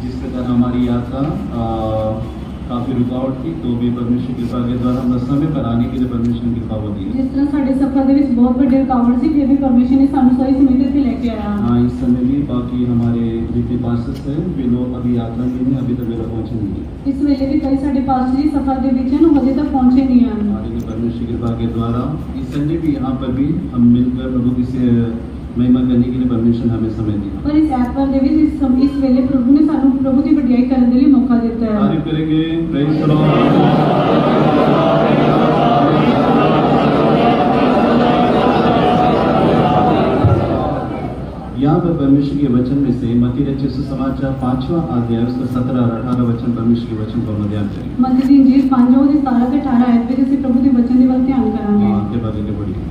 जिस प्रकार हमारी यात्रा काफ़ी रुकावट थी, तो भी परमेश्वर कृपा के द्वारा हम समय पर आने के लिए परमेश्वर ने कृपा दी है। जिस तरह साडे सफर दे विच बहुत बड़ी रुकावट सी, फिर भी परमेश्वर ने सानू सही समय ते इत्थे लेके आया। हाँ, इस समय भी बाकी हमारे जितने पास्टर्स हैं वे लोग अभी यात्रा में हैं, अभी तक वे लोग पहुँचे नहीं हैं। इस वेले भी कई साडे पास्टर जी सफर दे विच हैं, हजे तक पहुंचे नहीं हैं। हमारे परमेश्वर कृपा के द्वारा इस संडे भी यहाँ पर भी हम मिलकर प्रभु की से महिमा करने के लिए परमेश्वर ने हमें समय दिया। पर इस ऐतवार दे विच इस वेले प्रभु ने सानू प्रभु की वडियाई करने के लिए मौका दिता है। तारीफ करेंगे, प्रेज़ द लॉर्ड। यहाँ पर परमेश्वर के वचन में से मत्ती रचित सुसमाचार 5वां अध्याय उसका 17 और 18 वचन परमेश्वर के वचन को हम ध्यान करेंगे। मत्ती दी इंजील 5 ਦੇ 17 ਤੇ 18 आयत ਵਿੱਚ ਅਸੀਂ प्रभु ਦੇ वचन ਦੇ ਵੱਲ ਧਿਆਨ ਕਰਾਂਗੇ। हाँ, के बाद आगे बढ़िए।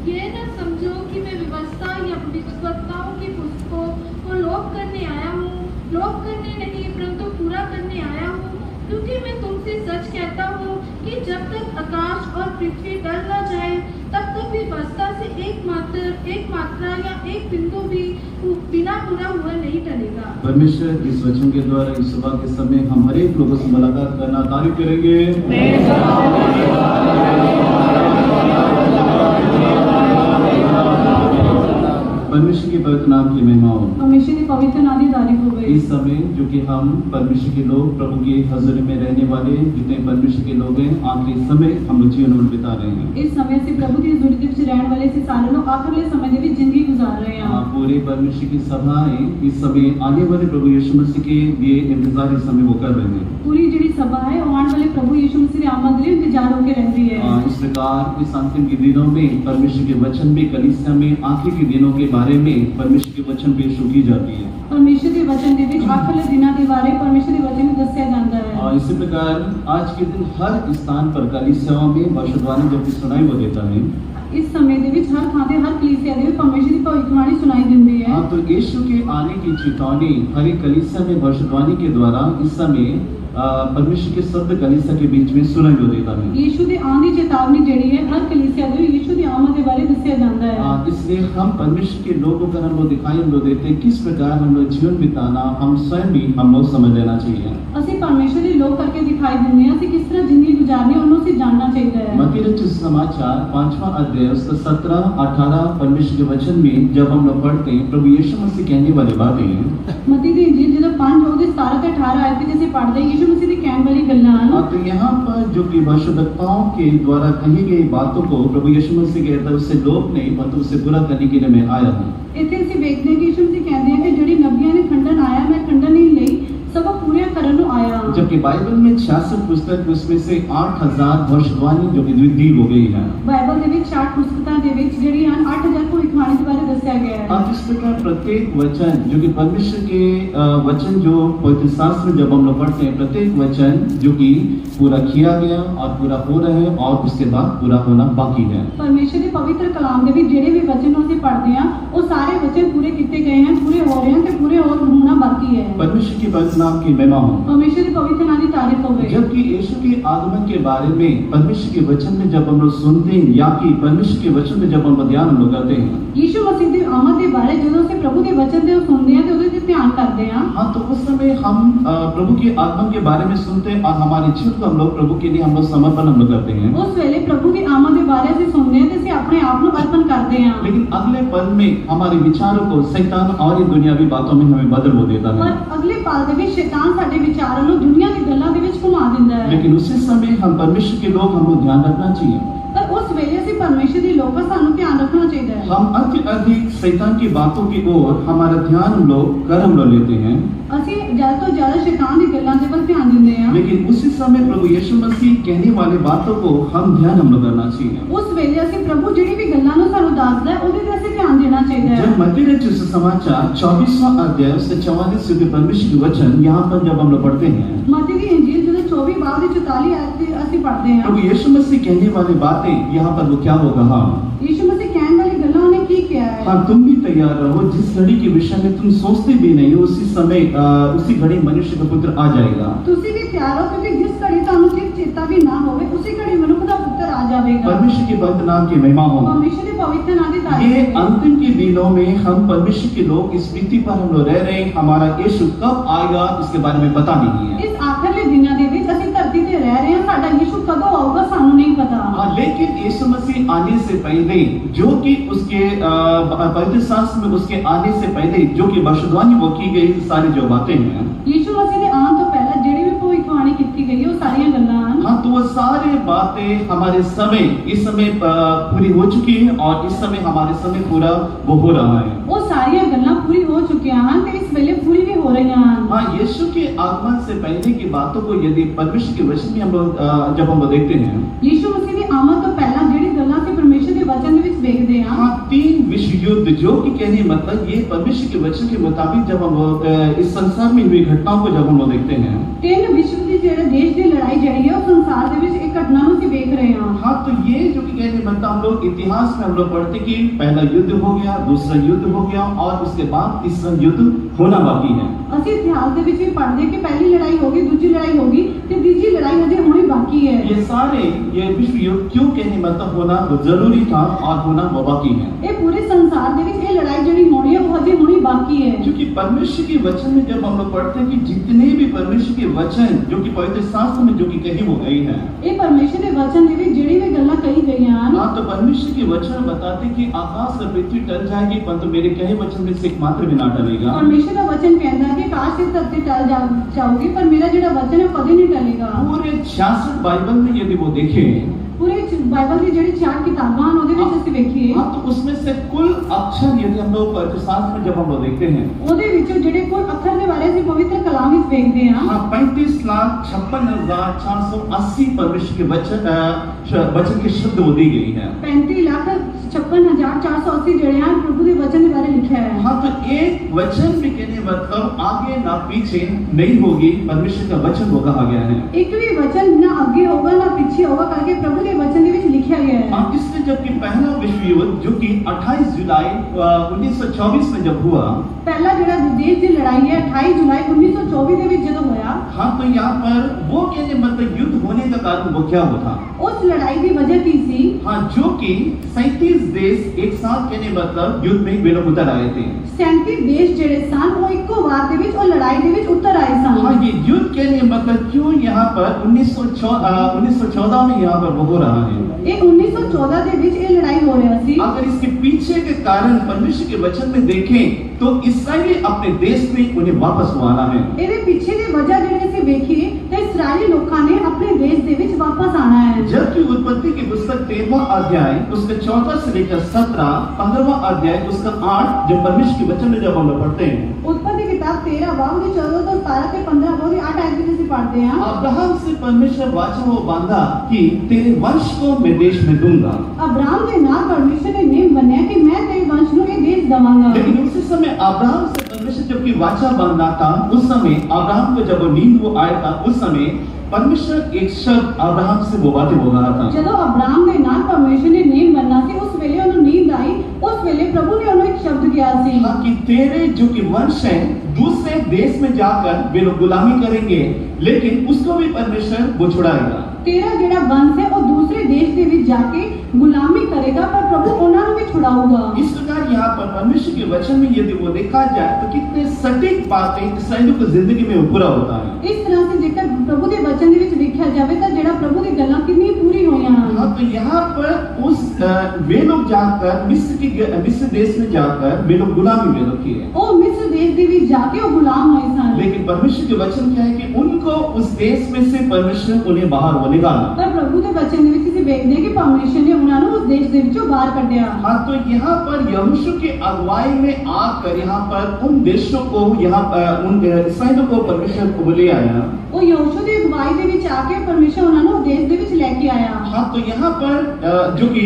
ये न समझो कि मैं व्यवस्था या भविष्यवक्ताओं की पुस्तकों को लोप करने आया हूँ। लोप करने नहीं परंतु पूरा करने आया हूँ, क्योंकि मैं तुमसे सच कहता हूँ कि जब तक आकाश और पृथ्वी टल न जाए तब तक भी व्यवस्था से एक मात्रा या एक बिंदु भी बिना पूरा हुआ नहीं टलेगा। परमेश्वर इस वचन के द्वारा इस सुबह के समय हम हर एक लोगों से मुलाकात करना तारीफ करेंगे। परमेश्वर के पवित्र नाम की महिमा हो। परमेश्वर की पवित्र नाम की तारीफ हो गई। इस समय जो कि हम परमेश्वर के लोग प्रभु की हजूरी में रहने वाले जितने परमेश्वर के लोग हैं, आखिरी समय हम लोग जीवन में बिता रहे हैं। इस समय से प्रभु की हजूरी के विच रहने वाले से सारे लोग आखिरी समय में भी जिंदगी गुजार रहे हैं। पूरे परमेश्वर की सभाएं इस समय आने वाले प्रभु यीशु मसीह के लिए इंतजार इस समय वो कर रहे हैं। पूरी जिहड़ी सभा है वो आने वाले प्रभु यीशु मसीह की आमद के लिए इंतजार होकर रहती है। इस प्रकार इस अंतिम के दिनों में परमेश्वर के वचन में कलीसिया में आखिरी के दिनों के बारे में परमेश्वर के वचन पेश की जाती है। परमेश्वर के वचन के विच आखिरी दिनों के बारे परमेश्वर के वचन में दस्या जाता है। इसी प्रकार आज के दिन हर स्थान पर कलीसियाओं में भविष्यवाणी जब भी सुनाई वो देता है। इस समय दे विच हर थां ते हर कलीसिया दे परमेश्वर की भविष्यवाणी सुनाई देती है। तो यीशु के आने की चेतावनी हर एक कलीसिया में भविष्यवाणी के द्वारा इस समय परमेश्वर के शब्द कलीसिया के बीच में सुनाई दो देता है। यीशु की आने की चेतावनी जेडी है हर कलीसिया दे यीशु की आमद के बारे दस्या जाता है। इसलिए हम परमेश्वर के लोगों का हम लोग दिखाई हम लोग देते हैं किस प्रकार हम लोग जीवन बिताना हम स्वयं भी हम लोग समझ लेना चाहिए। ਅਸੀਂ परमेश्वर के लोग करके दिखाई दिंदे हैं, ਅਸੀਂ किस तरह जिंदगी गुजारनी है ਉਹਨੂੰ ਅਸੀਂ जानना चाहिए है। मत्ती रचित समाचार 5वां अध्याय उसका 17-18 परमेश्वर के वचन में जब हम लोग पढ़ते हैं प्रभु यीशु मसीह कहने वाली बातें हैं। मत्ती दी इंजील ਜਦੋਂ 5 ਦੇ 17 ਤੇ 18 आयत ਵਿੱਚ ਅਸੀਂ पढ़ते हैं यीशु मसीह की कहने वाली गल्लां ਹਨ। तो यहाँ पर जो कि भविष्यवक्ताओं के द्वारा कही गई बातों को प्रभु यीशु मसीह कहता है उससे लोप नहीं परंतु उससे पूरा करने के लिए मैं आया हूँ। ਇੱਥੇ ਅਸੀਂ ਵੇਖਦੇ ਹਾਂ ਕਿ ਯीशु मसीह ਕਹਿੰਦੇ हैं कि ਜਿਹੜੀ ਨਬੀਆਂ ਨੇ ਖੰਡਨ ਆਇਆ मैं खंडन नहीं ਲਈ सब पूरे करन ਨੂੰ आया। जबकि बाइबल में 66 पुस्तक उसमें से 8000 भविष्यवाणी जो कि दी हो गई है। बाइबल ਦੇ ਵਿੱਚ 60 ਪੁਸਤਕਾਂ ਦੇ ਵਿੱਚ ਜਿਹੜੀ ਹਨ 8000 ਭਵਿੱਖਬਾਣੀ ਦੇ ਬਾਰੇ ਦੱਸਿਆ ਗਿਆ है। अब इस प्रकार प्रत्येक वचन जो कि परमेश्वर के वचन जो पवित्र शास्त्र में जब हम लोग पढ़ते हैं प्रत्येक वचन जो कि पूरा किया गया और पूरा हो रहा है और उसके बाद पूरा होना बाकी है। परमेश्वर के पवित्र कलाम ਦੇ ਵਿੱਚ ਜਿਹੜੇ ਵੀ वचन ਅਸੀਂ पढ़ते हैं वो सारे वचन पूरे किए गए हैं, पूरे हो रहे हैं ते पूरे और होना बाकी है। परमेश्वर की पवित्र नाम की महिमा हो। परमेश्वर की पवित्र नाम की तारीफ हो। जबकि यीशु के आगमन के बारे में परमेश्वर के वचन में जब हम लोग सुनते हैं या कि परमेश्वर के वचन में जब हम लोग ध्यान हम लोग करते हैं यीशु मसीह की आमद के बारे ਜਦੋਂ ਅਸੀਂ प्रभु के वचन ਦੇ ਸੁਣਦੇ ਹਾਂ ਤੇ ਉਹਦੇ ਤੇ ਧਿਆਨ ਕਰਦੇ ਹਾਂ। हाँ, तो उस समय हम प्रभु के आगमन के बारे में सुनते हैं और हमारे जीवन को हम लोग प्रभु के लिए हम लोग समर्पण हम लोग करते हैं। उस वेले प्रभु की आमद के बारे ਅਸੀਂ ਸੁਣਦੇ ਹਾਂ ਤੇ ਅਸੀਂ ਆਪਣੇ ਆਪ ਨੂੰ अर्पण करते हैं। लेकिन अगले पल में हमारे विचारों को शैतान और ये दुनियावी बातों में हमें बदल वो देता है। पर अगले पल ਦੇ ਵਿੱਚ शैतान ਸਾਡੇ ਵਿਚਾਰਾਂ ਨੂੰ दुनिया की ਗੱਲਾਂ ਦੇ ਵਿੱਚ ਘੁਮਾ ਦਿੰਦਾ है। लेकिन उसी समय हम परमेश्वर के लोग हम लोग ध्यान रखना चाहिए। पर उस वेले ਅਸੀਂ परमेश्वर ਦੀ ਲੋਕਾਂ ਸਾਨੂੰ ਧਿਆਨ ਰੱਖਣਾ ਚਾਹੀਦਾ है। हम अधिक शैतान की बातों की ओर हमारा ध्यान हम लोग लेते हैं। ਅਸੀਂ ज्यादा तो ज्यादा शैतान की ਗੱਲਾਂ ਦੇ ਵੱਲ ਧਿਆਨ ਦਿੰਦੇ ਹਾਂ। लेकिन उसी समय प्रभु यीशु मसीह कहने वाले बातों को हम ध्यान हम लोग करना चाहिए। उस वेले ਅਸੀਂ प्रभु ਜਿਹੜੀ ਵੀ ਗੱਲਾਂ ਨੂੰ ਸਾਨੂੰ ਦੱਸਦਾ ਹੈ ਉਹਦੇ ਤੇ ਅਸੀਂ ਧਿਆਨ देना चाहिए है। जब मत्ती रचित सुसमाचार 24वां अध्याय उससे 44 से परमेश्वर के वचन यहाँ पर जब हम लोग पढ़ते हैं मत्ती की इंजील ਜਦੋਂ 24 ਬਾਅਦ ਦੀ 44 आयत ਤੇ ਅਸੀਂ पढ़ते हैं प्रभु यीशु मसीह कहने वाली बातें यहाँ पर वो क्या होगा। हाँ, यीशु मसीह कहने वाली गल्लां ਉਹਨੇ ਕੀ किया है। हाँ, तुम भी तैयार रहो जिस घड़ी के विषय में तुम सोचते भी नहीं उसी समय उसी घड़ी मनुष्य का पुत्र आ जाएगा। ਤੁਸੀਂ ਵੀ ਤਿਆਰ ਹੋ क्योंकि जिस घड़ी ਤੁਹਾਨੂੰ ਚੇਤਾ भी ना होवे उसी घड़ी मनुष्य का पुत्र आ जाएगा। परमेश्वर के पवित्र नाम की महिमा हो। परमेश्वर के पवित्र नाम की ये तारीफ। अंतिम के दिनों में हम परमेश्वर के लोग इस पृथ्वी पर हम लोग रह रहे हैं, हमारा यीशु कब आएगा इसके बारे में पता नहीं है। इस आखिरले दिनों ਦੇ ਵਿੱਚ ਅਸੀਂ ਧਰਤੀ ਤੇ ਰਹਿ ਰਹੇ ਹਾਂ, ਸਾਡਾ ਯीशु ਕਦੋਂ ਆਊਗਾ ਸਾਨੂੰ नहीं पता। हाँ, लेकिन यीशु मसीह आने से पहले जो कि उसके पवित्र शास्त्र में उसके आने से पहले जो कि भविष्यवाणी वो की गई सारी जो बातें हैं, यीशु मसीह ਦੇ ਆਉਣ ਤੋਂ ਪਹਿਲਾਂ ਜਿਹੜੀ ਵੀ ਭਵਿੱਖਬਾਣੀ ਕੀਤੀ ਗਈ ਹੈ ਉਹ ਸਾਰੀਆਂ ਗੱਲਾਂ ਹਨ। हाँ, तो वो सारे बातें हमारे समय इस समय पूरी हो चुकी है और इस समय हमारे समय पूरा वो हो रहा है। ਉਹ ਸਾਰੀਆਂ ਗੱਲਾਂ ਪੂਰੀ ਹੋ ਚੁੱਕੀਆਂ ਹਨ ਤੇ ਇਸ ਵੇਲੇ ਪੂਰੀ ਵੀ ਹੋ ਰਹੀਆਂ ਹਨ। हाँ, यीशु के आगमन से पहले की बातों को यदि परमेश्वर के वचन में हम लोग जब हम लोग देखते हैं, यीशु मसीह ਦੀ ਆਮਦ ਤੋਂ ਪਹਿਲਾਂ ਜਿਹੜੀ ਗੱਲਾਂ ਅਸੀਂ ਪਰਮੇਸ਼ਰ ਦੇ ਵਚਨ ਦੇ ਵਿੱਚ ਵੇਖਦੇ ਹਾਂ, हाँ, 3 विश्व युद्ध जो कि कहने मतलब ये परमेश्वर के वचन के मुताबिक जब हम लोग इस संसार में हुई घटनाओं को जब हम लोग देखते हैं, ਤਿੰਨ ਵਿਸ਼ਵ ਦੀ ਜਿਹੜੇ ਦੇਸ਼ ਦੀ ਲੜਾਈ ਜਿਹੜੀ ਹੈ ਉਹ ਸੰਸਾਰ ਦੇ ਵਿੱਚ ਇੱਕ ਘਟਨਾ ਨੂੰ ਅਸੀਂ ਵੇਖ ਰਹੇ ਹਾਂ। हाँ, तो ये जो कि कहने मतलब हम लोग इतिहास में हम लोग पढ़ते कि पहला युद्ध हो गया, दूसरा युद्ध हो गया और उसके बाद तीसरा युद्ध होना बाकी है। ਅਸੀਂ ਇਤਿਹਾਸ ਦੇ ਵਿੱਚ ਵੀ ਪੜ੍ਹਦੇ ਕਿ ਪਹਿਲੀ ਲੜਾਈ ਹੋ ਗਈ, ਦੂਜੀ ਲੜਾਈ ਹੋ ਗਈ ਤੇ ਤੀਜੀ ਲੜਾਈ ਹਜੇ ਹੋਣੀ ਬਾਕੀ ਹੈ। ये सारे ये विश्व युद्ध क्यों कहने मतलब होना वो जरूरी था और होना वो बाकी है, ਇਹ ਪੂਰੇ ਸੰਸਾਰ ਦੇ ਵਿੱਚ ਇਹ ਲੜਾਈ ਜਿਹੜੀ ਹੋਣੀ ਹੈ ਉਹ ਹਜੇ ਹੋਣੀ ਬਾਕੀ ਹੈ। क्योंकि परमेश्वर के वचन में जब हम लोग पढ़ते हैं कि जितने भी परमेश्वर के वचन जो कि पवित्र शास्त्र में जो कि कही वो गई है, ਇਹ ਪਰਮੇਸ਼ਰ ਦੇ ਵਚਨ ਦੇ ਵਿੱਚ ਜਿਹੜੀ ਵੀ ਗੱਲਾਂ ਕਹੀ ਗਈਆਂ ਹਨ, हाँ, तो परमेश्वर के वचन बताते कि आकाश और पृथ्वी टल जाएगी परंतु मेरे कहे वचन में से एक मात्र भी ना टलेगा। ਪਰਮੇਸ਼ਰ ਦਾ ਵਚਨ ਕਹਿੰਦਾ ਕਿ ਆਕਾਸ਼ ਤੇ ਧਰਤੀ ਟਲ ਜਾਊਗੀ ਪਰ ਮੇਰਾ ਜਿਹੜਾ ਵਚਨ ਹੈ ਉਹ ਕਦੇ ਨਹੀਂ ਟਲੇਗਾ। पूरे 66 बाइबल में यदि वो देखें, ਪੂਰੇ ਬਾਈਬਲ ਦੀ ਜਿਹੜੀ 4 ਕਿਤਾਬਾਂ ਹਨ ਉਹਦੇ ਵਿੱਚ ਅਸੀਂ ਵੇਖੀਏ, हाँ, तो उसमें से कुल अक्षर यदि हम लोग पवित्र शास्त्र में जब हम लोग देखते हैं, ਉਹਦੇ ਵਿੱਚੋਂ ਜਿਹੜੇ ਕੁੱਲ ਅੱਖਰ ਦੇ ਬਾਰੇ ਅਸੀਂ ਪਵਿੱਤਰ ਕਲਾਮ ਵਿੱਚ ਵੇਖਦੇ ਹਾਂ, हाँ, 35,56,480 परमेश्वर के वचन के शब्द वो दी गई है। 35,56,480 ਜਿਹੜੇ ਹਨ ਪ੍ਰਭੂ ਦੇ ਵਚਨ ਦੇ ਬਾਰੇ ਲਿਖਿਆ ਹੈ। हाँ, तो एक वचन भी कहने मतलब आगे ना पीछे नहीं होगी, परमेश्वर का वचन वो कहा गया है। ਇੱਕ ਵੀ ਵਚਨ ਨਾ ਅੱਗੇ ਹੋਗਾ ਨਾ ਪਿੱਛੇ ਹੋਗਾ ਕਰਕੇ ਪ੍ਰਭੂ ਦੇ ਵਚਨ ਦੇ ਵਿੱਚ ਲਿਖਿਆ ਗਿਆ ਹੈ। हाँ, इसलिए जबकि पहला विश्व युद्ध जो कि 28 जुलाई 1924 में जब हुआ, ਪਹਿਲਾ ਜਿਹੜਾ ਦੇਸ਼ ਦੀ ਲੜਾਈ ਹੈ 28 ਜੁਲਾਈ 1924 ਦੇ ਵਿੱਚ ਜਦੋਂ ਹੋਇਆ, हाँ, तो यहाँ पर वो कहने मतलब युद्ध होने का कारण वो क्या होता, ਉਸ ਲੜਾਈ ਦੀ ਵਜ੍ਹਾ ਕੀ ਸੀ? हाँ, जो कि 37 देश एक साथ कहने मतलब युद्ध में वे लोग उतर आए थे। 37 ਦੇਸ਼ ਜਿਹੜੇ ਸਨ ਉਹ ਇੱਕੋ ਵਾਰ ਦੇ ਵਿੱਚ ਉਹ ਲੜਾਈ ਦੇ ਵਿੱਚ ਉਤਰ ਆਏ हाँ, ਸਨ। ये युद्ध के लिए मतलब क्यों यहाँ पर 1914 में यहाँ पर वो हो रहा है। ਇਹ 1914 ਦੇ ਵਿੱਚ ਇਹ ਲੜਾਈ ਹੋ ਰਿਹਾ ਸੀ। अगर इसके पीछे के कारण परमेश्वर के वचन में देखें तो इसराइली अपने देश में उन्हें वापस वो आना है। ਇਹਦੇ ਪਿੱਛੇ ਦੀ ਵਜ੍ਹਾ ਜਿਹੜੀ ਅਸੀਂ ਵੇਖੀਏ ਤੇ ਇਸਰਾਈਲੀ ਲੋਕਾਂ ਨੇ ਆਪਣੇ ਦੇਸ਼ ਦੇ ਵਿੱਚ ਵਾਪਸ ਆਣਾ ਹੈ। जबकि उत्पत्ति की पुस्तक 13वां अध्याय उसका 14 से लेकर 17, 15वां अध्याय उसका 8 जब परमेश्वर के वचन में जब हम लोग पढ़ते हैं, उत्पत्ति किताब 13 बाब के 14 ਤੋਂ 17 ਤੇ 15 ਬਾब ਦੀ 8 आयत ਵਿੱਚ ਅਸੀਂ पढ़ते हैं। अब्राहम से परमेश्वर वाचा वो बांधा कि तेरे वंश को मैं देश में दूंगा। अब्राहम के नाम परमेश्वर ने नेम बनया कि मैं तेरे वंश ਨੂੰ ਇਹ ਦੇਸ਼ ਦਵਾਂਗਾ। लेकिन उसी समय अब्राहम से परमेश्वर जबकि वाचा बांधा था, उस समय अब्राहम को जब वो नींद वो आया था, उस समय परमेश्वर एक शब्द अब्राहम से वो बातें बोल रहा था। ਜਦੋਂ ਅਬਰਾਮ ਦੇ ਨਾਲ ਪਰਮੇਸ਼ਰ ਨੇ ਨੇਮ ਬੰਨਾ ਸੀ ਉਸ ਵੇਲੇ ਉਹਨੂੰ ਨੀਂਦ ਆਈ, ਉਸ ਵੇਲੇ ਪ੍ਰਭੂ ਨੇ ਉਹਨੂੰ ਇੱਕ ਸ਼ਬਦ ਕਿਹਾ ਸੀ हाँ, कि तेरे जो कि वंश है दूसरे देश में जाकर वे लोग गुलामी करेंगे लेकिन उसको भी परमेश्वर वो छुड़ाएगा। ਤੇਰਾ ਜਿਹੜਾ ਵंश है ਉਹ दूसरे देश ਦੇ ਵਿੱਚ ਜਾ ਕੇ गुलामी करेगा पर प्रभु ਉਹਨਾਂ ਨੂੰ भी छुड़ाऊगा। इस प्रकार यहाँ पर परमेश्वर के वचन में यदि वो देखा जाए तो कितने सटीक बातें इसराइलियों की जिंदगी में वो पूरा होता है। ਇਸ ਤਰ੍ਹਾਂ से ਜੇਕਰ ਪ੍ਰਭੂ ਦੇ ਵਚਨ ਦੇ ਵਿੱਚ ਵੇਖਿਆ ਜਾਵੇ ਤਾਂ ਜਿਹੜਾ ਪ੍ਰਭੂ ਦੀ ਗੱਲਾਂ ਕਿੰਨੀ ਪੂਰੀ ਹੋਈਆਂ ਹਨ। हाँ, तो यहाँ पर उस वे लोग जाकर मिस्र देश में जाकर वे लोग गुलामी में लोग किए, ਉਹ ਮਿਸਰ ਦੇਸ਼ ਦੇ ਵਿੱਚ ਜਾ ਕੇ ਉਹ ਗੁਲਾਮ ਹੋਏ ਸਨ। लेकिन परमेश्वर के वचन क्या है कि उनको उस देश में से परमेश्वर उन्हें बाहर वो निकाला। ਪਰ ਪ੍ਰਭੂ ਦੇ ਵਚਨ ਦੇ ਵਿੱਚ ਅਸੀਂ ਵੇਖਦੇ ਹਾਂ ਕਿ ਪਰਮੇਸ਼ਰ ਨੇ ਉਹਨਾਂ ਨੂੰ ਉਸ ਦੇਸ਼ ਦੇ ਵਿੱਚੋਂ ਬਾਹਰ ਕੱਢਿਆ। हाँ, तो यहाँ पर यहोशू के अगुवाई में आकर यहाँ पर उन देशों को यहाँ पर उन इसराइलियों को परमेश्वर को ले आया। ਉਹ ਯहोਸ਼ੂ ਦੀ ਅਗਵਾਈ ਦੇ ਵਿੱਚ ਆ ਕੇ ਪਰਮੇਸ਼ਰ ਉਹਨਾਂ ਨੂੰ ਉਸ ਦੇਸ਼ ਦੇ ਵਿੱਚ ਲੈ ਕੇ ਆਇਆ। हाँ, तो यहाँ पर जो कि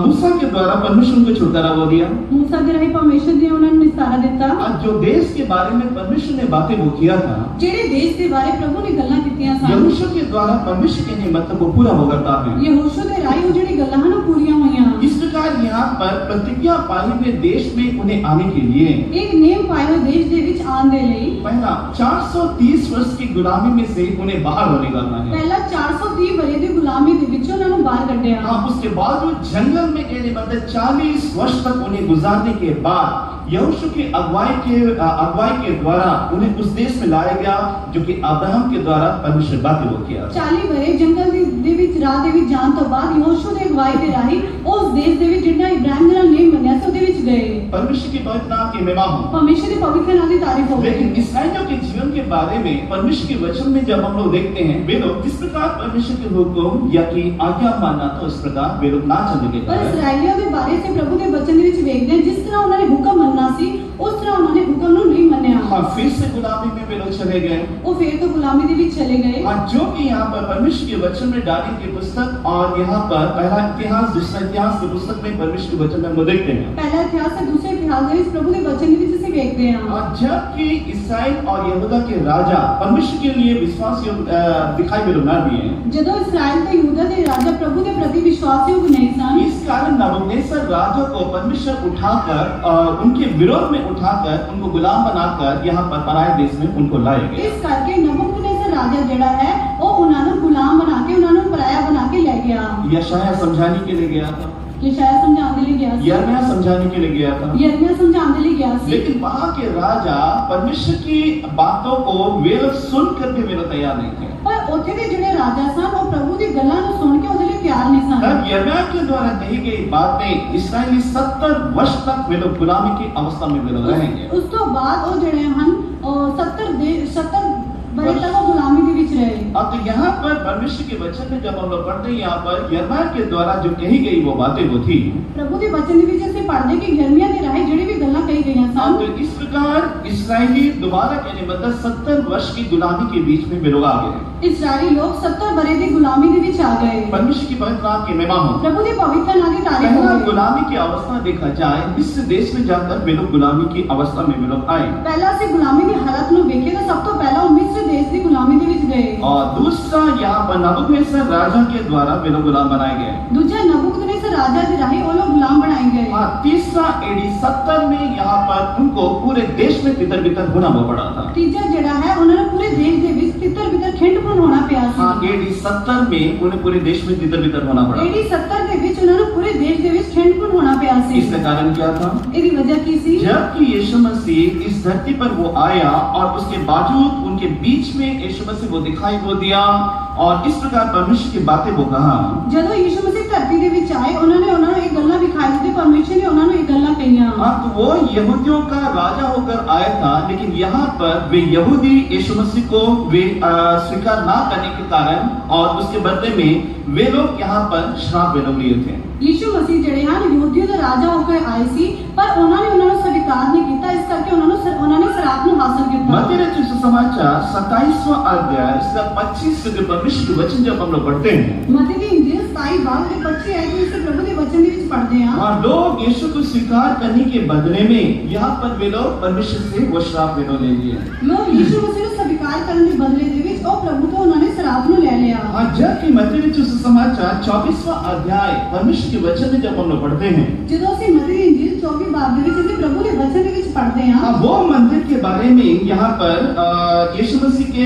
मूसा के द्वारा परमेश्वर उनको छुटकारा वो दिया। मूसा ਦੇ ਰਾਹੀਂ ਪਰਮੇਸ਼ਰ ਨੇ ਉਹਨਾਂ ਨੂੰ ਨਿਸਤਾਰਾ ਦਿੱਤਾ। आज जो देश के बारे में परमेश्वर ने बातें वो किया था, ਜਿਹੜੇ ਦੇਸ਼ ਦੇ ਬਾਰੇ ਪ੍ਰਭੂ ਨੇ ਗੱਲਾਂ ਕੀਤੀਆਂ ਸਨ, यहोशू के द्वारा परमेश्वर के लिए मतलब वो पूरा हो करता है। ਯਹੋਸ਼ੂ ਦੇ ਰਾਹੀਂ ਉਹ ਜਿਹੜੀ ਗੱਲਾਂ ਹਨ ਉਹ ਪੂਰੀਆਂ ਹੋਈਆਂ। इस प्रकार यहाँ पर प्रतिज्ञा पाए हुए देश में उन्हें आने के लिए ਇੱਕ ਨੇਮ ਪਾਏ ਹੋਏ ਦੇਸ਼ ਦੇ ਵਿੱਚ ਆਉਣ ਦੇ ਲਈ पहला 430 वर्ष की गुलामी में से उन्हें बाहर होने करना है। ਪਹਿਲਾਂ 430 ਵਰੇ ਦੀ ਗੁਲਾਮੀ ਦੇ ਵਿੱਚੋਂ ਉਹਨਾਂ ਨੂੰ ਬਾਹਰ ਕੱਢਿਆ। हाँ, उसके बावजूद जंगल में कहने मतलब 40 वर्ष तक उन्हें गुजारने के बाद यहोशू की अगुवाई के द्वारा उन्हें उस देश में लाया गया जो कि अब्राहम के द्वारा परमेश्वर बातें वो किया। 40 ਵਰੇ ਜੰਗਲ ਦੇ ਵਿੱਚ ਰਾਹ ਦੇ ਵਿੱਚ ਜਾਣ ਤੋਂ ਬਾਅਦ ਯਹੋਸ਼ੂ ਦੇ ਅਗਵਾਈ ਦੇ ਰਾਹੀਂ ਉਸ ਦੇਸ਼ ਦੇ ਵਿੱਚ ਜਿਹੜਾ ਇਬਰਾਹਿਮ ਦੇ ਨਾਲ ਨਹੀਂ ਮੰਨਿਆ ਸੀ ਉਹਦੇ ਵਿੱਚ ਗਏ। परमेश्वर की पवित्र नाम की महिमा हो। परमेश्वर के पवित्र नाम की तारीफ हो। लेकिन इसराइलियों के जीवन के बारे में परमेश्वर के वचन में जब हम लोग देखते हैं, वे लोग जिस प्रकार परमेश्वर के हुक्म या कि आज्ञा मानना था उस प्रकार वे लोग ना चलने के पर कारण ਇਸਰਾਈਲੀਆਂ ਦੇ ਬਾਰੇ ਸੇ ਪ੍ਰਭੂ ਦੇ ਬਚਨ ਦੇ ਵਿੱਚ ਵੇਖਦੇ ਹਾਂ, ਜਿਸ ਤਰ੍ਹਾਂ ਉਹਨਾਂ ਨੇ ਹੁਕਮ ਮੰਨਣਾ ਸੀ ਉਸ ਤਰ੍ਹਾਂ ਉਹਨਾਂ ਨੇ ਹੁਕਮ ਨੂੰ नहीं ਮੰਨਿਆ। हाँ, फिर से गुलामी में वे लोग चले गए। ਉਹ ਫੇਰ ਤੋਂ ਗੁਲਾਮੀ ਦੇ ਵਿੱਚ ਚਲੇ ਗਏ। हाँ, जो कि यहाँ पर परमेश्वर के वचन में डाली की पुस्तक और यहाँ पर पहला इतिहास दूसरा इतिहास की पुस्तक में परमेश्वर के वचन में हम लोग देखते हैं। ਪਹਿਲਾ ਇਤਿਹਾਸ ਤੇ ਦੂਸਰੇ ਇਤਿਹਾਸ ਦੇ ਵਿੱਚ ਪ੍ਰਭੂ ਦੇ ਬਚਨ ਦੇ ਵਿੱਚ ਅਸੀਂ ਵੇਖਦੇ ਹਾਂ। और जबकि इसराइल और यहूदा के राजा परमेश्वर के लिए विश्वास दिखाई वे लोग ना दिए, ਜਦੋਂ ਇਸਰਾइल ਤੇ ਯਹੂदा ਦੇ ਰਾਜਾ ਪ੍ਰਭु ਦੇ ਪ੍ਰति विश्वासयोग्य नहीं सन, इस कारण नबूकदनेस्सर राजा को परमेश्वर उठाकर उनके विरोध में उठाकर उनको गुलाम बनाकर यहाँ पर पराये देश में उनको लाए गए। ਇਸ ਕਰਕੇ नबूकदनेस्सर ਰਾਜਾ ਜਿਹੜਾ ਹੈ ਉਹ ਉਹਨਾਂ ਨੂੰ ਗੁਲਾਮ ਬਣਾ ਕੇ ਉਹਨਾਂ ਨੂੰ ਪਰਾਇਆ ਬਣਾ ਕੇ ਲੈ ਗਿਆ। यशायाह समझाने के लिए गया था, यशायाह समझाने के लिए गया ਸੀ, यिर्मयाह समझाने के लिए गया था, यिर्मयाह समझाने के लिए गया ਸੀ। लेकिन वहाँ के राजा परमेश्वर की बातों को वे लोग सुनकर भी वे लोग तैयार नहीं थे। पर ਉੱਥੇ ਦੇ ਜਿਹੜੇ ਰਾਜਾ ਸਨ ਉਹ ਪ੍ਰਭੂ ਦੀ ਗੱਲਾਂ ਨੂੰ ਸੁਣ ਕੇ ਉਹਦੇ ਲਈ ਤਿਆਰ ਨਹੀਂ ਸਨ। तब यिर्मयाह के द्वारा कही गई बातें इसराइली 70 वर्ष तक वे लोग गुलामी की अवस्था में वे लोग रहेंगे। ਉਸ ਤੋਂ ਬਾਅਦ ਉਹ ਜਿਹੜੇ ਹਨ ਉਹ 70 बड़े तक वो गुलामी के बीच रहे। अब तो यहाँ पर परमेश्वर के वचन में जब हम लोग पढ़ते हैं, यहाँ पर यिर्मयाह के द्वारा जो कही गई वो बातें वो थी। प्रभु के वचन के बीच से पढ़ने की यिर्मयाह के राही जेडी भी गल्ला कही गई हैं अब तो इस प्रकार इस्राएली दोबारा कहने मतलब 70 वर्ष की गुलामी के बीच में वे लोग आ गए। इस्राएली लोग 70 बरे की गुलामी के बीच आ गए। परमेश्वर की पवित्र नाम की महिमा हो। प्रभु के पवित्र नाम की तारीफ पहला हो। गुलामी की अवस्था देखा जाए, इस देश में जाकर वे लोग गुलामी की अवस्था में वे लोग आए। पहला से गुलामी की हालत में देखे तो सब तो पहला मिस्र देश की गुलामी के बीच गए। और दूसरा यहाँ पर नबूकदनेस्सर राजा के द्वारा वे लोग गुलाम बनाए गए। दूसरा नबूकदनेस्सर राजा के राही वो लोग गुलाम बनाए गए। हाँ, तीसरा AD 70 में यहाँ पर उनको पूरे देश में तितर बितर होना वो पड़ा था। तीसरा जड़ा है उन्होंने पूरे देश के बीच तितर बितर खिंडपुन होना पिया सी। हाँ, AD 70 में उन्हें पूरे देश में तितर बितर होना पड़ा। AD 70 के बीच उन्होंने पूरे देश के बीच खिंडपुन होना पिया सी। इसका कारण क्या था? इसकी वजह की सी? जबकि यीशु मसीह इस धरती पर वो आया और उसके बावजूद उनके बीच में यीशु मसीह वो दिखाई वो दिया और इस प्रकार परमेश्वर की बातें वो कहा। ਜਦੋਂ यीशु मसीह धरती ਦੇ ਵਿੱਚ ਆਏ ਉਹਨਾਂ ਨੇ ਇੱਕ ਗੱਲਾਂ ਵਿਖਾਈ ਤੇ ਪਰਮੇਸ਼ਰ ਨੇ ਉਹਨਾਂ ਨੂੰ ਇੱਕ ਗੱਲਾਂ ਕਹੀਆਂ। हाँ, तो वो यहूदियों का राजा होकर आया था, लेकिन यहाँ पर वे यहूदी यीशु मसीह को वे स्वीकार ना करने के कारण और उसके बदले में वे लोग यहाँ पर श्राप वे लोग लिए थे। यीशु मसीह ਜਿਹੜੇ ਹਨ ਯਹੂਦੀਆਂ ਦੇ ਰਾਜਾ ਹੋ ਕੇ ਆਏ ਸੀ, ਪਰ ਉਹਨਾਂ ਨੂੰ ਸਵੀਕਾਰ ਨਹੀਂ ਕੀਤਾ, ਇਸ ਕਰਕੇ ਉਹਨਾਂ ਨੇ ਸ਼ਰਾਪ ਨੂੰ ਹਾਸਲ ਕੀਤਾ। मत्ती रचित सुसमाचार 27वां अध्याय इसका 25 से परमेश्वर के वचन जब हम लोग पढ़ते हैं, मत्ती की इंजील 27 बाब के 25 आयत में से प्रभु के वचन ਦੇ ਵਿੱਚ पढ़ते हैं। हाँ, लोग यीशु को स्वीकार करने के बदले में यहाँ पर वे लोग परमेश्वर से वो श्राप वे लोग ले लिए। लोग यीशु मसीह ਨੂੰ स्वीकार ਕਰਨ ਦੇ ਬਦਲੇ ਦੇ ਵਿੱਚ ਉਹ ਪ੍ਰਭੂ ਤੋਂ ਉਹਨਾਂ ਨੇ ਸ਼ਰਾਪ ਨੂੰ ਲੈ ਲਿਆ। हाँ, जबकि मत्ती रचित सुसमाचार 24वां अध्याय परमेश्वर के वचन में जब हम लोग पढ़ते हैं, ਜਦੋਂ ਅਸੀਂ मत्ती की इंजील 24 बाब ਦੇ ਵਿੱਚ ਅਸੀਂ प्रभु के वचन ਦੇ ਵਿੱਚ पढ़ते हैं, हाँ, वो मंदिर के बारे में यहाँ पर यीशु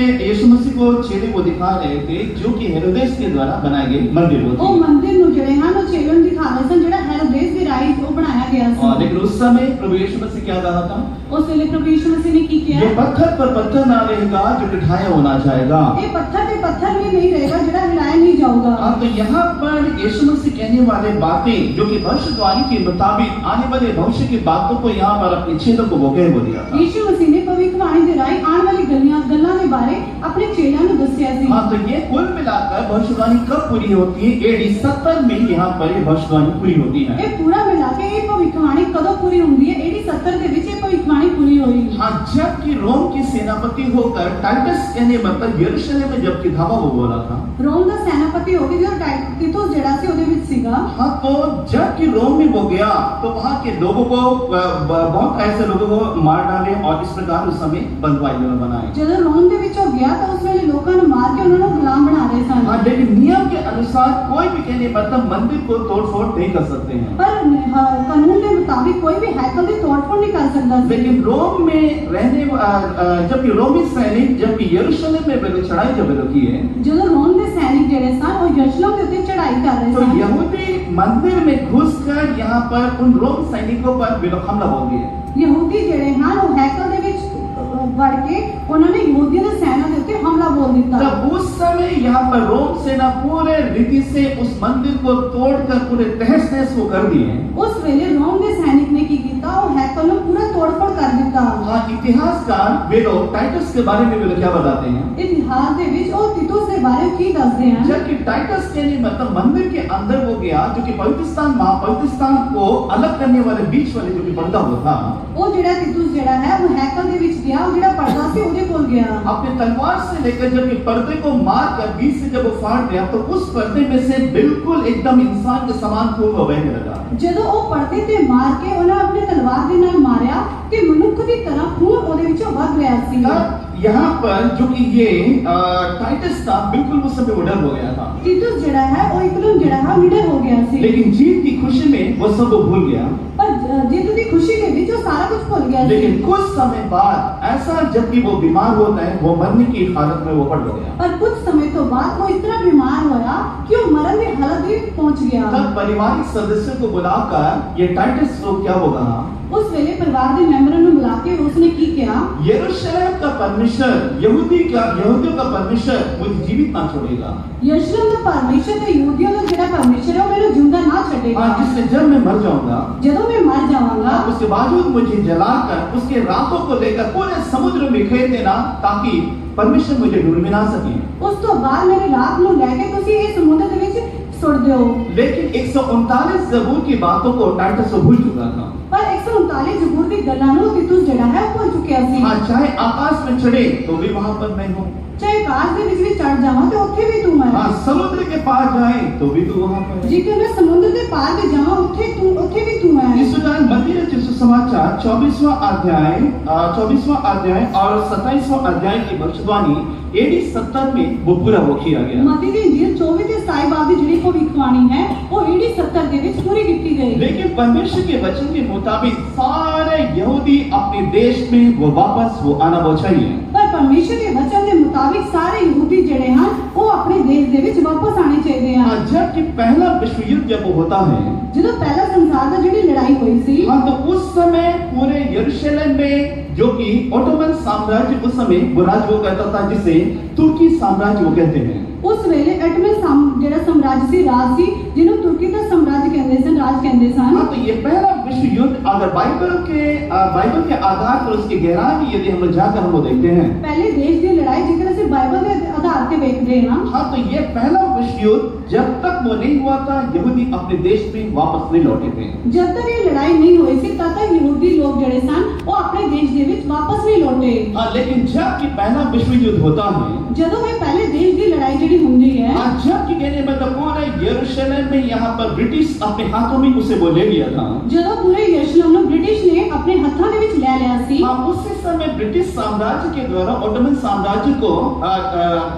मसीह को चेले वो दिखा रहे थे जो कि हेरोदेस के द्वारा बनाए गए मंदिर वो ਉਹ थे। ਮੰਦਿਰ ਨੂੰ ਜਿਹੜੇ ਹਨ ਉਹ ਚੇਲੇ ਨੂੰ ਦਿਖਾ ਰਹੇ ਸਨ ਜਿਹੜਾ ਹੈਰੋਦੇਸ ਦੀ ਰਾਈ ਉਹ ਬਣਾਇਆ ਗਿਆ और ਸੀ। लेकिन उस समय प्रभु यीशु मसीह क्या कहा था? ਉਸ ਵੇਲੇ ਪ੍ਰਭੂ ਯੀਸ਼ੂ ਮਸੀਹ ਨੇ ਕੀ ये ਕਿਹਾ? पत्थर पर पत्थर ना रहेगा जो ढाया होना जाएगा। ਇਹ ਪੱਥਰ ਤੇ ਪੱਥਰ ਵੀ ਨਹੀਂ ਰਹੇਗਾ ਜਿਹੜਾ ਹਿਲਾਇਆ नहीं जाऊगा। हाँ, तो यहाँ पर यीशु मसीह कहने वाले बातें जो कि भविष्यवाणी के मुताबिक आने वाले भविष्य की बातों को यहाँ पर अपने चेलों को वो कह वो दिया था। यीशु मसीह ने भविष्यवाणी ਦੇ ਰਾਹੀਂ ਆਉਣ ਵਾਲੀ ਗੱਲਾਂ ਦੇ ਬਾਰੇ ਆਪਣੇ ਚੇਲਿਆਂ ਨੂੰ ਦੱਸਿਆ ਸੀ। हाँ, तो ये कुल मिलाकर भविष्यवाणी कब पूरी होती है? AD 70 में यहाँ पर ये भविष्यवाणी पूरी होती है। ਇਹ ਪੂਰਾ ਮਿਲਾ ਕੇ ਇਹ ਭਵਿੱਖਬਾਣੀ ਕਦੋਂ ਪੂਰੀ ਹੁੰਦੀ ਹੈ? AD 70 ਦੇ ਵਿੱਚ ਇਹ ਭਵਿੱਖਬਾਣੀ ਪੂਰੀ ਹੋਈ। हाँ, जबकि रोम की सेनापति होकर टाइटस कहने मतलब यरूशलेम में जबकि धावा वो बोला था। रोम ਦਾ ਸੈਨਾਪਤੀ ਹੋ ਕੇ ਜਦੋਂ ਟੀਤੁਸ ਜਿਹੜਾ ਸੀ ਉਹਦੇ ਵਿੱਚ ਸੀਗਾ। हाँ, तो जबकि रोम में वो गया तो वहाँ के लोगों को बहुत ऐसे लोगों को मार डाले और इस प्रकार उस समय बंधुआई बनाए। ਜਦੋਂ ਰੋਮ ਦੇ ਵਿੱਚੋਂ ਗਿਆ ਤਾਂ ਉਸ ਵੇਲੇ ਲੋਕਾਂ ਨੂੰ ਮਾਰ ਕੇ ਉਹਨਾਂ ਨੂੰ ਗੁਲਾਮ ਬਣਾ ਰਹੇ ਸਨ। हाँ, लेकिन नियम के अनुसार कोई भी कहने मतलब मंदिर को तोड़फोड़ नहीं कर सकते हैं। पर कानून के मुताबिक कोई भी हैकल की तोड़फोड़ नहीं कर सकता सी। लेकिन रोम में रहने जबकि रोमी सैनिक जबकि यरूशलेम में वे चढ़ाई जब की है, ਜਦੋਂ रोम के सैनिक ਜਿਹੜੇ ਸਨ ਉਹ यरूशलेम ਦੇ ਉੱਤੇ ਚੜਾਈ कर रहे तो सन, यहूदी मंदिर में घुसकर यहाँ पर उन रोम सैनिकों पर वे लोग हमला हो गए। ਯਹੂਦੀ ਜਿਹੜੇ ਹਨ ਉਹ ਹੈਕਲ ਦੇ ਵਿੱਚ ਵੜ ਕੇ ਉਹਨਾਂ ਨੇ ਯਹੂਦੀਆਂ ਦੇ ਸੈਨਾ ਦੇ ਉੱਤੇ ਹਮਲਾ ਬੋਲ ਦਿੱਤਾ। तब उस समय यहाँ पर रोम सेना पूरे रीति से उस मंदिर को तोड़कर पूरे तहस नहस को कर दिए। ਉਸ ਵੇਲੇ रोम ਦੇ सैनिक ने ਕੀ ਕੀਤਾ, ਉਹ ਹੈਕਲ ਨੂੰ ਪੂਰਾ ਤੋੜਫੋੜ ਕਰ ਦਿੱਤਾ। हाँ, इतिहासकार वे लोग टाइटस के बारे में वे लोग क्या बताते हैं? ਇਤਿਹਾਸ ਦੇ ਵਿੱਚ ਉਹ ਤਿਤੁਸ ਦੇ ਬਾਰੇ ਕੀ ਦੱਸਦੇ ਹਨ? जबकि टाइटस के लिए मतलब मंदिर के अंदर वो गया, जो कि पवित्रस्थान महापवित्रस्थान को अलग करने वाले बीच वाले जो कि पर्दा वो था, ਉਹ ਜਿਹੜਾ ਤਿਤੁਸ ਜਿਹੜਾ ਹੈ ਉਹ ਹੈਕਲ ਦੇ ਵਿੱਚ ਗਿਆ, ਉਹ ਜਿਹੜਾ ਪਰਦਾ ਸੀ ਉਹਦੇ ਕੋਲ ਗਿਆ। अपने तलवार से लेकर जबकि पर्दे को मार कर बीच से जब वो फाड़ दिया तो उस पर्दे में से बिल्कुल एकदम इंसान के समान खून बहने लगा। ਜਦੋਂ ਉਹ ਪਰਦੇ ਤੇ ਮਾਰ ਕੇ ਉਹਨਾਂ ਆਪਣੀ ਤਲਵਾਰ ਦੇ ਨਾਲ ਮਾਰਿਆ ਕਿ ਮਨੁੱਖ ਦੀ ਤਰ੍ਹਾਂ ਖੂਨ ਉਹਦੇ ਵਿੱਚੋਂ ਵਗ ਰਿਹਾ ਸੀ। यहाँ पर जो कि ये टाइटस था, बिल्कुल उस समय वो डर हो गया था, ਤਿਤੁਸ ਜਿਹੜਾ ਹੈ ਉਹ ਇੱਕਦਮ ਜਿਹੜਾ ਹੈ ਨਿਡਰ ਹੋ ਗਿਆ ਸੀ। लेकिन जीत की खुशी में वो सब वो भूल गया। ਪਰ ਜਿੱਤ ਦੀ ਖੁਸ਼ੀ ਦੇ ਵਿੱਚ ਉਹ ਸਾਰਾ ਕੁਝ ਭੁੱਲ ਗਿਆ ਸੀ। लेकिन कुछ समय बाद ऐसा जबकि वो बीमार होता है, वो मरने की हालत में वो पड़ गया। पर कुछ समय तो बाद वो इतना बीमार होया कि वो मरण की हालत में पहुंच गया। तब पारिवारिक सदस्यों को बुलाकर ये टाइटस को क्या होगा, उस वेले परिवार के मेंबरों ने बुला के उसने की किया, यरूशलेम का परमेश्वर, यहूदियों का परमेश्वर मुझे जीवित ना छोड़ेगा। यरूशलेम का परमेश्वर तो यहूदियों का जेड़ा परमेश्वर है मेरे जिंदा ना छड़ेगा। जिससे जब मैं मर जाऊंगा, जब मैं मर जाऊंगा, उसके बावजूद मुझे जलाकर उसके रातों को लेकर पूरे समुद्र में फेंक देना, ताकि परमेश्वर मुझे ढूंढ में ना सके। उस तो बाद मेरी रात को लेके तुसी इस समुद्र के विच सुट दो। लेकिन 139 ज़बूर की बातों को टाइटस भूल चुका था। पर 139 ज़बूर की गल्लां नु तितुस जेड़ा है भूल चुकिया सी। हाँ, चाहे आकाश में चढ़े तो भी वहां पर मैं हूँ, चाहे आकाश के बीच भी चढ़ जावां तो उत्थे भी तू है। हाँ, समुद्र के पार जाए तो भी तू वहां पर है। जेकर मैं समुद्र के पार भी जावां उत्थे भी तू है। इस दौरान मत्ती रचित सुसमाचार 24वां अध्याय और 27वां अध्याय की भविष्यवाणी AD 70 में वो पूरा हो किया गया। मत्ती दी इंजील 24 ते 27 बाब दी जेड़ी भविष्यवाणी है वो AD 70 दे विच पूरी कीती गई। लेकिन परमेश्वर के वचन के मुताबिक सारे यहूदी अपने देश में वो वापस वो आना वो चाहिए। पर परमेश्वर के वचन के मुताबिक सारे यहूदी जेड़े हैं वो अपने देश दे विच वापस आने चाहिए हैं। जबकि पहला विश्व युद्ध जब होता है, जब पहला संसार का जेड़ी लड़ाई हुई थी, हाँ, तो उस समय पूरे यरूशलेम में जो कि ओटोमन साम्राज्य उस समय वो राज वो कहता था, जिसे तुर्की साम्राज्य वो कहते हैं। उस वेले एटमन जेड़ा साम्राज्य सी राज सी जिन्हों तुर्की का साम्राज्य कहते सन, राज कहते सन। हाँ, तो ये पहला विश्व युद्ध अगर बाइबल के आधार पर उसकी गहराई में यदि हम लोग जाकर हम लोग देखते हैं, पहले देश की लड़ाई जिक्र से बाइबल के आधार पे देखते हैं। हाँ, तो ये पहला विश्व युद्ध जब तक वो नहीं हुआ था, यहूदी अपने देश में वापस नहीं लौटे थे। जब तक ये लड़ाई नहीं हुई थी तब तक यहूदी लोग जड़े सन वो अपने देश दे विच वापस नहीं लौटे। हाँ, लेकिन जब कि पहला विश्व युद्ध होता है, जब में पहले देश की लड़ाई जड़ी हुंदी है, जब कि कहने मतलब पूरे यरूशलेम में यहाँ पर ब्रिटिश अपने हाथों में उसे वो ले लिया था। जब पूरे यरूशलेम में ब्रिटिश ने अपने हाथों दे विच ले लिया सी। हाँ, उसी समय ब्रिटिश साम्राज्य के द्वारा ओटोमन साम्राज्य को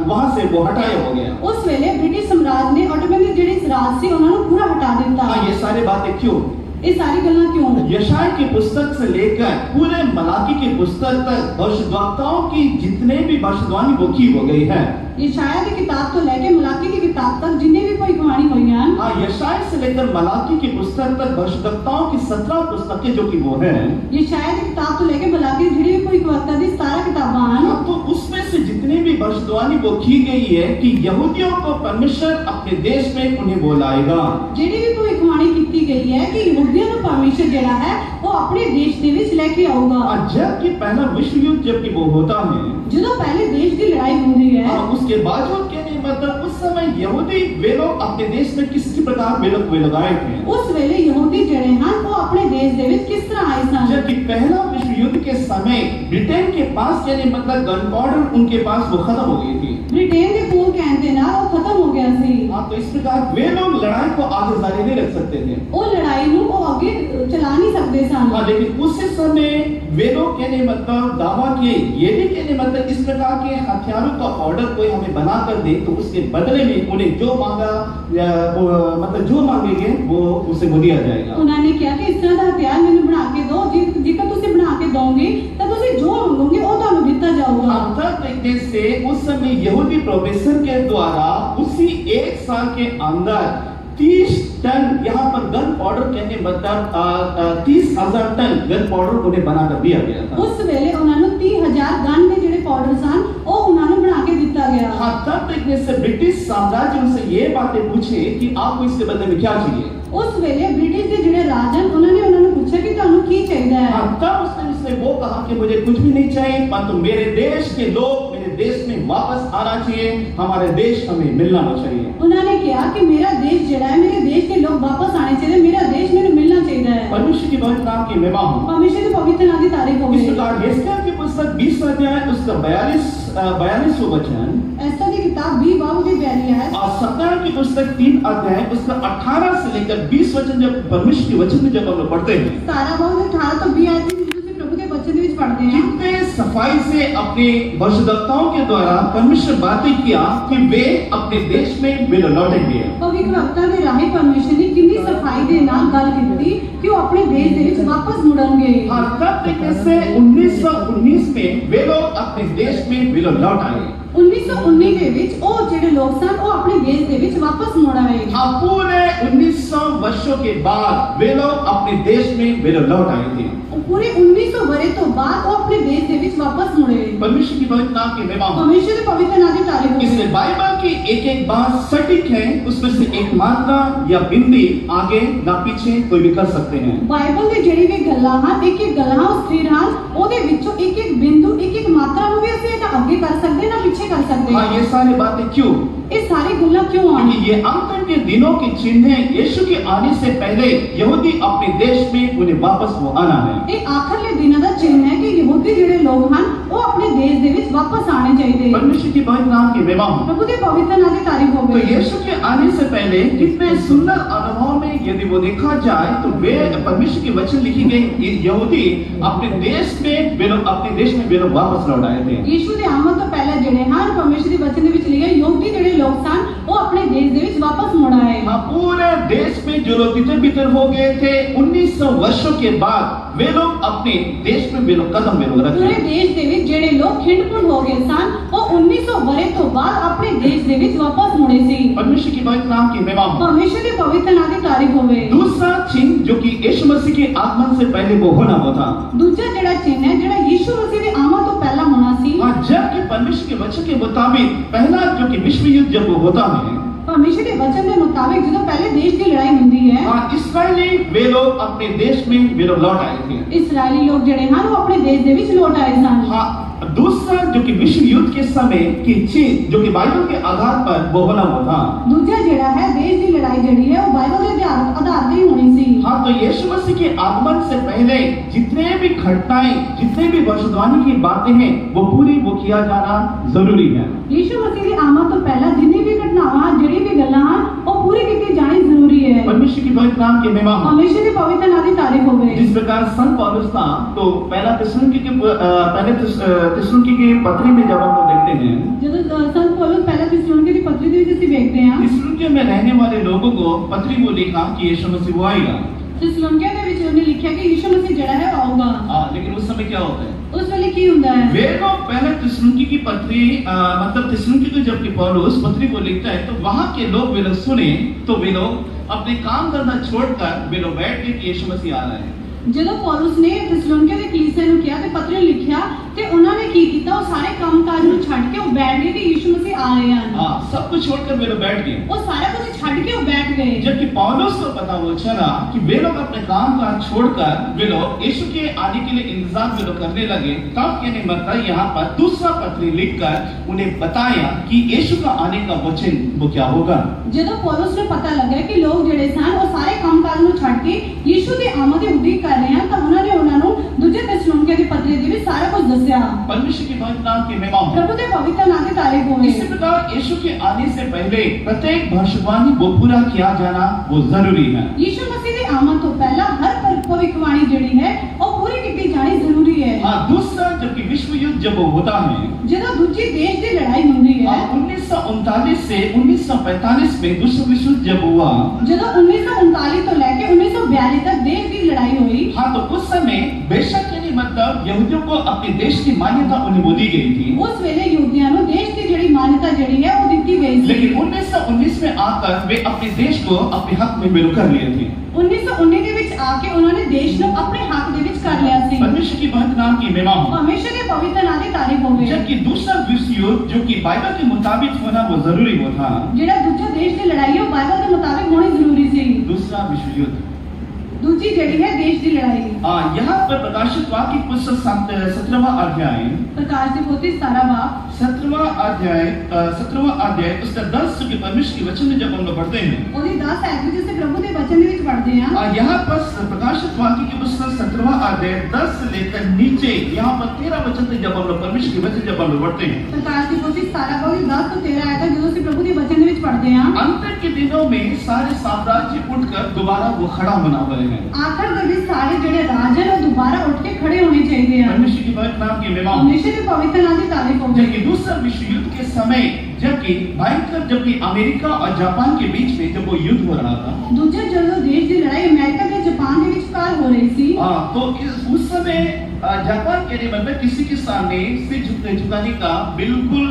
वहां से वो हटाया हो गया। उस वेले ब्रिटिश साम्राज्य ने ओटोमन के जेड़े राज सी उन्हां नूं पूरा हटा दिता। हाँ, ये सारी बातें क्यों? ये सारी गल्लां क्यों? यशायाह की पुस्तक से लेकर पूरे मलाकी की पुस्तक तक भविष्यद्वक्ताओं की जितने भी भविष्यवाणी वो की हो गई है। यशायाह की किताब तो लेके मलाकी की किताब तक जिन्ने भी भविष्यवाणी हुई हैं, हाँ, यशायाह से लेकर मलाकी की पुस्तक तक भविष्यद्वक्ताओं की 17 पुस्तकें जो कि वो है, यशायाह की किताब तो लेके मलाकी जिहड़ी भी भविष्यवक्ता दी 17 किताबां हैं। हाँ, तो उसमें से जितनी भी भविष्यवाणी वो की गई है कि यहूदियों को परमेश्वर अपने देश में उन्हें बुलाएगा। जिहड़ी भी भविष्यवाणी की गई है कि यहूदियों को परमेश्वर जेड़ा है वो अपने देश दे विच लेके आऊगा। जब कि पहला विश्व युद्ध जब कि वो होता है, जो पहले देश की लड़ाई होती है, उसके बावजूद क्या नहीं मतलब उस समय यहूदी वे लोग अपने देश में किस प्रकार वे लोग आए थे। उस वेले यहूदी जड़े हैं वो अपने देश दे विच किस तरह आए सन। जबकि पहला विश्व युद्ध के समय ब्रिटेन के पास क्या नहीं मतलब गन पाउडर उनके पास वो खत्म हो गई थी। ब्रिटेन के पूल कहते ना वो खत्म हो गया सी। हाँ, तो इस प्रकार वे लोग लड़ाई को आगे जारी नहीं रख सकते थे। वो लड़ाई नूं वो आगे चला नहीं सकते सकते सन। हाँ, लेकिन उसी समय वे लोग कहने मतलब दावा किए, ये भी कहने मतलब इस प्रकार के हथियारों का ऑर्डर कोई हमें बना कर दे तो उसके बदले में उन्हें जो मांगा मतलब जो मांगेंगे वो उसे वो दिया जाएगा। उन्होंने कहा कि इस तरह का हथियार मैंने बना के दो, जेकर तुसी बना के दोगे तो तुसी जो मांगोगे वो ਤੁਹਾਨੂੰ ਦਿੱਤਾ जाऊगा। अंतर देखने से उस समय यहूदी प्रोफेसर के द्वारा उसी एक साल के अंदर 30 टन यहाँ पर गन पाउडर कहने मतलब 30,000 टन गन पाउडर उन्हें बनाकर दिया गया था। उस वेले उन्होंने 30,000 गन के ਜਿਹੜੇ पाउडर सन वो उन्होंने बना के ਦਿੱਤਾ गया। हाँ, तब देखने से ब्रिटिश साम्राज्य उनसे ये बातें पूछे कि आपको इसके बदले में क्या चाहिए। उस वेले ब्रिटिश के ਜਿਹੜੇ राजन उन्होंने पूछा कि ਤੁਹਾਨੂੰ ਕੀ ਚਾਹੀਦਾ है। हाँ, तब उसने वो कहा कि मुझे कुछ भी नहीं चाहिए, परंतु मेरे देश के लोग मेरे देश में वापस आना चाहिए, हमारे देश हमें मिलना चाहिए। उन्होंने कहा कि मेरा देश जड़ा है, मेरे देश के लोग वापस आने चाहिए, मेरा देश मेरे मिलना चाहिए है। परमेश्वर की पवित्र नाम की महिमा हो। परमेश्वर के पवित्र नाम की तारीफ हो। इस प्रकार यशायाह की पुस्तक 20 अध्याय उसका 42वां वचन, एस्तर की किताब 20 बाब की 42 है और सत्याह की पुस्तक 3 अध्याय उसका 18 से लेकर 20 वचन जब परमेश्वर के वचन में जब हम लोग पढ़ते हैं, 17 बाब 18 तो 20 आयत प्रभु के वचन ਵਿੱਚ पढ़ते हैं। कितने सफाई से अपने भविष्यवक्ताओं के द्वारा परमेश्वर बातें किया कि वे अपने देश में वे लौटेंगे। ਭਵਿੱਖਵਕਤਾ ਦੇ ਰਾਹੀਂ ਪਰਮੇਸ਼ਰ ਨੇ ਕਿੰਨੀ ਸਫਾਈ ਦੇ ਨਾਲ ਗੱਲ ਕੀਤੀ ਕਿ ਉਹ ਆਪਣੇ ਦੇਸ਼ ਦੇ ਵਿੱਚ ਵਾਪਸ ਮੁੜਨਗੇ। हाँ, तब देखने से 1919 में वे लोग अपने देश में वे लोग लौट आए। 1919 ਦੇ ਵਿੱਚ ਉਹ ਜਿਹੜੇ ਲੋਕ ਸਨ ਉਹ ਆਪਣੇ ਦੇਸ਼ ਦੇ ਵਿੱਚ ਵਾਪਸ ਮੁੜ ਆਏ। हाँ, पूरे 1900 वर्षों के बाद वे लोग अपने देश में वे लोग लौट आए थे। पूरे 1900 वरे तो बाद वो अपने देश ਦੇ ਵਿੱਚ वापस मुड़े। परमेश्वर की पवित्र नाम की महिमा हो। परमेश्वर के पवित्र नाम की तारीफ हो। इसलिए बाइबल की एक बात सटीक है, उसमें से एक मात्रा या बिंदी आगे ना पीछे कोई भी कर सकते हैं। ਬਾਈਬਲ ਦੇ ਜਿਹੜੀ ਵੀ ਗੱਲਾਂ ਹਨ ਇੱਕ ਗੱਲਾਂ ਉਹ ਸਥਿਰ ਹਨ, ਉਹਦੇ ਵਿੱਚੋਂ ਇੱਕ ਬਿੰਦੂ ਇੱਕ ਮਾਤਰਾ ਨੂੰ ਵੀ ਅਸੀਂ ਨਾ ਅੱਗੇ ਕਰ ਸਕਦੇ ਨਾ ਪਿੱਛੇ ਕਰ ਸਕਦੇ। हाँ, ये सारी बातें क्यों? ਇਹ ਸਾਰੀ ਗੱਲਾਂ ਕਿਉਂ ਹਨ? क्योंकि ये अंत के दिनों के चिन्ह हैं। यीशु के आने से पहले यहूदी अपने देश में उन्हें वापस वो आना है। ਇਹ ਆਖਰਲੇ ਦਿਨਾਂ ਦਾ ਚਿੰਨ੍ਹ ਹੈ ਕਿ ਯਹੂਦੀ ਜਿਹੜੇ ਲੋਕ ਹਨ ਉਹ ਆਪਣੇ ਦੇਸ਼ ਦੇ ਵਿੱਚ ਵਾਪਸ ਆਣੇ ਚਾਹੀਦੇ। परमेश्वर की पवित्र नाम की महिमा हो। प्रभु के पवित्र नाम की तारीफ हो। तो यीशु के आने से पहले कितने सुंदर अनुभव में यदि वो देखा जाए तो वे परमेश्वर के वचन लिखी गई यहूदी अपने देश में वे लोग अपने देश में वे लोग वापस लौट आए थे। यीशु ਦੇ ਆਮਦ ਤੋਂ ਪਹਿਲਾਂ ਜਿਹੜੇ ਹਨ ਪਰਮੇਸ਼ਰ ਦੇ ਵਚਨ ਦੇ ਵਿੱਚ ਲਿਖੇ ਯਹੂਦੀ ਜਿਹੜੇ ਲੋਕ ਸਨ ਉਹ ਆਪਣੇ ਦੇਸ਼ ਦੇ ਵਿੱਚ ਵਾਪਸ ਮੁੜ ਆਏ। हाँ, पूरे देश में जो लोग तितर बितर हो गए थे 1900 वर्षों के बाद वे लोग अपने देश में वे लोग कदम वे लोग रखे। पूरे देश ਦੇ ਵਿੱਚ ਜਿਹੜੇ ਲੋਕ ਖਿੰਡਪੁੰਡ ਹੋ ਗਏ ਸਨ ਉਹ 1900 ਵਰੇ ਤੋਂ ਬਾਅਦ ਆਪਣੇ ਦੇਸ਼ ਦੇ ਵਿੱਚ ਵਾਪਸ ਮੁੜੇ ਸੀ। परमेश्वर की पवित्र नाम की महिमा हो। ਪਰਮੇਸ਼ਰ ਦੇ ਪਵਿੱਤਰ ਨਾਮ ਦੀ ਤਾਰੀਫ ਹੋਵੇ। दूसरा चिन्ह जो कि यीशु मसीह के आगमन से पहले वो होना वो था। ਦੂਜਾ ਜਿਹੜਾ ਚਿੰਨ੍ਹ ਹੈ ਜਿਹੜਾ ਯੀਸ਼ੂ ਮਸੀਹ ਦੇ ਆਮਦ ਤੋਂ ਪਹਿਲਾਂ ਹੋਣਾ ਸੀ। हाँ, जबकि परमेश्वर के वचन के मुताबिक पहला जो कि विश्व युद्ध जब वो होता है, ਪਰਮੇਸ਼ਰ ਦੇ ਵਚਨ ਦੇ ਮੁਤਾबिक ਜਦੋਂ ਪਹਿਲੇ ਦੇਸ਼ ਦੀ ਲੜਾਈ ਹੁੰਦੀ ਹੈ हाँ, इसराइली वे लोग अपने देश में वे लोग लौट आए थे। ਇਸਰਾਇਲੀ ਲੋਕ ਜਿਹੜੇ ਹਨ ਉਹ ਆਪਣੇ ਦੇਸ਼ ਦੇ ਵਿੱਚ ਲੌਟ ਆਏ ਸਨ। हाँ, दूसरा जो कि विश्व युद्ध के समय की चीज जो कि बाइबल के आधार पर वो होना वो था। ਦੂਜਾ ਜਿਹੜਾ ਹੈ ਦੇਸ਼ ਦੀ ਲੜਾਈ ਜਿਹੜੀ ਹੈ ਉਹ ਬਾਈਬਲ ਦੇ ਆਧਾਰ ਤੇ ਹੀ ਹੋਣੀ ਸੀ। हाँ, तो यीशु मसीह के आगमन से पहले जितने भी घटनाएं जितने भी भविष्यवाणी की बातें हैं वो पूरी वो किया जाना जरूरी है। ਯੀਸ਼ੂ ਮਸੀਹ ਦੀ ਆਮਦ ਤੋਂ ਪਹਿਲਾਂ जितनी भी घटनावां ਜਿਹੜੀ भी ਗੱਲਾਂ ਹਨ ਉਹ ਪੂਰੀ ਕੀਤੀ ਜਾਣੀ ਜ਼ਰੂਰੀ ਹੈ। परमेश्वर की पवित्र नाम की महिमा हो। परमेश्वर के पवित्र नाम की तारीफ होवे। जिस प्रकार संत पौलुस था तो पहले थिस्सलुनीके की पत्री में जब हम लोग देखते हैं, ਜਦੋਂ ਸੰਤ ਪੌਲਸ ਪਹਿਲਾ थिस्सलुनीके ਦੀ पत्री ਦੇ ਵਿੱਚ ਅਸੀਂ ਵੇਖਦੇ ਹਾਂ थिस्सलुनीके में रहने वाले लोगों को पत्री वो लिखा कि यीशु मसीह वो आएगा। थिस्सलुनीके ਦੇ ਵਿੱਚ ਉਹਨੇ ਲਿਖਿਆ ਕਿ ਯੀਸ਼ੂ ਮਸੀਹ ਜਿਹੜਾ ਹੈ ਉਹ ਆਊਗਾ। लेकिन उस समय क्या होता है, उस वेले ਕੀ ਹੁੰਦਾ ਹੈ वे लोग पहले थिस्सलुनीके की पत्री मतलब थिस्सलुनीके को जबकि पौलुस पत्री को लिखता है तो वहां के लोग वे लोग सुने तो वे लोग अपने काम करना छोड़कर वे लोग बैठ गए कि यीशु मसीह आ रहा है। ਜਦੋਂ ਪੌਲਸ ਨੇ थिस्सलुनीके ਦੇ ਕਲੀਸਿਆ ਨੂੰ ਕਿਹਾ ਤੇ ਪੱਤਰ ਲਿਖਿਆ ਤੇ ਉਹਨਾਂ ਨੇ ਕੀ ਕੀਤਾ ਉਹ ਸਾਰੇ ਕੰਮਕਾਜ ਨੂੰ ਛੱਡ ਕੇ ਉਹ ਬੈਠ ਗਏ ਕਿ ਯੀਸ਼ੂ ਮਸੀਹ ਆ ਰਹੇ ਹਨ। हाँ, सब कुछ छोड़कर वे लोग बैठ गए। ਉਹ ਸਾਰਾ ਕੁਝ ਛੱਡ ਕੇ ਉਹ ਬੈਠ ਗਏ। जबकि पौलुस को पता वो चला कि वे लोग अपने काम काज छोड़कर वे लोग यीशु के आने के लिए इंतजार वे लोग करने लगे, तब कहने मतलब यहाँ पर दूसरा पत्री लिखकर उन्हें बताया कि यीशु का आने का वचन वो क्या होगा। ਜਦੋਂ ਪੌਲਸ ਨੂੰ ਪਤਾ ਲੱਗਾ ਕਿ ਲੋਕ ਜਿਹੜੇ ਸਨ ਉਹ ਸਾਰੇ ਕੰਮਕਾਜ ਨੂੰ ਛੱਡ ਕੇ ਯੀਸ਼ੂ ਦੀ ਆਮਦ ਦੀ ਉਡੀਕ ਕਰ ਰਹੇ ਹਨ ਤਾਂ ਉਹਨਾਂ ਨੇ ਉਹਨਾਂ ਨੂੰ ਦੂਜੇ थिस्सलुनीके ਦੀ ਪੱਤਰੀ ਦੇ ਵਿੱਚ ਸਾਰਾ ਕੁਝ ਦੱਸਿਆ। परमेश्वर के पवित्र नाम की महिमा हो। प्रभु के पवित्र नाम की तारीफ होवे। इसी प्रकार यीशु के आने से पहले प्रत्येक भविष्यवाणी वो पूरा किया जाना वो जरूरी है। यीशु मसीह ਦੀ ਆਮਦ ਤੋਂ ਪਹਿਲਾਂ ਹਰ ਭਵਿੱਖਬਾਣੀ ਜਿਹੜੀ 1939 से 1945 में दूसरा विश्व युद्ध जब हुआ, ਜਦੋਂ 1939 ਤੋਂ ਲੈ ਕੇ 1942 तक देश की लड़ाई हुई, हाँ, तो उस समय बेशक यानी मतलब यहूदियों को अपने देश की मान्यता उन्हें दी गई थी, उस वेले यहूदियों ਨੂੰ देश की ਜਿਹੜੀ मान्यता ਜਿਹੜੀ है वो ਦਿੱਤੀ गई ਸੀ। लेकिन 1919 में आकर वे अपने देश को अपने हक में मिल कर लिए थे। 1919 ਦੇ ਵਿੱਚ ਆ ਕੇ ਉਹਨਾਂ ਨੇ ਦੇਸ਼ ਨੂੰ ਆਪਣੇ ਹੱਕ ਦੇ ਵਿੱਚ ਕਰ लिया ਸੀ। परमेश्वर की महत नाम की महिमा हो। परमेश्वर के पवित्र नाम की तारीफ होवे। जबकि दूसरा विश्व युद्ध जो कि बाइबल के मुताबिक होना वो जरूरी वो था, ਜਿਹੜਾ ਦੂਜਾ ਦੇਸ਼ ਦੀ ਲੜਾਈ ਉਹ ਬਾਈਬਲ ਦੇ ਮੁਤਾबिक ਹੋਣੀ ਜ਼ਰੂਰੀ ਸੀ। दूसरा विश्व युद्ध दूसरी ਜਿਹੜੀ है देश की लड़ाई। यहाँ पर प्रकाशित वाक्य की पुस्तक 17वां अध्याय, प्रकाश की पोथी 17 बाब 17वां अध्याय उसका 10 के परमेश्वर के वचन में जब हम लोग पढ़ते हैं, ਉਹਦੀ 10 ਐਤ ਵਿੱਚ ਅਸੀਂ ਪ੍ਰਭੂ ਦੇ ਵਚਨ ਦੇ ਵਿੱਚ ਪੜ੍ਹਦੇ ਹਾਂ। यहाँ पर प्रकाशित वाक्य की पुस्तक 17वां अध्याय 10 से लेकर नीचे यहाँ पर 13 वचन तक जब हम लोग परमेश्वर के वचन जब हम लोग पढ़ते हैं, प्रकाश की पोथी 17 बाब 10 ਤੋਂ 13 आयत तक ਜਦੋਂ ਅਸੀਂ ਪ੍ਰਭੂ ਦੇ वचन ਦੇ ਵਿੱਚ ਪੜ੍ਹਦੇ ਹਾਂ, अंत के दिनों में सारे साम्राज्य उठकर दोबारा वो खड़ा होना हुए हैं। आखिर ਦੇ ਵਿੱਚ ਸਾਰੇ ਜਿਹੜੇ ਰਾਜ ਹਨ ਉਹ ਦੁਬਾਰਾ ਉੱਠ ਕੇ ਖੜੇ ਹੋਣੇ ਚਾਹੀਦੇ ਹਨ। परमेश्वर की महत नाम की महिमा हो। परमेश्वर के पवित्र नाम की तारीफ हो। जबकि दूसरा विश्व युद्ध के समय जबकि भयंकर जबकि अमेरिका और जापान के बीच में जब वो युद्ध हो रहा था, ਦੂਜੇ ਜਦੋਂ देश की लड़ाई अमेरिका ਤੇ जापान ਦੇ ਵਿਚਕਾਰ ਹੋ ਰਹੀ ਸੀ, तो उस समय जापान के लिए मतलब किसी के सामने सिर झुकाने का बिल्कुल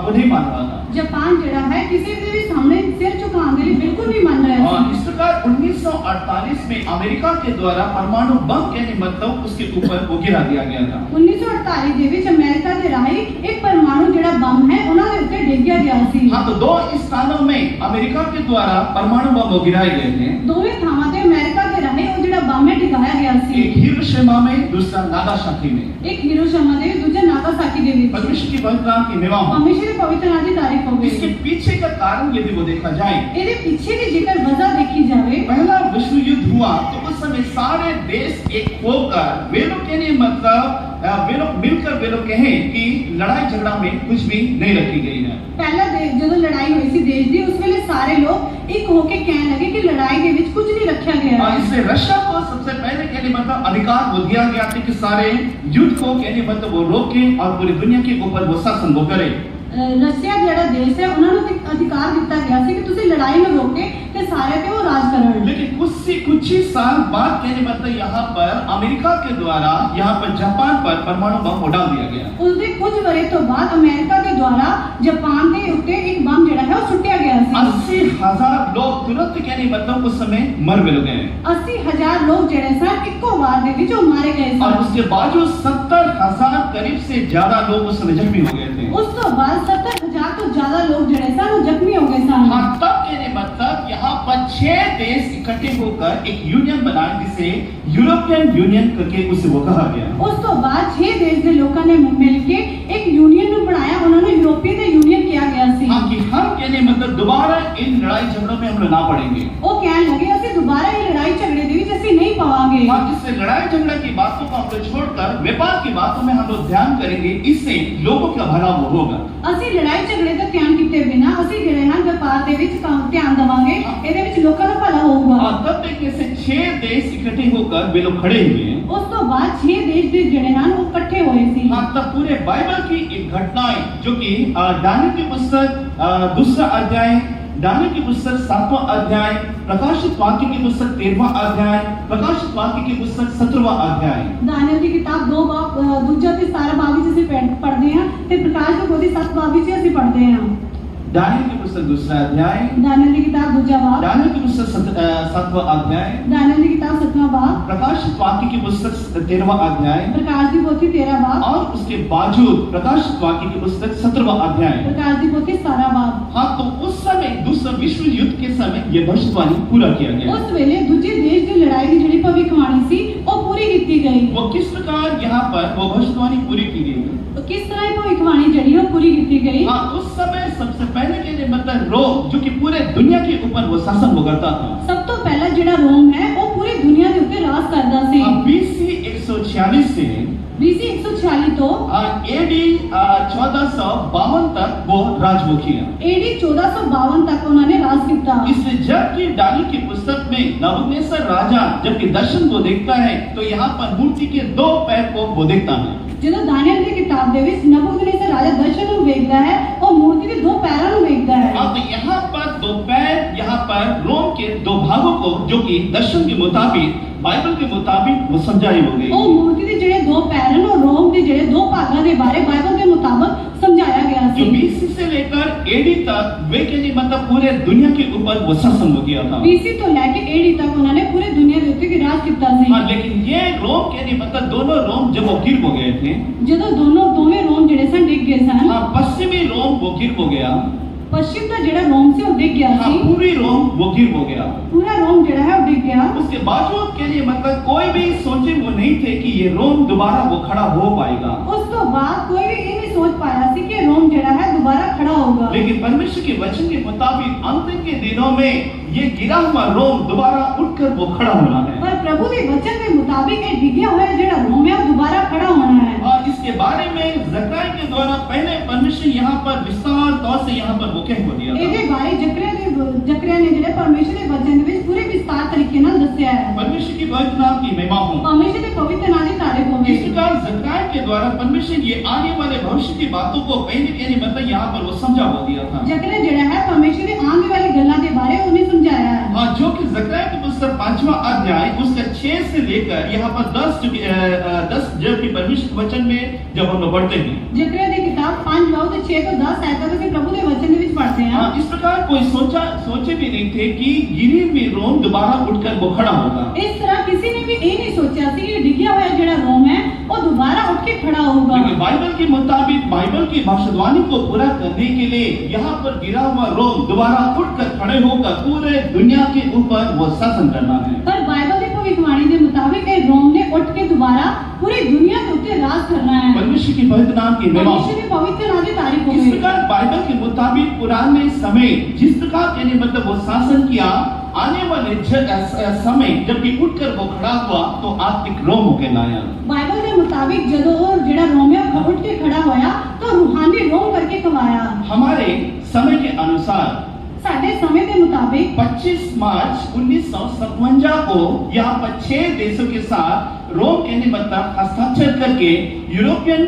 वो नहीं मान रहा था। जापान ਜਿਹੜਾ ਹੈ ਕਿਸੇ ਦੇ ਵੀ ਸਾਹਮਣੇ ਸਿਰ ਝੁਕਾਉਣ ਦੇ ਲਈ ਬਿਲकुल नहीं मान रहा है। इस प्रकार 1948 में अमेरिका के द्वारा परमाणु बम के मतलब उसके ऊपर वो गिरा दिया गया था। 1948 ਦੇ ਵਿੱਚ ਅਮਰੀਕਾ ਦੇ ਰਾਹੀਂ ਇੱਕ ਪਰਮਾਣੂ ਜਿਹੜਾ ਬੰਬ ਹੈ ਉਹਨਾਂ ਦੇ ਉੱਤੇ ਡਿੱਗਿਆ ਗਿਆ ਸੀ। हाँ, तो दो स्थानों में अमेरिका के द्वारा परमाणु बम वो गिराए गए थे। ਦੋਵੇਂ ਥਾਵਾਂ ਤੇ ਅਮਰੀਕਾ ਦੇ ਰਾਹੀਂ ਉਹ ਜਿਹੜਾ ਬੰਬ ਹੈ ਡਿਗਾਇਆ ਗਿਆ ਸੀ। एक हिरोशिमा में, दूसरा नागासाकी में। ਇੱਕ ਹੀਰੋਸ਼ੀਮਾ ਦੇ ਦੂਜਾ ਨਾਗਾਸਾਕੀ ਦੇ ਵਿੱਚ। परमेश्वर की पवित्र नाम की महिमा हो। परमेश्वर के पवित्र नाम की तारीफ हो। इसके पीछे का कारण यदि वो देखा जाए, ਇਹਦੇ ਪਿੱਛੇ ਦੀ ਜੇਕਰ वजह देखी जावे, पहला विश्व युद्ध हुआ तो उस समय सारे देश एक होकर वे लोग कहने मतलब वे लोग मिलकर वे लोग कहें कि लड़ाई झगड़ा में कुछ भी नहीं रखी गई है। ਪਹਿਲਾ ਜਦੋਂ ਲੜਾਈ ਹੋਈ ਸੀ ਦੇਸ਼ ਦੀ ਉਸ ਵੇਲੇ ਸਾਰੇ ਲੋਕ ਇੱਕ ਹੋ ਕੇ ਕਹਿਣ ਲੱਗੇ ਕਿ ਲੜਾਈ ਦੇ ਵਿੱਚ ਕੁਝ ਨਹੀਂ ਰੱਖਿਆ ਗਿਆ ਹੈ। इसलिए रशिया को सबसे पहले कहने मतलब अधिकार वो दिया गया था कि सारे युद्ध को कहने मतलब वो रोके और पूरी दुनिया के ऊपर वो शासन वो करे। रशिया ਜਿਹੜਾ ਦੇਸ਼ ਹੈ ਉਹਨਾਂ ਨੂੰ ਅਧਿਕਾਰ ਦਿੱਤਾ ਗਿਆ ਸੀ ਕਿ ਤੁਸੀਂ ਲੜਾਈ ਨੂੰ ਰੋਕੇ ਤੇ ਸਾਰੇ ਤੇ ਉਹ ਰਾਜ ਕਰਨ। लेकिन कुछ ही साल बाद कहने मतलब यहाँ पर अमेरिका के द्वारा यहाँ पर जापान पर परमाणु बम उड़ा दिया गया। ਉਸਦੇ ਕੁਝ ਵਰੇ ਤੋਂ ਬਾਅਦ ਅਮਰੀਕਾ ਦੇ ਦੁਆਰਾ ਜਾਪਾਨ ਦੇ ਉੱਤੇ ਇੱਕ ਬੰਬ ਜਿਹੜਾ ਹੈ ਉਹ ਸੁੱਟਿਆ ਗਿਆ ਸੀ। 80,000 लोग तुरंत कहने मतलब उस समय मर मिल गए। 80,000 ਲੋਕ ਜਿਹੜੇ ਸਨ ਇੱਕੋ ਵਾਰ ਦੇ ਵਿੱਚ ਉਹ ਮਾਰੇ ਗਏ और ਸਨ। उसके बावजूद 70,000 करीब से ज्यादा लोग उस समय जख्मी हो गए थे। ਉਸ ਤੋਂ ਬਾਅਦ 70,000 ਤੋਂ ਜ਼ਿਆਦਾ ਲੋਕ ਜਿਹੜੇ ਸਨ ਉਹ ਜ਼ਖਮੀ ਹੋ ਗਏ ਸਨ। हाँ, तब कहने मतलब यहाँ पर 6 देश इकट्ठे होकर एक यूनियन बनाए जिसे यूरोपियन यूनियन करके उसे वो कहा गया। ਉਸ ਤੋਂ ਬਾਅਦ 6 ਦੇਸ਼ ਦੇ ਲੋਕਾਂ ਨੇ ਮਿਲ ਕੇ ਇੱਕ ਯੂਨੀਅਨ ਨੂੰ ਬਣਾਇਆ, ਉਹਨਾਂ ਨੂੰ ਯੂਰਪੀ ਦੇ ਯੂਨੀਅਨ ਕਿਹਾ ਗਿਆ ਸੀ। हाँ, कि हम कहने मतलब दोबारा इन लड़ाई झगड़ों में हम लोग ना पड़ेंगे। ਉਹ ਕਹਿਣ ਲੱਗੇ ਅਸੀਂ ਦੁਬਾਰਾ ਇਹ ਲੜਾਈ ਝਗੜੇ ਦੇ ਵਿੱਚ ਅਸੀਂ ਨਹੀਂ ਪਾਵਾਂਗੇ। हाँ, जिससे लड़ाई झगड़ा की बातों को हम लोग छोड़कर व्यापार की बातों में हम लोग ध्यान करेंगे, इससे लोगों का भला वो होगा। ਅਸੀਂ ਲੜਾਈ ਝਗੜੇ ਦਾ ਧਿਆਨ ਕੀਤੇ ਬਿਨਾ ਅਸੀਂ ਜਿਹੜੇ ਹਨ ਵਪਾਰ ਦੇ ਵਿੱਚ ਧਿਆਨ ਦੇਵਾਂਗੇ, ਇਹਦੇ ਵਿੱਚ ਲੋਕਾਂ ਦਾ ਭਲਾ ਹੋਊਗਾ। और तब तक ऐसे 6 देश इकट्ठे होकर वे लोग खड़े हुए हैं। ਉਸ ਤੋਂ ਬਾਅਦ 6 ਦੇਸ਼ ਦੇ ਜਿਹੜੇ ਹਨ ਉਹ ਇਕੱਠੇ ਹੋਏ ਸੀ। हाँ, तब पूरे बाइबल की एक घटनाएं जो कि दानियल की पुस्तक 2 अध्याय, दानियल की पुस्तक 7वां अध्याय, प्रकाशित वाक्य की पुस्तक 13वां अध्याय, प्रकाशित वाक्य की पुस्तक 17वां अध्याय। ਦਾਨੀਏਲ ਦੀ ਕਿਤਾਬ 2 ਬਾਬ ਦੂਜਾ ਤੇ 17 ਬਾਬ ਵਿੱਚ ਅਸੀਂ ਪੜ੍ਹਦੇ ਹਾਂ ਤੇ ਪ੍ਰਕਾਸ਼ ਦੀ ਪੋਥੀ 7 ਬਾਬ ਵਿੱਚ ਅਸੀਂ ਪੜ੍ਹਦੇ ਹਾਂ। दानियल की पुस्तक 2 अध्याय, ਦਾਨੀਏਲ ਦੀ ਕਿਤਾਬ ਦੂਜਾ ਬਾਬ, दानियल की पुस्तक 7वां अध्याय, ਦਾਨੀਏਲ ਦੀ किताब 7वां बाब, प्रकाशित वाक्य की पुस्तक 13वां अध्याय प्रकाश की पोथी 13 बाब और उसके बावजूद प्रकाशित वाक्य की पुस्तक 17वां अध्याय। प्रकाश की पोथी 17 बाब। हाँ, तो उस समय दूसरा विश्व युद्ध के समय ये भविष्यवाणी पूरा किया गया। उस वेले दूजे देश की लड़ाई की ਜਿਹੜੀ ਭਵਿੱਖਬਾਣੀ ਸੀ ਉਹ ਪੂਰੀ ਕੀਤੀ ਗਈ। वो किस प्रकार यहाँ पर वो भविष्यवाणी पूरी की गई? किस तरह ਇਹ ਭਵਿੱਖਬਾਣੀ ਜਿਹੜੀ ਉਹ ਪੂਰੀ ਕੀਤੀ ਗਈ? हाँ, उस समय सबसे पहले के लिए मतलब रोम जो कि पूरे दुनिया के ऊपर वो शासन वो करता था। ਸਭ ਤੋਂ ਪਹਿਲਾਂ ਜਿਹੜਾ ਰੋਮ ਹੈ ਉਹ ਪੂਰੀ ਦੁਨੀਆ ਦੇ ਉੱਤੇ ਰਾਜ ਕਰਦਾ ਸੀ। BC 146 से BC 146 ਤੋਂ AD 1452 तक वो राज वो किया। AD 1452 तक उन्होंने राज किया। इसलिए जबकि दानियल की पुस्तक में नबूकदनेस्सर राजा जबकि दर्शन को देखता है तो यहाँ पर मूर्ति के 2 पैर को वो देखता है। ਜਦੋਂ ਦਾਨੀਏਲ ਦੀ ਕਿਤਾਬ ਦੇ ਵਿੱਚ ਨਬੂਕਦਨੇਸਰ ਰਾਜਾ ਦਰਸ਼ਨ ਨੂੰ ਵੇਖਦਾ ਹੈ ਉਹ ਮੂਰਤੀ मूर्ति के दो पैरों को देखता है। हाँ, तो यहाँ पर दो पैर, यहाँ पर रोम के दो भागों को जो कि दर्शन के मुताबिक, बाइबल के मुताबिक वो समझाई हो गई। ਉਹ ਮੂਰਤੀ ਦੇ ਜਿਹੜੇ ਦੋ ਪੈਰ ਹਨ ਉਹ ਰੋਮ ਦੇ ਜਿਹੜੇ ਦੋ ਭਾਗਾਂ ਦੇ ਬਾਰੇ ਬਾਈਬਲ ਦੇ ਮੁਤਾਬਕ ਸਮਝਾਇਆ ਗਿਆ जो ਸੀ। BC से लेकर AD तक वे के लिए मतलब पूरे दुनिया के ऊपर वो शासन हो गया था। BC ਤੋਂ ਲੈ ਕੇ AD ਤੱਕ ਉਹਨਾਂ ਨੇ ਪੂਰੀ ਦੁਨੀਆ ਦੇ ਉੱਤੇ ਰਾਜ ਕੀਤਾ ਸੀ। हाँ, लेकिन ये रोम के लिए मतलब दोनों रोम जब वो गिर हो गए थे, ਜਦੋਂ ਦੋਵੇਂ ਰੋਮ ਜਿਹੜੇ ਸਨ ਡਿੱਗ ਗਏ ਸਨ, हाँ, पश्चिमी रोम वो गिर हो गया, ਪੱਛਮ ਦਾ ਜਿਹੜਾ ਰੋਮ ਸੀ ਉਹ ਡਿੱਗ ਗਿਆ हाँ, ਸੀ। पूरी रोम वो गिर हो गया। ਪੂਰਾ ਰੋਮ ਜਿਹੜਾ ਹੈ ਉਹ ਡਿੱਗ ਗਿਆ। उसके बावजूद के लिए मतलब कोई भी सोचे वो नहीं थे कि ये रोम दोबारा वो खड़ा हो पाएगा। ਉਸ ਤੋਂ ਬਾਅਦ ਕੋਈ ਵੀ ਇਹ ਨਹੀਂ ਸੋਚ ਪਾਇਆ ਸੀ ਕਿ ਰੋਮ ਜਿਹੜਾ ਹੈ ਦੁਬਾਰਾ ਖੜਾ ਹੋਊਗਾ। लेकिन परमेश्वर के वचन के मुताबिक अंत के दिनों में ये गिरा हुआ रोम दोबारा उठकर वो खड़ा होना है। ਪਰ ਪ੍ਰਭੂ ਦੇ ਵਚਨ ਦੇ ਮੁਤਾबिक ਇਹ ਡਿੱਗਿਆ ਹੋਇਆ ਜਿਹੜਾ ਰੋਮ ਹੈ ਉਹ ਦੁਬਾਰਾ ਖੜਾ ਹੋਣਾ है। और इसके बारे में ज़करिया के द्वारा पहले परमेश्वर यहाँ पर विस्तार तौर से यहाँ पर वो कह हो दिया था। ਇਹਦੇ ਬਾਰੇ ਜ਼ਕਰਿया ਨੇ ਜਿਹੜੇ ਪਰਮੇਸ਼ਰ ਦੇ ਵਚਨ ਦੇ ਵਿੱਚ ਪੂਰੇ ਵਿਸਤਾਰ ਤਰੀਕੇ ਨਾਲ ਦੱਸਿਆ ਹੈ। परमेश्वर की पवित्र नाम की महिमा हो। परमेश्वर के पवित्र नाम की तारीफ हो। इस प्रकार ज़करिया के द्वारा परमेश्वर ये आने वाले भविष्य की बातों को पहले के लिए मतलब यहाँ पर वो समझा हो दिया था। ਜ਼ਕਰਿया ਜਿਹੜਾ ਹੈ ਪਰਮੇਸ਼ਰ ਦੇ ਆਉਣ ਵਾਲੀ ਗੱਲਾਂ ਦੇ ਬਾਰੇ ਉਹਨੇ ਸਮਝਾਇਆ ਹੈ। हाँ, जो कि ज़करिया की पुस्तक 5वां अध्याय उसका 6 से लेकर यहाँ पर 10 जो कि परमेश्वर के वचन में जब हम लोग पढ़ते हैं, ਜ਼ਕਰਿया ਦੀ ਕਿਤਾਬ 5 ਬਾਅਦ 6 ਤੋਂ 10 ਆਇਤ तक ਅਸੀਂ ਪ੍ਰਭੂ ਦੇ ਵਚਨ ਦੇ ਵਿੱਚ ਪੜ੍ਹਦੇ ਹਾਂ। हाँ, इस प्रकार कोई सोचे भी नहीं थे कि गिरी हुई रोम दोबारा उठकर वो खड़ा होगा। ਇਸ ਤਰ੍ਹਾਂ ਕਿਸੇ ਨੇ ਵੀ ਇਹ ਨਹੀਂ ਸੋਚਿਆ ਸੀ ਕਿ ਡਿੱਗਿਆ ਹੋਇਆ ਜਿਹੜਾ ਰੋਮ ਹੈ ਉਹ ਦੁਬਾਰਾ ਉੱਠ ਕੇ ਖੜਾ ਹੋਊਗਾ। लेकिन बाइबल के मुताबिक बाइबल की भविष्यवाणी को पूरा करने के लिए यहाँ पर गिरा हुआ रोम दोबारा उठकर खड़े होकर पूरे दुनिया के ऊपर वो शासन करना है। पर बाइबल ਦੀ ਭਵਿੱਖਬਾਣੀ ਦੇ ਮੁਤਾबिक ਇਹ ਰੋਮ ਨੇ ਉੱਠ ਕੇ ਦੁਬਾਰਾ पूरी दुनिया के उत्ते राज करना है। परमेश्वर की पवित्र नाम की महिमा। परमेश्वर की पवित्र नाम की तारीफ हो। इस प्रकार बाइबल के मुताबिक पुराने समय जिस प्रकार यानी मतलब वो शासन किया, आने वाले समय जबकि उठकर वो खड़ा हुआ तो आत्मिक रोम होकर लाया। बाइबल के मुताबिक जदों और जेड़ा रोम है उठ के खड़ा होया तो रूहानी रोम करके कमाया। हमारे समय के अनुसार साढ़े समय के मुताबिक 25 मार्च 1957 को यहाँ पर 6 देशों के साथ रोम के मतलब हस्ताक्षर करके यूरोपियन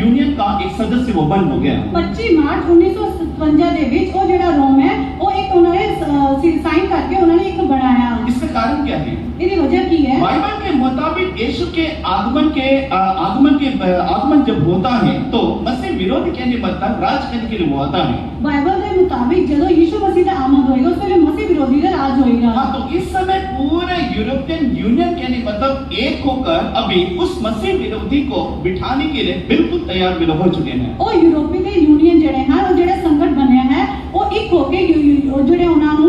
यूनियन का एक सदस्य वो बन हो गया। 25 मार्च 1957 ਦੇ ਵਿੱਚ ਉਹ ਜਿਹੜਾ ਰੋਮ ਹੈ ਉਹ ਇੱਕ ਉਹਨਾਂ ਨੇ ਸਾਈਨ ਕਰਕੇ ਉਹਨਾਂ ਨੇ ਇੱਕ ਬਣਾਇਆ। इसका कारण क्या है? ਇਹਦੀ वजह ਕੀ है? बाइबल के मुताबिक यीशु के आगमन जब होता है तो मसीह विरोधी के लिए मतलब राज करने के लिए वो आता है। बाइबल के मुताबिक ਜਦੋਂ यीशु मसीह का आमद होएगा उस समय मसीह विरोधी का राज होएगा। हाँ, तो इस समय पूरे यूरोपियन यूनियन के लिए मतलब एक होकर अभी उस मसीह विरोधी को बिठाने के लिए बिल्कुल तैयार भी हो चुके हैं। ਉਹ यूरोपी ਦੇ यूनियन ਜਿਹੜੇ ਹਨ ਉਹ ਜਿਹੜੇ ਸੰਗਠਨ ਬਣਿਆ ਹੈ ਉਹ ਇੱਕ ਹੋ ਕੇ ਜਿਹੜੇ ਉਹਨਾਂ ਨੂੰ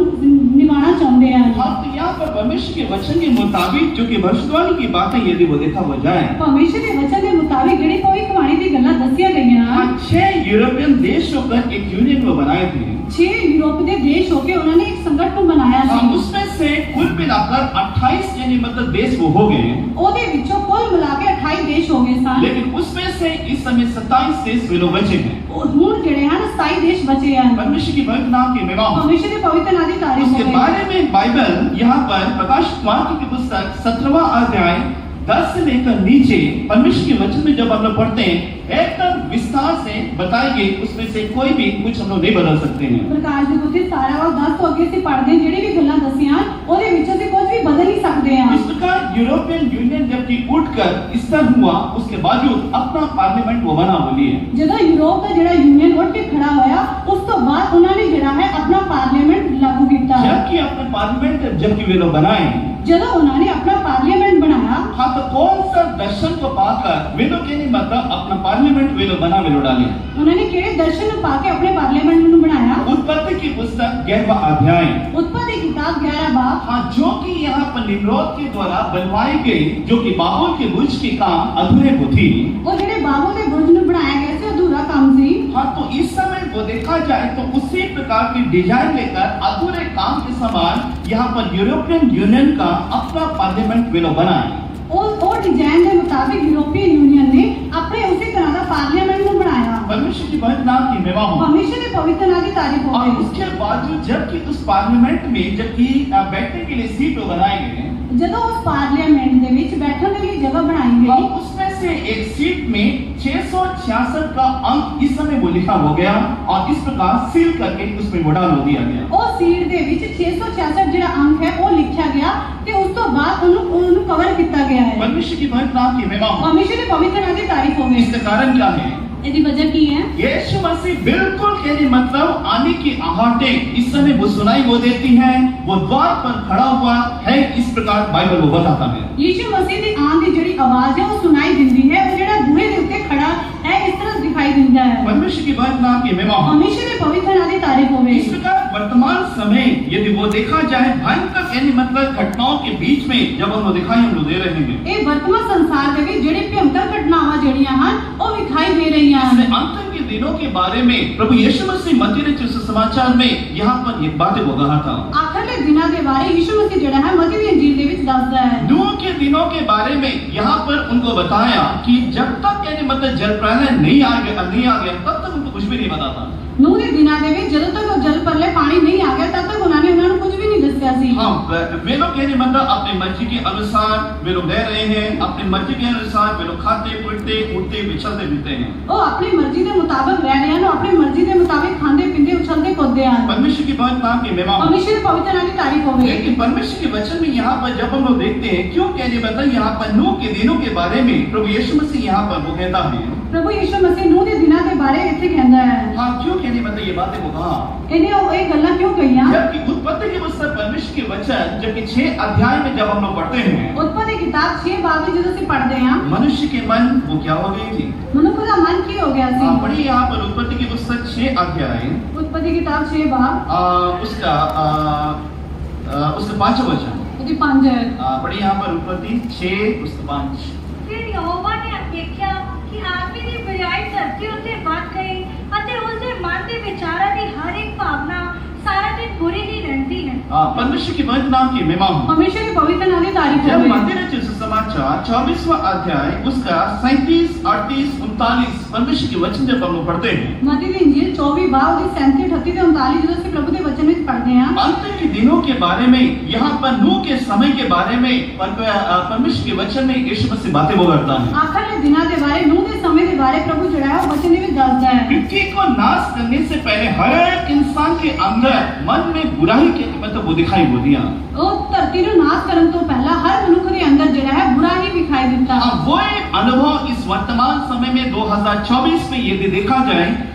ਨਿਭਾਉਣਾ ਚਾਹੁੰਦੇ ਹਨ। हाँ, तो यहाँ पर परमेश्वर के वचन के मुताबिक जो कि भविष्यवाणी की बातें यदि वो देखा हो जाए, परमेश्वर के वचन के मुताबिक ਜਿਹੜੀ ਭਵਿੱਖਬਾਣੀ ਦੀ ਗੱਲਾਂ ਦੱਸੀਆਂ ਗਈਆਂ हाँ, ਹਨ 6 यूरोपियन देश होकर एक यूनियन वो बनाए थे। 6 यूरोप के देश होके उन्होंने एक संगठन बनाया हाँ, ਸੀ। उसमें से कुल मिलाकर 28 यानी मतलब देश वो हो गए। ਉਹਦੇ ਵਿੱਚੋਂ ਕੁੱਲ ਮਿਲਾ ਕੇ 28 ਦੇਸ਼ ਹੋ ਗਏ ਸਨ। लेकिन उसमें से इस समय 27 देश वे लोग बचे हैं। ਹੁਣ ਜਿਹੜੇ ਹਨ 27 ਦੇਸ਼ बचे ਹਨ। परमेश्वर की पवित्र नाम की महिमा हो। परमेश्वर के पवित्र नाम की तारीफ उसके हो। बारे में बाइबल यहाँ पर प्रकाश वाक्य की पुस्तक 17वां अध्याय 10 से लेकर नीचे परमेश्वर के वचन में जब हम लोग पढ़ते हैं एकदम विस्तार से बताई गई, उसमें से कोई भी कुछ हम लोग नहीं बदल सकते हैं। ਪ੍ਰਕਾਸ਼ ਦੀ ਪੁਸਤਕ 17 और 10 ਤੋਂ ਅੱਗੇ ਅਸੀਂ ਪੜ੍ਹਦੇ ਜਿਹੜੇ ਵੀ ਗੱਲਾਂ ਦੱਸੀਆਂ ਉਹਦੇ ਵਿੱਚੋਂ ਅਸੀਂ ਕੁਝ ਵੀ ਬਦਲ ਨਹੀਂ ਸਕਦੇ ਹਾਂ। इस प्रकार यूरोपियन यूनियन जबकि उठकर स्तर हुआ उसके बावजूद अपना पार्लियामेंट वो बना हुआ है। ਜਦੋਂ ਯੂਰਪ ਦਾ ਜਿਹੜਾ ਯੂਨੀਅਨ ਉੱਠ ਕੇ ਖੜਾ ਹੋਇਆ ਉਸ ਤੋਂ ਬਾਅਦ ਉਹਨਾਂ ਨੇ ਜਿਹੜਾ ਹੈ ਆਪਣਾ ਪਾਰਲੀਮੈਂਟ ਲਾਗੂ ਕੀਤਾ। जबकि अपने पार्लियामेंट जबकि वे लोग बनाए, ਜਦੋਂ ਉਹਨਾਂ ਨੇ ਆਪਣਾ ਪਾਰਲੀਮੈਂਟ ਬਣਾਇਆ हाँ, तो कौन सा दर्शन को पाकर वे लोग नहीं मतलब अपना पार्लियामेंट वे लोग बना वे लोग डाले। ਉਹਨਾਂ ਨੇ ਕਿਹੜੇ ਦਰਸ਼ਨ ਨੂੰ ਪਾ ਕੇ ਆਪਣੇ ਪਾਰਲੀਮੈਂਟ ਨੂੰ ਬਣਾਇਆ? उत्पत्ति की पुस्तक 11वां अध्याय, उत्पत्ति किताब 11 बाब, हाँ, जो कि यहाँ पर निम्रोद के द्वारा बनवाई गई जो कि बाबुल के बुर्ज के काम अधूरे को थी। ਉਹ ਜਿਹੜੇ ਬਾਬਲ ਦੇ ਬੁਰਜ ਨੂੰ ਬਣਾਇਆ ਗਿਆ ਸੀ ਅਧੂਰਾ ਕੰਮ ਸੀ। हाँ, तो इस समय वो देखा जाए तो उसी प्रकार की डिजाइन लेकर अधूरे काम के समान यहाँ पर यूरोपियन यूनियन का अपना पार्लियामेंट वे लोग बनाए। ਉਹ डिजाइन के मुताबिक यूरोपीय यूनियन ने अपने उसी तरह का पार्लियामेंट ਨੂੰ ਬਣਾਇਆ। परमेश्वर की पवित्र नाम की महिमा हो। परमेश्वर के पवित्र नाम की तारीफ हो। और उसके बावजूद जबकि उस पार्लियामेंट में जबकि बैठने के लिए सीट बनाए गए, ਜਦੋਂ ਉਸ ਪਾਰਲੀਮੈਂਟ ਦੇ ਵਿੱਚ ਬੈਠਣ ਦੇ ਲਈ ਜਗ੍ਹਾ ਬਣਾਈ और ਗਈ उसमें से एक सीट में 666 का अंक इस समय वो लिखा हो गया और इस प्रकार सील करके उसमें वो डाल दिया गया। ਉਹ ਸੀਲ ਦੇ ਵਿੱਚ 666 ਜਿਹੜਾ ਅੰਕ ਹੈ ਉਹ ਲਿਖਿਆ ਗਿਆ ਤੇ ਉਸ ਤੋਂ ਬਾਅਦ ਉਹਨੂੰ ਕਵਰ ਕੀਤਾ ਗਿਆ ਹੈ। परमेश्वर की पवित्र नाम की महिमा हो। ਪਰਮੇਸ਼ਰ ਦੇ ਪਵਿੱਤਰ ਨਾਮ ਦੀ ਤਾਰੀਫ ਹੋਵੇ। इसका कारण क्या है? ਇਹਦੀ ਵਜ੍ਹਾ ਕੀ ਹੈ? यीशु मसीह बिल्कुल कहने मतलब आने की आहटें इस समय वो सुनाई वो देती हैं, वो द्वार पर खड़ा हुआ है, इस प्रकार बाइबल वो बताता है। ਯੀਸ਼ੂ ਮਸੀਹ ਦੀ ਆਉਣ ਦੀ ਜਿਹੜੀ ਆਵਾਜ਼ ਹੈ ਉਹ ਸੁਣਾਈ ਦਿੰਦੀ ਹੈ। ਉਹ ਜਿਹੜਾ ਬੂਹੇ ਦੇ ਉੱਤੇ ਖੜਾ ਹੈ ਇਸ ਤਰ੍ਹਾਂ ਦਿਖਾਈ ਦਿੰਦਾ ਹੈ। परमेश्वर की पवित्र नाम की महिमा हो। ਪਰਮੇਸ਼ਰ ਦੇ ਪਵਿੱਤਰ ਨਾਮ ਦੀ ਤਾਰੀਫ ਹੋਵੇ। इस प्रकार वर्तमान समय यदि वो देखा जाए भयंकर कहने मतलब घटनाओं के बीच में जब हम दिखाई हम दे रहे हैं, ਇਹ ਵਰਤਮਾਨ ਸੰਸਾਰ ਦੇ ਵਿੱਚ ਜਿਹੜੇ ਭਿਆਨਕ ਘਟਨਾਵਾਂ ਜਿਹੜੀਆਂ ਹਨ ਉਹ ਵਿਖਾਈ ਦੇ ਰਹੀਆਂ ਹਨ। इसमें अंतिम के दिनों के बारे में प्रभु यीशु मसीह मत्ती रचित सुसमाचार में यहाँ पर ये बातें वो कहा था। ਆਖਰਲੇ ਦਿਨਾਂ ਦੇ ਬਾਰੇ ਯੀਸ਼ੂ ਮਸੀਹ ਜਿਹੜਾ ਹੈ ਮਤੀ ਦੀ ਇੰਜੀਲ ਦੇ ਵਿੱਚ ਦੱਸਦਾ ਹੈ। नूह के दिनों के बारे में यहाँ पर उनको बताया कि जब तक कहने मतलब जल प्रलय नहीं आ गया तब तक उनको कुछ भी नहीं पता था। ਨੂਹ ਦੇ ਦਿਨਾਂ ਦੇ ਵਿੱਚ ਜਦੋਂ ਤੱਕ ਉਹ ਜਲ ਪਰਲੇ ਪਾਣੀ ਨਹੀਂ ਆ ਗਿਆ ਤਦ ਤੱਕ ਉਹਨਾਂ ਨੂੰ ਕੁਝ ਵੀ ਨਹੀਂ ਦੱਸਿਆ ਸੀ। हाँ, वे लोग कहने मतलब अपने मर्जी के अनुसार वे लोग रह रहे हैं, अपने मर्जी के अनुसार वे लोग खाते पीते उठते बिछलते फिरते हैं। ਉਹ ਆਪਣੀ ਮਰਜ਼ੀ ਦੇ ਮੁਤਾਬਕ ਰਹਿ ਰਹੇ ਹਨ, ਉਹ ਆਪਣੀ ਮਰਜ਼ੀ ਦੇ ਮੁਤਾਬਕ ਖਾਂਦੇ ਪੀਂਦੇ ਉਛਲਦੇ ਕੂਦਦੇ ਹਨ। परमेश्वर की पवित्र नाम की महिमा हो। ਪਰਮੇਸ਼ਰ ਦੇ ਪਵਿੱਤਰ ਨਾਮ ਦੀ ਤਾਰੀਫ ਹੋਵੇ। लेकिन परमेश्वर के वचन में यहाँ पर जब हम लोग देखते हैं क्यों कहने मतलब यहाँ पर नूह के दिनों के बारे में प्रभु यीशु मसीह यहाँ पर वो कहता है। ਪ੍ਰਭੂ ਯੀਸ਼ੂ ਮਸੀਹ ਨੂਹ ਦੇ ਦਿਨਾਂ ਦੇ ਬਾਰੇ ਇੱਥੇ ਕਹਿੰਦਾ ਹੈ। हाँ, क्यों कहने मतलब ये बातें वो कहा? ਇਹਨੇ ਉਹ ਇਹ ਗੱਲਾਂ ਕਿਉਂ ਕਹੀਆਂ? जबकि उत्पत्ति के पुस्तक परमेश्वर के वचन जबकि 6 अध्याय में जब हम लोग पढ़ते हैं, ਉਤਪਤੀ ਕਿਤਾਬ 6 ਬਾਬ ਵਿੱਚ ਜਦੋਂ ਅਸੀਂ ਪੜ੍ਹਦੇ ਹਾਂ मनुष्य के मन वो क्या हो गई थी? ਮਨੁੱਖ ਦਾ ਮਨ ਕੀ ਹੋ ਗਿਆ ਸੀ? पढ़िए यहाँ पर उत्पत्ति की पुस्तक 6 अध्याय ਉਤਪਤੀ ਕਿਤਾਬ 6 ਬਾਬ उसका 5वां वचन। ਉਹਦੀ 5 पढ़िए यहाँ पर उत्पत्ति 6 उसका 5। ਫਿਰ ਯਹੋਵਾ ਨੇ ਦੇਖਿਆ ਕਿ ਆਦਮੀ ਦੀ ਬੁਰਾਈ ਧਰਤੀ ਉੱਤੇ ਵੱਧ ਗਈ ਅਤੇ ਉਸ ਦੇ ਮਨ ਦੇ ਵਿਚਾਰਾਂ ਦੀ ਹਰ ਇੱਕ ਭਾਵਨਾ ਸਾਰਾ ਦਿਨ बुरी ही रहती है। परमेश्वर की पवित्र नाम की महिमा हो। ਪਰਮੇਸ਼ਰ ਦੀ ਪਵਿੱਤਰ ਨਾਮ ਦੀ ਤਾਰੀਫ जब ਹੋਵੇ। मत्ती रचित सुसमाचार 24वां अध्याय उसका 37, 38, 39 परमेश्वर के वचन जब हम लोग पढ़ते हैं, ਮਤੀ ਦੀ ਇੰਜੀਲ 24 ਬਾਬ ਦੀ 37, 38 ਤੇ 39 ਜਦੋਂ ਅਸੀਂ ਪ੍ਰਭੂ ਦੇ ਵਚਨ ਵਿੱਚ ਪੜ੍ਹਦੇ ਹਾਂ अंतिम के दिनों के बारे में यहाँ पर नूह के समय के बारे में परमेश्वर के वचन में यीशु मसीह बातें वो करता है। ਆਖਰਲੇ ਦਿਨਾਂ ਦੇ ਬਾਰੇ ਨੂਹ ਦੇ ਸਮੇਂ ਦੇ ਬਾਰੇ ਪ੍ਰਭੂ ਜਿਹੜਾ ਹੈ ਉਹ ਵਚਨ ਦੇ ਵਿੱਚ ਦੱਸਦਾ ਹੈ। पृथ्वी को नाश करने से पहले हर एक इंसान के अंदर मन में बुराई के मतलब वो दिखाई वो दिया। ਉਹ ਧਰਤੀ ਨੂੰ ਨਾਸ਼ ਕਰਨ ਤੋਂ ਪਹਿਲਾਂ ਹਰ ਮਨੁੱਖ ਦੇ ਅੰਦਰ ਜਿਹੜਾ ਹੈ बुरा ही दिखाई देता है। वो एक अनुभव इस वर्तमान समय में 2024 में यदि देखा जाए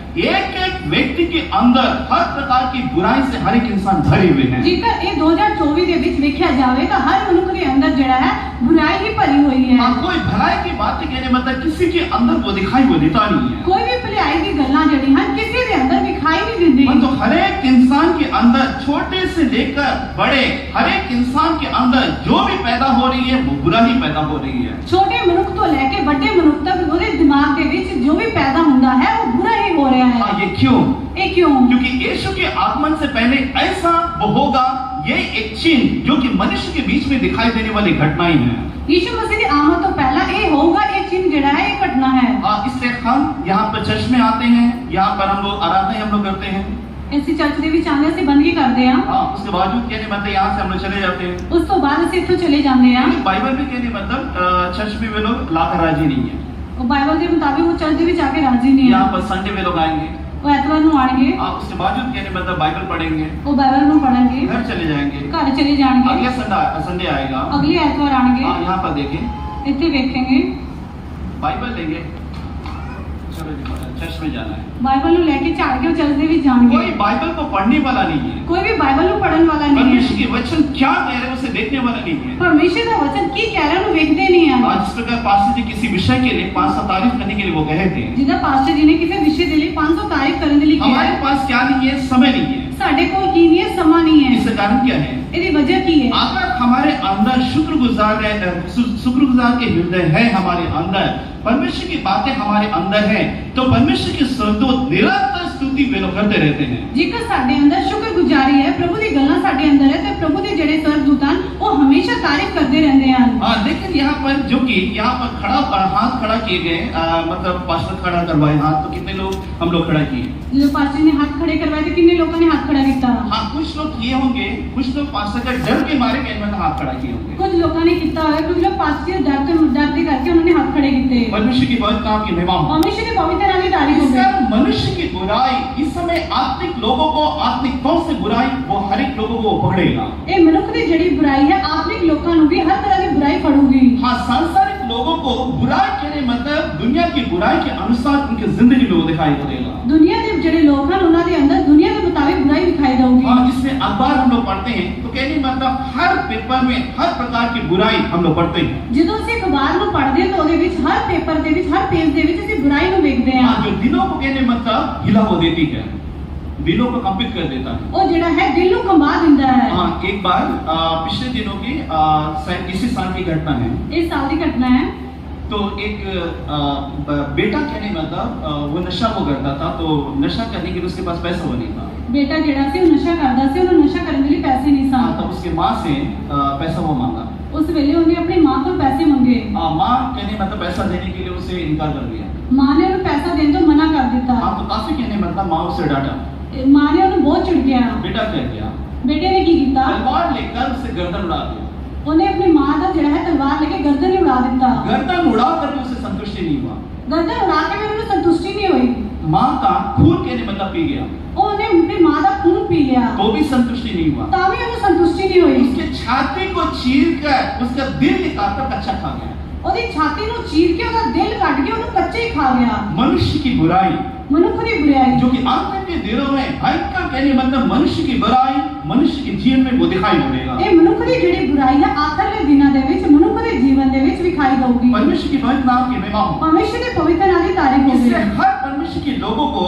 एक एक व्यक्ति के अंदर हर प्रकार की बुराई से हर एक इंसान भरे हुए हैं। ਜੇਕਰ ਇਹ 2024 ਦੇ ਵਿੱਚ ਵੇਖਿਆ ਜਾਵੇ ਤਾਂ ਹਰ ਮਨੁੱਖ ਦੇ ਅੰਦਰ ਜਿਹੜਾ ਹੈ बुराई ही भरी हुई है। कोई भलाई की बात कहने मतलब किसी के अंदर वो दिखाई वो देता नहीं है। कोई भी भलाई की गल्लां जड़ी हैं किसी के अंदर दिखाई नहीं देती। तो हर एक इंसान के अंदर छोटे से लेकर बड़े हर एक इंसान के अंदर जो भी पैदा हो रही है वो बुरा ही पैदा हो रही है। छोटे मनुख तो लेके बड़े मनुख तक ਉਹਦੇ दिमाग के ਵਿੱਚ जो भी पैदा ਹੁੰਦਾ है वो बुरा ही हो रहा है। ये क्यों? ये क्यों? क्योंकि यीशु के आगमन से पहले ऐसा वो होगा। ये एक चिन्ह जो कि मनुष्य के बीच में दिखाई देने वाली घटनाएं हैं। यीशु मसीह की आमद तो पहला ये होगा, ये चिन्ह जड़ा है, ये घटना है। इससे हम यहाँ पर चर्च में आते हैं, यहाँ पर हम लोग आराधना हम लोग करते हैं, इसी चर्च ਦੇ ਵਿੱਚ ਆਂਦੇ ਅਸੀਂ ਬੰਦਗੀ ਕਰਦੇ ਹਾਂ। उसके बावजूद कहने मतलब यहाँ से हम लोग चले जाते हैं। ਉਸ ਤੋਂ ਬਾਅਦ ਅਸੀਂ ਇੱਥੋਂ ਚਲੇ ਜਾਂਦੇ ਹਾਂ। बाइबल में कहने मतलब चर्च में वे लोग लाकर राजी नहीं है। ਉਹ ਬਾਈਬਲ ਦੇ ਮੁਤਾबिक ਉਹ ਚਰਚ ਦੇ ਵਿੱਚ ਆ ਕੇ ਰਾਜ਼ੀ ਨਹੀਂ ਹੈ। यहाँ पर संडे में लोग आएंगे, ਉਹ ਐਤਵਾਰ ਨੂੰ ਆਣਗੇ, उसके बावजूद कहने मतलब बाइबल पढ़ेंगे, ਉਹ ਬਾਈਬਲ ਨੂੰ ਪੜ੍ਹਨਗੇ, घर चले जाएंगे, ਘਰ ਚਲੇ ਜਾਣਗੇ, अगले संडे आएगा, ਅਗਲੇ ਐਤਵਾਰ ਆਣਗੇ, यहाँ पर देखें ਇੱਥੇ ਵੇਖेंगे, बाइबल लेंगे, चलो जी चर्च में जाना है। ਬਾਈਬਲ ਨੂੰ ਲੈ ਕੇ ਝਾੜ ਕੇ ਉਹ ਚਰਚ ਦੇ ਵਿੱਚ ਜਾਣਗੇ। कोई बाइबल को पढ़ने वाला नहीं है। ਕੋਈ ਵੀ ਬਾਈਬਲ ਨੂੰ ਪੜ੍ਹਨ ਵਾਲਾ ਨਹੀਂ परमेश्वर ਹੈ। के वचन क्या कह रहे हैं उसे देखने वाला नहीं है। ਪਰਮੇਸ਼ਰ ਦਾ ਵਚਨ ਕੀ ਕਹਿ ਰਿਹਾ ਉਹਨੂੰ ਵੇਖਦੇ ਨਹੀਂ ਹਨ। आज इस प्रकार पास्टर जी किसी विषय के लिए 500 तारीफ करने के लिए वो कहे थे, ਜਿਹਦਾ ਪਾਸਟਰ ਜੀ ਨੇ ਕਿਸੇ ਵਿਸ਼ੇ ਦੇ ਲਈ 500 ਤਾਰੀਫ ਕਰਨ ਦੇ ਲਈ ਕਿਹਾ हमारे ਹੈ। पास क्या नहीं है, समय नहीं है। ਸਾਡੇ ਕੋਲ ਕੀ ਨਹੀਂ ਹੈ, ਸਮਾਂ ਨਹੀਂ ਹੈ। इसका कारण क्या है? ਇਹਦੀ वजह ਕੀ है? अगर हमारे अंदर शुक्रगुजार के हृदय है, हमारे अंदर परमेश्वर की बातें हमारे अंदर है, तो परमेश्वर के स्वर्गदूत निरंतर स्तुति वे लोग करते रहते हैं। ਜੇਕਰ ਸਾਡੇ ਅੰਦਰ ਸ਼ੁਕਰਗੁਜ਼ਾਰੀ ਹੈ, ਪ੍ਰਭੂ ਦੀ ਗੱਲਾਂ ਸਾਡੇ ਅੰਦਰ ਹੈ ਤੇ ਪ੍ਰਭੂ ਦੇ ਜਿਹੜੇ ਸਵਰਗਦੂਤ ਹਨ ਉਹ ਹਮੇਸ਼ਾ ਤਾਰੀਫ ਕਰਦੇ ਰਹਿੰਦੇ ਹਨ। लेकिन यहाँ पर जो कि यहाँ पर हाथ खड़ा किए गए, मतलब पास्टर खड़ा करवाए हाथ, तो कितने लोग हम लोग खड़ा किए? ਜਦੋਂ ਪਾਸਟਰ ਨੇ ਹੱਥ ਖੜੇ ਕਰਵਾਏ ਤੇ ਕਿੰਨੇ ਲੋਕਾਂ ਨੇ ਹੱਥ ਖੜਾ ਕੀਤਾ? हाँ, कुछ लोग किए होंगे, कुछ लोग पास्टर का डर के मारे कहीं हाथ खड़ा किए होंगे। ਕੁਝ ਲੋਕਾਂ ਨੇ ਕੀਤਾ ਹੋਇਆ, ਕੁਝ ਲੋਕ ਪਾਸਟਰ ਦੇ ਡਰ ਦੇ करके उन्होंने हाथ खड़े किए। परमेश्वर की पवित्र नाम की महिमा हो। परमेश्वर की पवित्र नाम की तारीफ इस हो। कारण मनुष्य की बुराई इस समय आत्मिक लोगों को आत्मिक तौर से बुराई वो हर एक लोगों को पकड़ेगा। ਇਹ ਮਨੁੱਖ ਦੀ ਜਿਹੜੀ ਬੁਰਾਈ ਹੈ ਆਤਮਿਕ ਲੋਕਾਂ ਨੂੰ ਵੀ ਹਰ ਤਰ੍ਹਾਂ ਦੀ ਬੁਰਾਈ ਫੜੂਗੀ। हाँ, सांसारिक लोगों को बुराई कहने मतलब दुनिया की बुराई के अनुसार उनकी जिंदगी में वो दिखाई पड़ेगा। ਦੁਨੀਆ ਦੇ ਜਿਹੜੇ ਲੋਕ ਹਨ ਉਹਨਾਂ ਦੇ ਅੰਦਰ ਦੁਨੀਆ ਦੇ ਮੁਤਾबिक बुराई दिखाई देगी। हाँ, जिसमें अखबार हम लोग पढ़ते हैं तो कहने मतलब हर पेपर में हर प्रकार की बुराई हम लोग पढ़ते हैं। ਜਦੋਂ ਅਸੀਂ ਅਖਬਾਰ ਨੂੰ ਪੜ੍ਹਦੇ ਹਾਂ ਤਾਂ ਉਹਦੇ ਵਿੱਚ ਹਰ ਪੇਪਰ ਦੇ ਵਿੱਚ ਹਰ ਪੇਜ ਦੇ ਵਿੱਚ ਅਸੀਂ बुराई ਨੂੰ ਵੇਖਦੇ ਹਾਂ। हाँ, जो दिलों को कहने मतलब हिला वो देती है, दिलों को कंपित कर देता है। ਉਹ ਜਿਹੜਾ ਹੈ ਦਿਲ ਨੂੰ ਕੰਬਾ ਦਿੰਦਾ ਹੈ। हाँ, एक बार पिछले दिनों की शायद इसी साल की घटना है। ਇਸ ਸਾਲ ਦੀ ਘਟਨਾ ਹੈ। तो एक बेटा कहने मतलब वो नशा वो करता था, तो नशा करने के लिए उसके पास पैसा वो नहीं था। ਬੇਟਾ ਜਿਹੜਾ ਸੀ ਉਹ ਨਸ਼ਾ ਕਰਦਾ ਸੀ, ਉਹਨੂੰ ਨਸ਼ਾ ਕਰਨ ਦੇ ਲਈ ਪੈਸੇ ਨਹੀਂ हाँ, ਸਨ। तब उसके माँ से पैसा वो मांगा। ਉਸ ਵੇਲੇ ਉਹਨੇ ਆਪਣੀ ਮਾਂ ਤੋਂ ਪੈਸੇ ਮੰਗੇ। माँ कहने मतलब पैसा देने के लिए उसे इनकार कर दिया। ਮਾਂ ਨੇ ਉਹਨੂੰ ਪੈਸਾ ਦੇਣ ਤੋਂ ਮਨਾ कर ਦਿੱਤਾ। हाँ, तो काफी कहने मतलब माँ उसे डांटा। ਮਾਂ ने ਉਹਨੂੰ ਬਹੁਤ ਝਿੜਕਿਆ। बेटा क्या किया? ਬੇਟੇ ਨੇ ਕੀ ਕੀਤਾ? तलवार लेकर उसे गर्दन उड़ा दिया। ਉਹਨੇ ਆਪਣੀ ਮਾਂ ਦਾ ਜਿਹੜਾ ਹੈ ਤਲਵਾਰ ਲੈ ਕੇ ਗਰਦਨ ਹੀ ਉਡਾ ਦਿੱਤਾ। गर्दन उड़ा करके उसे संतुष्टि नहीं हुआ। ਗਰਦਨ ਉਡਾ ਕੇ ਵੀ ਉਹਨੂੰ ਸੰਤੁਸ਼ਟੀ नहीं ਹੋਈ। माँ का खून कहने मतलब पी गया, ਉਹਨੇ ਆਪਣੀ ਮਾਂ ਦਾ ਖੂਨ ਪੀ ਲਿਆ तो भी संतुष्टि नहीं हुआ। ਤਾਂ ਵੀ ਉਹਨੂੰ ਸੰਤੁਸ਼ਟੀ नहीं ਹੋਈ। उसके छाती को चीर कर उसका दिल निकाल कर कच्चा खा गया। ਉਹਦੀ ਛਾਤੀ ਨੂੰ ਚੀਰ ਕੇ ਉਹਦਾ ਦਿਲ ਕੱਢ ਕੇ ਉਹਨੂੰ ਕੱਚੇ ਹੀ ਖਾ ਗਿਆ। मनुष्य की बुराई ਮਨੁੱਖ ਦੀ ਬੁਰਾਈ जो कि अंत के दिनों में भयंकर कहने मतलब मनुष्य की बुराई मनुष्य के जीवन में वो दिखाई पड़ेगा। ਇਹ ਮਨੁੱਖ ਦੀ ਜਿਹੜੀ ਬੁਰਾਈ ਹੈ ਆਖਰਲੇ ਦਿਨਾਂ ਦੇ ਵਿੱਚ ਮਨੁੱਖ ਦੇ ਜੀਵਨ ਦੇ ਵਿੱਚ ਵਿਖਾਈ ਦੇਊਗੀ। परमेश्वर की पवित्र नाम की महिमा हो। परमेश्वर ਦੇ ਪਵਿੱਤਰ ਨਾਮ ਦੀ ਤਾਰੀਫ इससे ਹੋਵੇ। हर परमेश्वर के लोगों को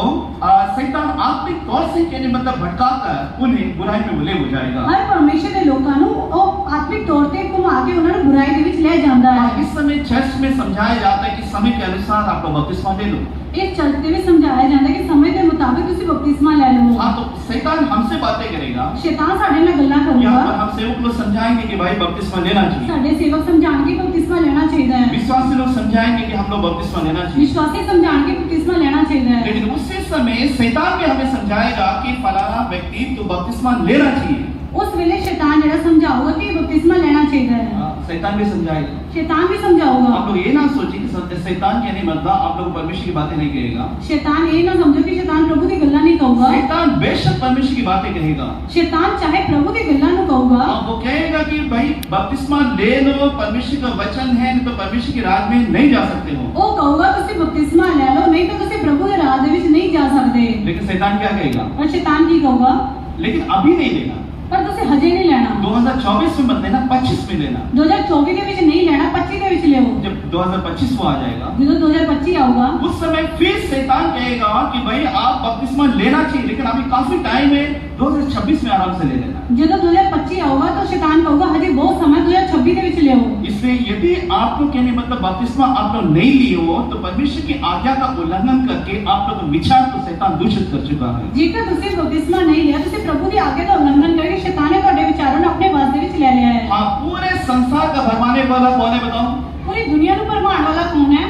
शैतान आत्मिक तौर से कहने मतलब भटकाकर उन्हें बुराई में ले हो जाएगा। ਹਰ ਪਰਮੇਸ਼ਰ ਦੇ ਲੋਕਾਂ ਨੂੰ ਉਹ ਆਤਮਿਕ ਤੌਰ ਤੇ ਘੁਮਾ ਕੇ ਉਹਨਾਂ ਨੂੰ ਬੁਰਾਈ ਦੇ ਵਿੱਚ ਲੈ ਜਾਂਦਾ ਹੈ। इस समय चर्च में समझाया जाता है कि समय के अनुसार आप लोग बपतिस्मा ले लो। ਇਸ ਚਰਚ ਦੇ ਵਿੱਚ ਸਮਝਾਇਆ ਜਾਂਦਾ ਹੈ ਕਿ ਸਮੇਂ ਦੇ ਮੁਤਾबिक ਤੁਸੀਂ ਬਪਤਿਸਮਾ ਲੈ ਲਵੋ। हाँ, तो शैतान हमसे बातें करेगा। ਸ਼ੈਤਾਨ ਸਾਡੇ ਨਾਲ ਗੱਲਾਂ यहाँ ਕਰੂਗਾ। पर हम सेवक लोग समझाएंगे कि भाई बपतिस्मा लेना चाहिए। ਸਾਡੇ ਸੇਵਕ ਸਮਝਾਣਗੇ ਕਿ ਬਪਤਿਸਮਾ ਲੈਣਾ ਚਾਹੀਦਾ ਹੈ। विश्वासी लोग समझाएंगे कि हम लोग बपतिस्मा लेना चाहिए। ਵਿਸ਼ਵਾਸੀ ਸਮਝਾਣਗੇ ਕਿ ਬਪਤਿਸਮਾ ਲੈਣਾ ਚਾਹੀਦਾ ਹੈ। लेकिन उसी समय शैतान भी हमें समझाएगा कि फलाना व्यक्ति तो बपतिस्मा लेना चाहिए। ਉਸ ਵੇਲੇ ਸ਼ੈਤਾਨ ਜਿਹੜਾ ਸਮਝਾਊਗਾ ਕਿ ਬਪਤਿਸਮਾ ਲੈਣਾ ਚਾਹੀਦਾ ਹੈ। हाँ, शैतान भी समझाएगा। शैतान भी समझाऊगा। आप लोग ये ना सोचिए कि शैतान कहने मतलब आप लोग परमेश्वर की बातें नहीं कहेगा। शैतान ये ना समझो कि शैतान प्रभु की गल्ला नहीं कहूगा। शैतान बेशक परमेश्वर की बातें कहेगा। शैतान चाहे प्रभु की गल्ला नु कहूगा। वो कहेगा कि भाई बपतिस्मा ले लो, परमेश्वर का वचन है, नहीं तो परमेश्वर के राज में नहीं जा सकते हो। वो कहूगा तुसी बपतिस्मा ले लो, नहीं तो तुसी प्रभु के राज दे विच नहीं जा सकते। लेकिन शैतान क्या कहेगा? और शैतान की कहूगा लेकिन अभी नहीं लेना, पर तुसी हजे नहीं लेना। 2024 में मत लेना, 25 में लेना। 2024 ਦੇ ਵਿੱਚ ਨਹੀਂ ਲੈਣਾ, 25 ਦੇ ਵਿੱਚ ਲਿਓ। जब 2025 को आ जाएगा ਜਦੋਂ 2025 ਆਊਗਾ उस समय फिर शैतान कहेगा कि भाई आप बपतिस्मा लेना चाहिए, लेकिन अभी काफी टाइम है, 2026 में आराम से ले लेना। ਜਦੋਂ 2025 ਆਊਗਾ तो शैतान कहूगा हजे बहुत समय 2026 ਦੇ ਵਿੱਚ ਲਿਓ। इसलिए यदि आप लोग कहने मतलब बपतिस्मा आप लोग नहीं लिए हो तो परमेश्वर की आज्ञा का उल्लंघन करके आप लोग विचार को शैतान दूषित कर चुका है। ਜੇਕਰ ਤੁਸੀਂ ਬਪਤਿਸਮਾ ਨਹੀਂ ਲਿਆ, ਤੁਸੀਂ ਪ੍ਰਭੂ ਦੀ ਆਗਿਆ ਦਾ ਉਲੰਘਣ ਕਰਕੇ शैतान ने ਤੁਹਾਡੇ ਵਿਚਾਰਾਂ ਨੂੰ ਆਪਣੇ ਵਾਸ ਦੇ ਵਿੱਚ ਲੈ ਲਿਆ ਹੈ। हाँ, पूरे संसार का भरमाने वाला कौन है बताओ? पूरी दुनिया ਨੂੰ ਭਰਮਾਉਣ ਵਾਲਾ ਕੌਣ ਹੈ?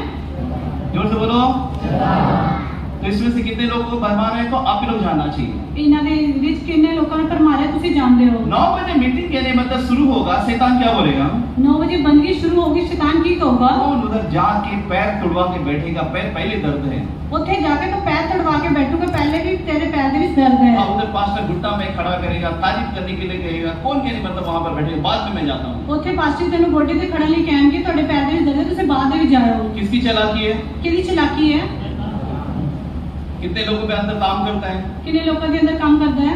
जोर से बोलो। तो इसमें से कितने लोगों को भरमा रहे हैं तो आप ही लोग जानना चाहिए। ਇਹਨਾਂ ਦੇ ਵਿੱਚ ਕਿੰਨੇ ਲੋਕਾਂ ਨੇ ਭਰਮਾਇਆ ਤੁਸੀਂ ਜਾਣਦੇ ਹੋ। 9 बजे मीटिंग कहने मतलब शुरू होगा, शैतान क्या बोलेगा? 9 बजे बंदगी शुरू होगी, शैतान की कहूगा कौन उधर जाके पैर तुड़वा के बैठेगा? पैर पहले दर्द है। ਉੱਥੇ ਜਾ ਕੇ ਤੂੰ ਪੈਰ ਤੜਵਾ ਕੇ ਬੈਠੂਗਾ, ਪਹਿਲੇ ਵੀ ਤੇਰੇ पैर ਦੇ ਵਿੱਚ दर्द है। उधर पास्टर घुटना में खड़ा करेगा, तारीफ करने के लिए कहेगा। कौन कहने मतलब वहां पर बैठेगा? बाद में मैं जाता हूँ। ਉੱਥੇ ਪਾਸਟਰ ਤੈਨੂੰ ਗੋਡੇ ਤੇ ਖੜਨ ਲਈ ਕਹਿਣਗੇ ਤੁਹਾਡੇ ਪੈਰ ਦੇ ਵਿੱਚ दर्द है, ਤੁਸੀਂ ਬਾਅਦ ਦੇ ਵਿੱਚ ਜਾਇਓ। किसकी चालाकी है? ਕਿਹਦੀ ਚਲਾਕੀ ਹੈ? कितने लोगों के अंदर काम करता है? ਕਿੰਨੇ ਲੋਕਾਂ ਦੇ ਅੰਦਰ ਕੰਮ ਕਰਦਾ ਹੈ?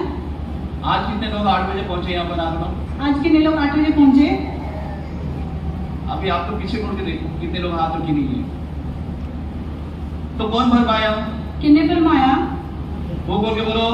आज कितने लोग 8 बजे पहुंचे यहाँ पर आगरा? आज कितने लोग 8 बजे पहुंचे? अभी आप तो पीछे मुड़ के देखो कितने लोग हाथ उठी नहीं है। तो कौन भरमाया? किन्ने भरमाया? वो बोल के बोलो।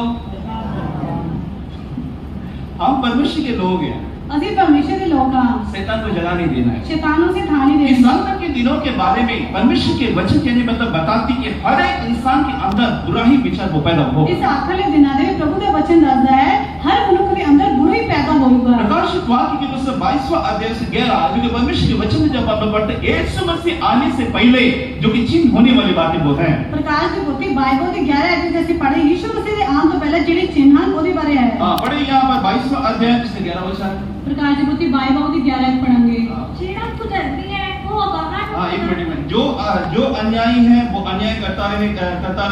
हम परमेश्वर के लोग हैं, ਅਸੀਂ ਪਰਮੇਸ਼ਰ ਦੇ ਲੋਕ ਹਾਂ। शैतान को जगह नहीं देना है। शैतानों से ठा नहीं इस देना। अंत के दिनों के बारे में परमेश्वर के वचन कहने मतलब बताती कि हर एक इंसान के अंदर बुरा ही विचार वो पैदा हो। इस आखिरी दिनों में प्रभु का वचन दसदा है हर मनुष्य के अंदर बुरा ही पैदा होगा। प्रकाशित वाक्य के पुस्तक 22वां अध्याय से 11 जो कि परमेश्वर के वचन में जब आप लोग पढ़ते हैं, यीशु मसीह आने से पहले जो कि चिन्ह होने वाली बातें वो हैं। प्रकाश की पोथी बाइबल के 11 अध्याय जैसे पढ़े यीशु मसीह के आने तो पहले जेडी चिन्ह हैं ओदे बारे है। हां, पढ़े यहां पर 22वां अध्याय से 11 वचन। प्रकाश की पोथी बाइबल के 11 पढ़ेंगे। ਜਿਹੜਾ ਕੁਦਰਤੀ ਹੈ ਉਹ ਬਾਹਰ हां, एक जो अन्यायी है वो अन्याय करता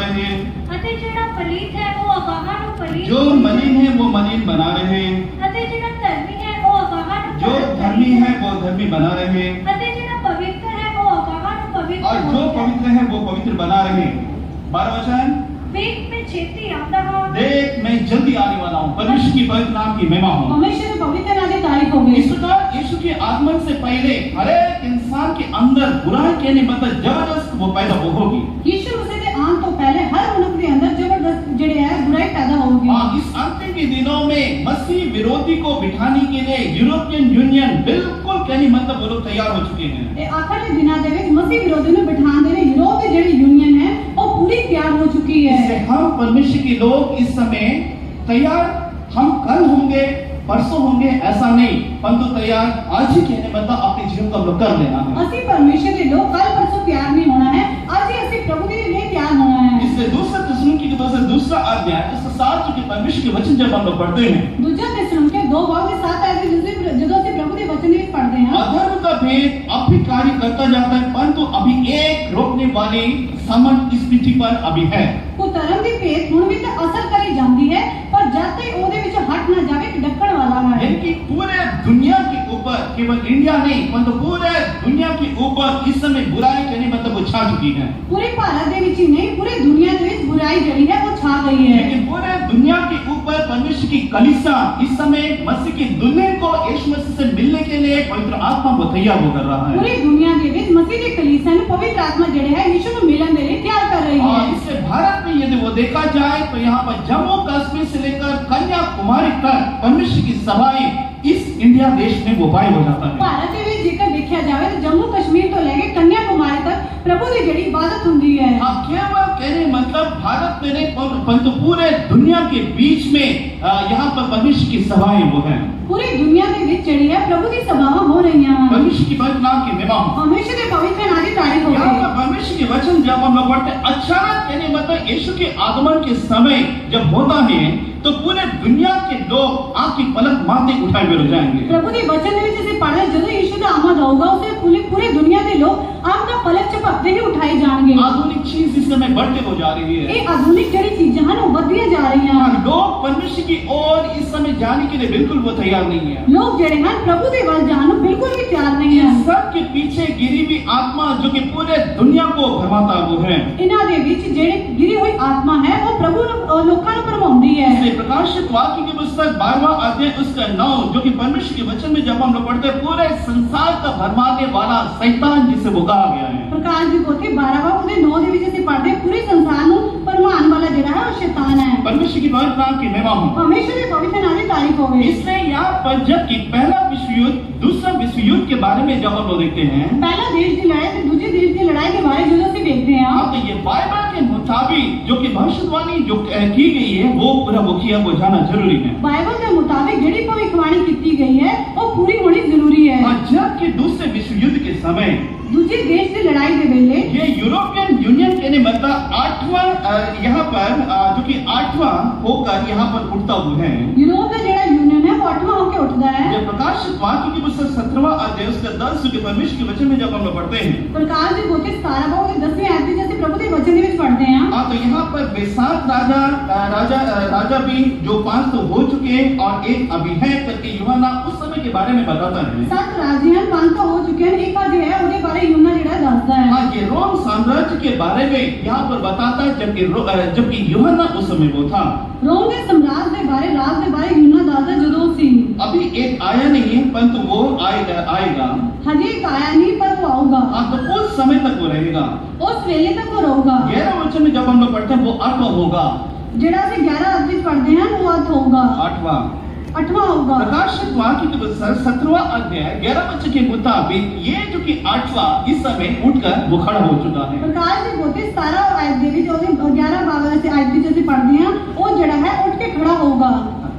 रहे ਅਤੇ ਜਿਹੜਾ ਪਲੀਤ ਹੈ ਉਹ ਅਗਾਹਾਂ ਨੂੰ ਪਲੀਤ जो मलिन है वो मलिन बना रहे, ਅਤੇ ਜਿਹੜਾ ਧਰਮੀ ਹੈ ਉਹ ਅਗਾਹਾਂ ਨੂੰ जो धर्मी है वो धर्मी बना रहे, ਅਤੇ ਜਿਹੜਾ ਪਵਿੱਤਰ ਹੈ ਉਹ ਅਗਾਹਾਂ ਨੂੰ ਪਵਿੱਤਰ और जो पवित्र है वो पवित्र बना रहे। 12 वचन, ਵੇਖ ਮੈਂ ਛੇਤੀ ਆਉਂਦਾ ਹਾਂ देख मैं जल्दी आने वाला हूँ, परमेश्वर की पवित्र नाम की महिमा हो। परमेश्वर के पवित्र नाम की तारीफ हो गई। इस प्रकार यीशु के आगमन से पहले हर एक इंसान के अंदर बुराई के निमित्त जबरदस्त वो पैदा होगी। यीशु मसीह के आने तो पहले हर मनुष्य के अंदर जबरदस्त जड़े है बुराई पैदा होगी। इस अंतिम के दिनों में मसीह विरोधी को बिठाने के लिए यूरोपियन यूनियन बिल्कुल कहने मतलब वो लोग तैयार हो चुके हैं। ਇਹ ਆਖਰ ਦੇ ਦਿਨਾਂ ਦੇ ਵਿੱਚ ਮਸੀਹ ਵਿਰੋਧੀ ਨੂੰ ਬਿਠਾਉਣ ਦੇ ਲਈ यूरोप ਦੀ ਜਿਹੜੀ यूनियन है ਉਹ ਪੂਰੀ ਤਿਆਰ ਹੋ ਚੁੱਕੀ है। इससे हम परमेश्वर के लोग इस समय तैयार, हम कल होंगे परसों होंगे ऐसा नहीं, परंतु तैयार आज ही कहने मतलब अपने जीवन को हम लोग कर लेना है। ਅਸੀਂ ਪਰਮੇਸ਼ਰ ਦੇ ਲੋਕ ਕੱਲ ਪਰਸੋਂ ਤਿਆਰ ਨਹੀਂ ਹੋਣਾ ਹੈ, ਅੱਜ ਹੀ ਅਸੀਂ प्रभु के लिए ਤਿਆਰ होना है। इसलिए दूसरा थिस्सलुनीकि की तरफ से दूसरा अध्याय इसके साथ जो कि परमेश्वर के वचन जब हम लोग पढ़ते हैं, ਦੂਜਾ थिस्सलुनीके 2 भाग के साथ आए ਜਦੋਂ ਅਸੀਂ प्रभु के वचन ਵਿੱਚ पढ़ते हैं, अधर्म का भेद अब भी कार्य करता जाता है, परंतु अभी एक रोकने वाली समन इस पृथ्वी पर अभी है। ਕੁਧਰਮ ਦੀ ਭੇਤ ਹੁਣ ਵੀ ਤਾਂ ਅਸਰ ਕਰੀ ਜਾਂਦੀ ਹੈ, ਪਰ ਜਦ ਤੱਕ ਉਹਦੇ ਵਿੱਚ हट ना जावे कि ढक्कन वाला है। यानी कि पूरे दुनिया के ऊपर, केवल इंडिया नहीं परंतु पूरे दुनिया के ऊपर इस समय बुराई कहने मतलब वो छा चुकी है। पूरे भारत ਦੇ ਵਿੱਚ ਹੀ नहीं, पूरी दुनिया ਦੇ ਵਿੱਚ बुराई ਜਿਹੜੀ है वो छा गई है। लेकिन पूरे दुनिया के ऊपर परमेश्वर की कलीसिया इस समय मसीह की दुल्हन को यीशु मसीह से मिलने के लिए पवित्र आत्मा को तैयार वो कर रहा है। पूरी दुनिया ਦੇ ਵਿੱਚ मसीह ਦੀ कलीसिया ਨੂੰ पवित्र आत्मा ਜਿਹੜੇ है यीशु ਨੂੰ मिलन ਦੇ लिए तैयार कर रही है। और इससे भारत में यदि वो देखा जाए तो यहाँ पर जम्मू कश्मीर से लेकर कन्याकुमारी तक परमेश्वर की सभाएं इस इंडिया देश में वो पाई हो जाता है। ਭਾਰਤ ਦੇ ਵਿੱਚ ਜੇਕਰ ਦੇਖਿਆ ਜਾਵੇ ਤਾਂ ਜੰਮੂ ਕਸ਼ਮੀਰ ਤੋਂ ਲੈ ਕੇ ਕੰਨਿਆਕੁਮਾਰੀ ਤੱਕ ਪ੍ਰਭੂ ਦੀ ਜਿਹੜੀ ਇਬਾਦਤ ਹੁੰਦੀ ਹੈ। हाँ, केवल कहने मतलब भारत में नहीं परंतु पूरे दुनिया के बीच में यहाँ पर परमेश्वर की सभाएं वो हैं। पूरी दुनिया ਦੇ ਵਿੱਚ ਜਿਹੜੀ ਹੈ प्रभु ਦੀ सभावां हो रਹੀਆਂ ਹਨ। परमेश्वर की पवित्र नाम की महिमा हो। हमेशा के पवित्र नाम की तारीफ हो यहाँ गई। पर परमेश्वर के वचन जब हम लोग पढ़ते हैं, अचानक कहने मतलब यीशु के आगमन के समय जब होता है तो पूरे दुनिया के लोग आंख की पलक मारते उठाए हुए हो जाएंगे। प्रभु ਦੇ वचन ਦੇ ਵਿੱਚ ਅਸੀਂ ਪੜ੍ਹਦੇ ਜਦੋਂ ਯੀਸ਼ੂ ਦਾ ਆਮਦ ਹੋਊਗਾ ਉਸੇ पूरी दुनिया के लोग आंख ਦਾ पलक ਝਪਕਦੇ ਹੀ ਉਠਾਏ ਜਾਣਗੇ। आधुनिक चीज इस समय बढ़ते हो जा रही है। ਇਹ ਆਧੁਨਿਕ ਜਿਹੜੀ ਚੀਜ਼ਾਂ ਹਨ ਉਹ ਵੱਧਦੀਆਂ ਜਾ ਰਹੀਆਂ ਹਨ। लोग परमेश्वर की ओर इस समय जाने के लिए बिल्कुल वो तैयार नहीं है। ਲੋਕ ਜਿਹੜੇ ਹਨ ਪ੍ਰਭੂ ਦੇ ਵੱਲ ਜਾਣ ਨੂੰ ਬਿਲਕੁਲ ਵੀ ਤਿਆਰ ਨਹੀਂ ਹਨ। सब के पीछे गिरी हुई आत्मा जो कि पूरे दुनिया को भरमाता वो है। ਇਹਨਾਂ ਦੇ ਵਿੱਚ ਜਿਹੜੀ ਗਿਰੀ ਹੋਈ ਆਤਮਾ ਹੈ ਉਹ ਪ੍ਰਭੂ ਨੂੰ ਲੋਕਾਂ ਨੂੰ ਭਰਮਾਉਂਦੀ ਹੈ। इसलिए प्रकाशित वाक्य की पुस्तक 12वां अध्याय उसका 9 जो कि परमेश्वर के वचन में जब हम लोग पढ़ते हैं, पूरे संसार का भरमाने वाला शैतान जिसे वो कहा गया है। ਪ੍ਰਕਾਸ਼ ਦੀ ਪੋਥੀ 12ਵਾਂ ਉਹਦੇ 9 ਦੇ ਵਿੱਚ ਅਸੀਂ ਪੜ੍ਹਦੇ ਹਾਂ ਪੂਰੇ ਸੰਸਾਰ ਨੂੰ ਭਰਮਾਉਣ ਵਾਲਾ ਜਿਹੜਾ ਹੈ ਉਹ ਸ਼ੈਤਾਨ ਹੈ। परमेश्वर की पवित्र नाम की महिमा हो। हमेशा के पवित्र नाम की तारीफ होवे। इसलिए यहाँ पर जबकि पहला विश्व युद्ध दूसरा विश्व युद्ध के बारे में जब हम लोग देखते हैं, पहला देश की लड़ाई से दूसरे देश की लड़ाई के बारे में जो ਅਸੀਂ देखते हैं हाँ, तो ये बाइबल के मुताबिक जो कि भविष्यवाणी जो की गई है वो पूरा वो किया वो जाना जरूरी है। बाइबल के मुताबिक ਜਿਹੜੀ ਭਵਿੱਖਬਾਣੀ ਕੀਤੀ ਗਈ ਹੈ ਉਹ ਪੂਰੀ ਹੋਣੀ ਜ਼ਰੂਰੀ ਹੈ। और जबकि दूसरे विश्व युद्ध के समय दूसरे देश की लड़ाई के वेले ये यूरोपियन यूनियन के ने मतलब 8वां यहाँ पर जो कि 8वां होकर यहाँ पर उठता हुआ है। यूरोप का ਜਿਹੜਾ यूनियन है वो 8वां होकर उठता है। जब प्रकाशित वाक्य की पुस्तक 17वां अध्याय उसका 10 के परमेश्वर के वचन में जब हम लोग पढ़ते हैं, प्रकाश ਦੀ ਪੋਥੀ 17 ਬਾਅਦ 10ਵੀਂ आयत जैसे प्रभु के वचन ਦੇ ਵਿੱਚ पढ़ते हैं। हाँ, तो यहाँ पर बेसात राजा भी जो 5 तो हो चुके हैं और एक अभी है करके यूहन्ना उस समय के बारे में बताता है। 7 राज्य हैं, 5 तो हो चुके हैं, एक जो है ਉਹਦੇ ਬਾਰੇ यूहन्ना ਜਿਹੜਾ ਦੱਸਦਾ है। हाँ, ये रोम साम्राज्य के बारे में यहाँ पर बताता है जबकि यूहन्ना उस समय वो था। रोम के सम्राट के बारे राज के बारे यूहन्ना दादा जदों सी अभी एक आया नहीं है परंतु वो आएगा। हजे एक आया नहीं पर वो आऊगा। हाँ, तो उस समय तक वो रहेगा। उस वेले तक वो रहूगा। 11 वचन में जब हम लोग पढ़ते हैं वो 8वां होगा। जेड़ा से 11 अध्याय पढ़ते हैं वो अर्थ होगा 8वां 8वां होगा। प्रकाशित वाक्य के पुस्तक 17वां अध्याय 11 वचन के मुताबिक ये जो कि 8वां इस समय उठकर वो खड़ा हो चुका है। प्रकाश ਦੀ ਪੋਥੀ 17 आयत ਦੇ ਵਿੱਚ ਉਹਦੇ 11 ਬਾਅਦ से आयत ਵਿੱਚ ਅਸੀਂ पढ़ते हैं ਉਹ ਜਿਹੜਾ है उठ के खड़ा होगा।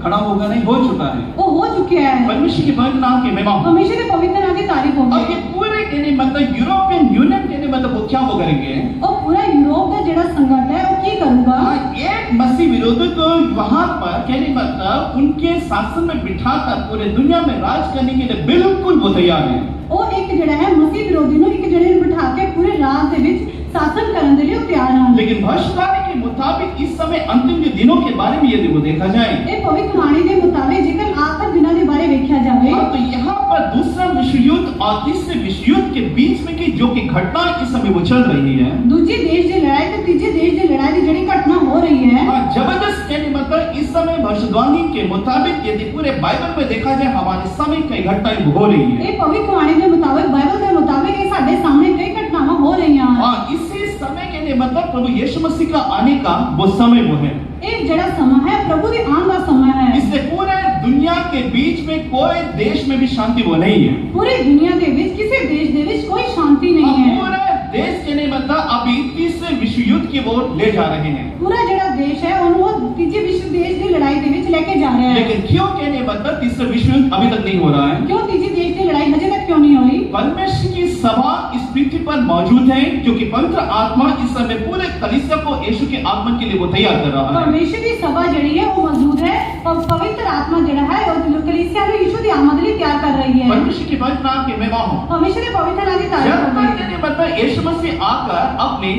खड़ा होगा नहीं, हो चुका है। वो हो चुका है। परमेश्वर के पवित्र नाम की महिमा हो। हमेशा के पवित्र नाम की तारीफ होगी। अब ये पूरे कहने मतलब यूरोपियन यूनियन कहने मतलब वो क्या वो करेंगे? और पूरा यूरोप का जेड़ा संगठन है वो की करूंगा। हाँ, एक मसीह विरोधी को वहां पर कहने मतलब उनके शासन में बिठाकर पूरे दुनिया में राज करने के लिए बिल्कुल वो तैयार है। वो एक ਜਿਹੜਾ ਹੈ ਮਸੀਹ ਵਿਰੋਧੀ ਨੂੰ ਇੱਕ ਜਣੇ ਨੂੰ ਬਿਠਾ ਕੇ ਪੂਰੇ ਰਾਜ ਦੇ ਵਿੱਚ शासन ਕਰਨ ਦੇ ਲਈ ਉਹ ਤਿਆਰ ਹਨ। लेकिन भविष्यवाणी के मुताबिक इस समय अंतिम के दिनों के बारे में यदि वो देखा जाए, ਇਹ ਭਵਿੱਖਬਾਣੀ ਦੇ ਮੁਤਾबिक ਜੇਕਰ ਆਖਰ ਦਿਨਾਂ ਦੇ ਬਾਰੇ ਵੇਖਿਆ ਜਾਵੇ हाँ, तो यहाँ पर दूसरा विश्व युद्ध और तीसरे विश्व युद्ध के बीच में की जो कि घटनाएं इस समय वो चल रही है, ਦੂਜੇ ਦੇਸ਼ ਦੀ ਲੜਾਈ ਤੇ ਤੀਜੇ ਦੇਸ਼ ਦੀ ਲੜਾਈ ਦੀ ਜਿਹੜੀ ਘਟਨਾ ਹੋ ਰਹੀ ਹੈ, हाँ, जबरदस्त कहने मतलब इस समय भविष्यवाणी के मुताबिक यदि पूरे बाइबल में देखा जाए हमारे समय कई घटनाएं हो रही है। ਇਹ ਭਵਿੱਖਬਾਣੀ ਦੇ ਮੁਤਾबिक ਬਾਈਬਲ ਦੇ ਮੁਤਾबिक ਇਹ ਸਾਡੇ ਸਾਹਮਣੇ ਕਈ ਘਟਨਾਵਾਂ ਹੋ ਰਹੀਆਂ ਹਨ। हाँ, इसी समय कहने मतलब प्रभु यीशु मसीह का आने का वो समय वो है। ਇਹ ਜਿਹੜਾ ਸਮਾਂ ਹੈ ਪ੍ਰਭੂ ਦੇ ਆਉਣ ਦਾ ਸਮਾਂ ਹੈ। इससे पूरे दुनिया के बीच में कोई देश में भी शांति वो नहीं है। ਪੂਰੀ ਦੁਨੀਆ ਦੇ ਵਿੱਚ ਕਿਸੇ ਦੇਸ਼ ਦੇ ਵਿੱਚ ਕੋਈ ਸ਼ਾਂਤੀ ਨਹੀਂ अब ਹੈ। पूरे देश कहने मतलब अभी तीसरे विश्व युद्ध की ओर ले जा रहे हैं। ਪੂਰਾ ਜਿਹੜਾ ਦੇਸ਼ ਹੈ ਉਹਨੂੰ ਉਹ ਤੀਜੇ ਵਿਸ਼ਵ ਦੇਸ਼ ਦੀ ਲੜਾਈ ਦੇ ਵਿੱਚ ਲੈ ਕੇ ਜਾ ਰਿਹਾ ਹੈ। लेकिन क्यों कहने मतलब तीसरा विश्व युद्ध अभी तक नहीं हो रहा है? ਕਿਉਂ ਤੀਜੀ ਦੇਸ਼ ਦੀ ਲੜਾਈ ਹਜੇ ਤੱਕ ਕਿਉਂ ਨਹੀਂ ਹੋਈ? परमेश्वर की सभा इस पृथ्वी पर मौजूद है, क्योंकि पवित्र आत्मा इस समय पूरे कलीसिया को यीशु के आगमन के लिए वो तैयार कर रहा है। ਪਰਮੇਸ਼ਰ ਦੀ ਸਭਾ ਜਿਹੜੀ ਹੈ ਉਹ ਮੌਜੂਦ ਹੈ। ਪਵਿੱਤਰ ਆਤਮਾ ਜਿਹੜਾ ਹੈ ਉਹ ਕਲੀਸਿਆ ਨੂੰ ਯਿਸੂ ਦੀ ਆਮਦ ਲਈ ਤਿਆਰ ਕਰ ਰਹੀ ਹੈ। परमेश्वर के पवित्र नाम की महिमा हो। परमेश्वर के पवित्र नाम की तारीफ जब हो तक रही है। कहने मतलब यीशु मसीह आकर अपने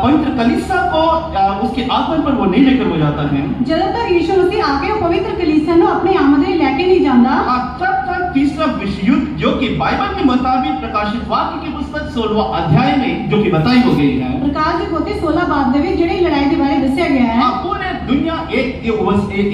पवित्र कलीसिया को उसके आगमन पर वो नहीं लेकर हो जाता है, ਜਦੋਂ ਤੱਕ ਯਿਸੂ ਮਸੀਹ ਆ ਕੇ ਉਹ ਪਵਿੱਤਰ ਕਲੀਸਿਆ ਨੂੰ ਆਪਣੇ ਆਮਦ ਲਈ ਲੈ ਕੇ ਨਹੀਂ ਜਾਂਦਾ, तब तक तीसरा विश्व युद्ध जो कि बाइबल के मुताबिक प्रकाशित वाक्य की पुस्तक 16वां अध्याय में जो कि बताई हो गई है, ਪ੍ਰਕਾਸ਼ ਦੇ ਪੋਥੀ 16 ਬਾਬ ਦੇ ਵਿੱਚ ਜਿਹੜੀ ਲੜਾਈ ਦੇ ਬਾਰੇ ਦੱਸਿਆ ਗਿਆ ਹੈ, पूरे दुनिया एक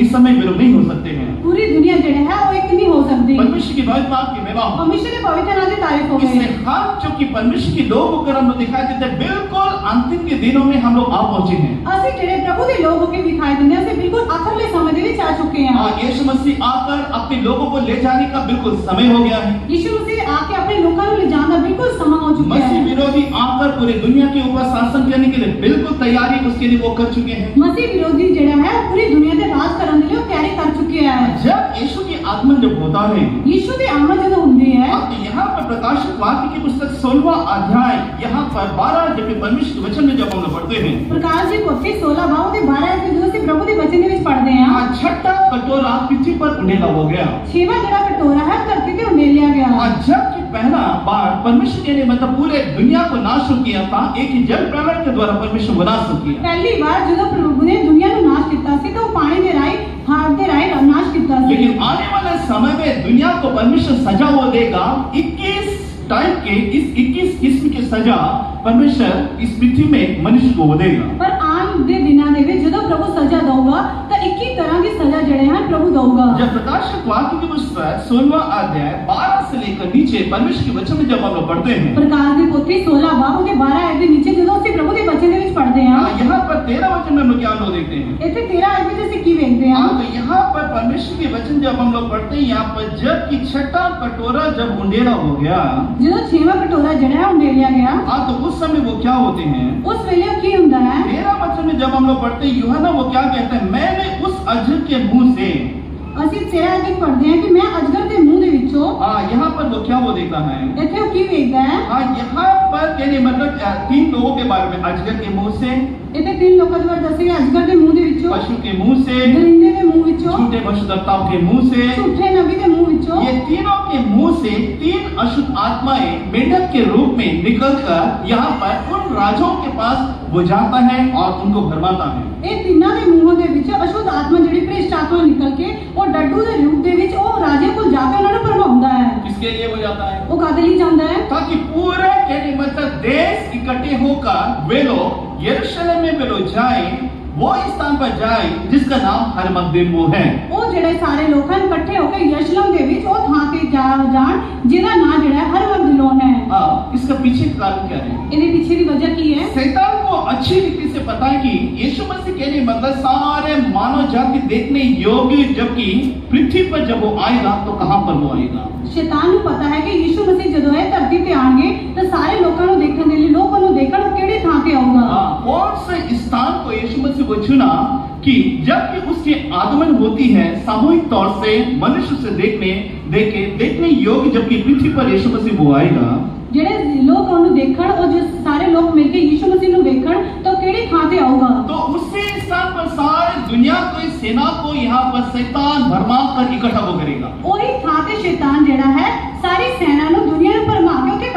इस समय विरोध नहीं हो सकते हैं। ਪੂਰੀ ਦੁਨੀਆ ਜਿਹੜਾ ਹੈ ਉਹ ਇੱਕ ਨਹੀਂ ਹੋ ਸਕਦੀ। परमेश्वर की पवित्र नाम की महिमा हो। परमेश्वर के पवित्र नाम की तारीफ हो इससे गई। हम जो कि परमेश्वर के लोग होकर हम लोग दिखाई देते हैं, बिल्कुल अंतिम के दिनों में हम लोग आ पहुंचे हैं। ਅਸੀਂ ਜਿਹੜੇ ਪ੍ਰਭੂ ਦੇ ਲੋਕ ਹੋ ਕੇ ਵਿਖਾਈ ਦਿੰਦੇ ਹਾਂ, ਅਸੀਂ ਬਿਲਕੁਲ ਆਖਰਲੇ ਸਮੇਂ ਦੇ ਵਿੱਚ ਆ ਚੁੱਕੇ ਹਾਂ। यीशु मसीह आकर अपने लोगों को ले जाने का बिल्कुल समय हो गया है। यीशु मसीह आके अपने लोगों को ले जाने का बिल्कुल समय हो चुका मसीह है। विरोधी आकर पूरे दुनिया के ऊपर शासन करने के लिए बिल्कुल तैयारी उसके लिए वो कर चुके हैं। मसीह विरोधी ਜਿਹੜਾ ਹੈ पूरी दुनिया ਤੇ ਰਾਜ ਕਰਨ ਦੇ ਲਈ ਉਹ ਤਿਆਰੀ ਕਰ ਚੁੱਕੇ ਹੈ। जब यीशु के आगमन जब होता है, यीशु ਦੀ ਆਮਦ ਜਦੋਂ ਹੁੰਦੀ ਹੈ, अब यहाँ पर प्रकाशित वाक्य की पुस्तक 16वां अध्याय यहाँ पर 12 जब परमेश्वर के वचन में जब हम लोग पढ़ते हैं, ਪ੍ਰਕਾਸ਼ ਦੀ ਪੋਥੀ 16 ਬਾਬ ਦੇ 12 ਅध्याय ਜਦੋਂ ਅਸੀਂ ਪ੍ਰਭੂ ਦੇ ਵਚਨ ਦੇ ਵਿੱਚ ਪੜ੍ਹਦੇ ਹਾਂ, आज छठा कटोरा पृथ्वी पर उंडेला हो गया। ਛੇਵਾਂ ਜਿਹੜਾ ਕਟੋਰਾ ਹੈ ਧਰਤੀ ਤੇ ਉੰਡੇਲਿਆ ਗਿਆ। और जब कि पहला बार परमेश्वर के ने मतलब पूरे दुनिया को नाश किया था, एक ही जल प्रलय के द्वारा परमेश्वर को नाश किया। ਪਹਿਲੀ ਵਾਰ ਜਦੋਂ ਪ੍ਰਭੂ ਨੇ ਦੁਨੀਆ ਨੂੰ ਨਾਸ਼ ਕੀਤਾ ਸੀ ਤਾਂ ਉਹ ਪਾਣੀ ਦੇ ਰਾਹੀਂ हाथ दे राय नाश किया ਸੀ। लेकिन आने वाले समय में दुनिया को परमेश्वर सजा वो देगा। 21 टाइप के इस 21 किस्म की सजा परमेश्वर इस पृथ्वी में मनुष्य को वो देगा। पर आन दे दिना दे ਵਿੱਚ ਜਦੋਂ ਪ੍ਰਭੂ ਸਜ਼ਾ ਦਊਗਾ ਤਾਂ 21 ਤਰ੍ਹਾਂ ਦੀ ਸਜ਼ਾ ਜਿਹੜੇ ਹਨ ਪ੍ਰਭੂ ਦਊਗਾ। जब प्रकाशित वाक्य की पुस्तक 16वां अध्याय 12 से लेकर नीचे परमेश्वर के वचन में जब हम लोग पढ़ते हैं, प्रकाश ਦੀ ਪੋਥੀ 16 ਬਾਬ ਦੇ 12 ਅध्याय ਦੇ नीचे ਜਦੋਂ ਅਸੀਂ ਪ੍ਰਭੂ ਦੇ वचन ਦੇ ਵਿੱਚ पढ़ते हैं, यहाँ पर 13 वचन में हम लोग क्या हम लोग देखते हैं। ਇੱਥੇ 13 अध्याय ਵਿੱਚ ਅਸੀਂ ਕੀ ਵੇਖਦੇ ਹਾਂ? तो यहाँ पर परमेश्वर के वचन जब हम लोग पढ़ते हैं, यहाँ पर जब की छठा कटोरा जब उंडेला हो गया, ਜਦੋਂ 6ਵਾਂ ਕਟੋਰਾ ਜਿਹੜਾ ਹੈ ਉੰਡੇਲਿਆ ਗਿਆ, तो उस समय वो क्या होते हैं। ਉਸ ਵੇਲੇ ਕੀ ਹੁੰਦਾ ਹੈ? 13 वचन में जब हम लोग पढ़ते हैं, यूहन्ना वो क्या कहते हैं, मैंने उस अजगर के मुंह से, ਅਸੀਂ 13 अध्याय पढ़ते हैं कि मैं अजगर ਦੇ ਮੂੰਹ ਦੇ ਵਿੱਚੋਂ, यहाँ पर वो क्या वो देखता है। ਇੱਥੇ ਉਹ ਕੀ ਵੇਖਦਾ ਹੈ? यहाँ पर कहने मतलब 3 लोगों के बारे में, अजगर के मुंह से, ਇੱਥੇ ਤਿੰਨ ਲੋਕਾਂ ਦੇ ਬਾਰੇ ਦੱਸਿਆ ਅਜਗਰ ਦੇ ਮੂੰਹ ਦੇ ਵਿੱਚੋਂ, पशु के मुंह से, ਦਰਿੰਦੇ ਦੇ ਮੂੰਹ ਵਿੱਚੋਂ, झूठे पशुधक्ताओं के मुंह से, ਝੂਠੇ ਨਬੀ ਦੇ ਮੂੰਹ ਵਿੱਚੋਂ, ये तीनों के मुंह से 3 अशुद्ध आत्माएं मेंढक के रूप में निकलकर यहाँ पर उन राजाओं के पास वो जाता है और उनको भरमाता है। ਇਹ ਤਿੰਨਾਂ ਦੇ ਮੂੰਹਾਂ ਦੇ ਵਿੱਚ ਅਸ਼ੁੱਧ ਆਤਮਾ ਜਿਹੜੀ ਭ੍ਰਿਸ਼ਟ ਆਤਮਾ ਨਿਕਲ ਕੇ ਉਹ ਡੱਡੂ ਦੇ ਰੂਪ ਦੇ ਵਿੱਚ ਉਹ ਰਾਜੇ ਕੋਲ ਜਾ ਕੇ ਉਹਨਾਂ ਨੂੰ ਭਰਮਾਉਂਦਾ ਹੈ। किसके लिए वो जाता है। ਉਹ ਕਾਦੇ ਲਈ ਜਾਂਦਾ ਹੈ? ताकि पूरे कहने मतलब देश इकट्ठे होकर वे लोग यरूशलेम में वे लोग जाएं, वो स्थान पर जाएं जिसका नाम हरमगदन वो है। ਉਹ ਜਿਹੜੇ ਸਾਰੇ ਲੋਕ ਹਨ ਇਕੱਠੇ ਹੋ ਕੇ ਯਰੂਸ਼ਲਮ ਦੇ ਵਿੱਚ ਉਹ ਥਾਂ ਤੇ ਜਾਣ ਜਿਹਦਾ ਨਾਂ ਜਿਹੜਾ ਹੈ ਹਰਮਗਦਨ ਹੈ। इसका पीछे का कारण क्या है। ਇਹਦੇ ਪਿੱਛੇ ਦੀ वजह ਕੀ है? शैतान को अच्छी रीति से पता है कि यीशु मसीह कहने मतलब सारे मानव जाति देखने योग्य, जबकि पृथ्वी पर जब वो आएगा तो कहां पर वो आएगा। ਸ਼ੈਤਾਨ ਨੂੰ ਪਤਾ ਹੈ ਕਿ ਯਿਸੂ ਮਸੀਹ ਜਦੋਂ ਇਹ ਧਰਤੀ ਤੇ ਆਣਗੇ ਤਾਂ ਸਾਰੇ ਲੋਕਾਂ ਨੂੰ ਦੇਖਣ ਦੇ ਲਈ ਲੋਕਾਂ ਨੂੰ ਦੇਖਣ ਉਹ ਕਿਹੜੇ ਥਾਂ ਤੇ ਆਊਗਾ। कौन से स्थान को यीशु मसीह को चुना कि जब कि उसकी आगमन होती है सामूहिक तौर से मनुष्य से देखने योग्य, जबकि पृथ्वी पर यीशु मसीह वो आएगा। ਜਿਹੜੇ ਲੋਕ ਉਹਨੂੰ ਦੇਖਣ ਉਹ ਜੋ ਸਾਰੇ ਲੋਕ ਮਿਲ ਕੇ ਯਿਸੂ ਮਸੀਹ ਨੂੰ ਵੇਖਣ ਤਾਂ ਕਿਹੜੀ ਥਾਂ ਤੇ ਆਊਗਾ। तो उसी स्थान पर सारी दुनिया की सेना को यहाँ पर शैतान भरमा कर इकट्ठा वो करेगा। ਉਹੀ ਥਾਂ ਤੇ ਸ਼ੈਤਾਨ ਜਿਹੜਾ ਹੈ ਸਾਰੀ ਸੈਨਾ ਨੂੰ ਦੁਨੀਆ ਨੂੰ ਭਰਮਾ ਕੇ ਉੱਥੇ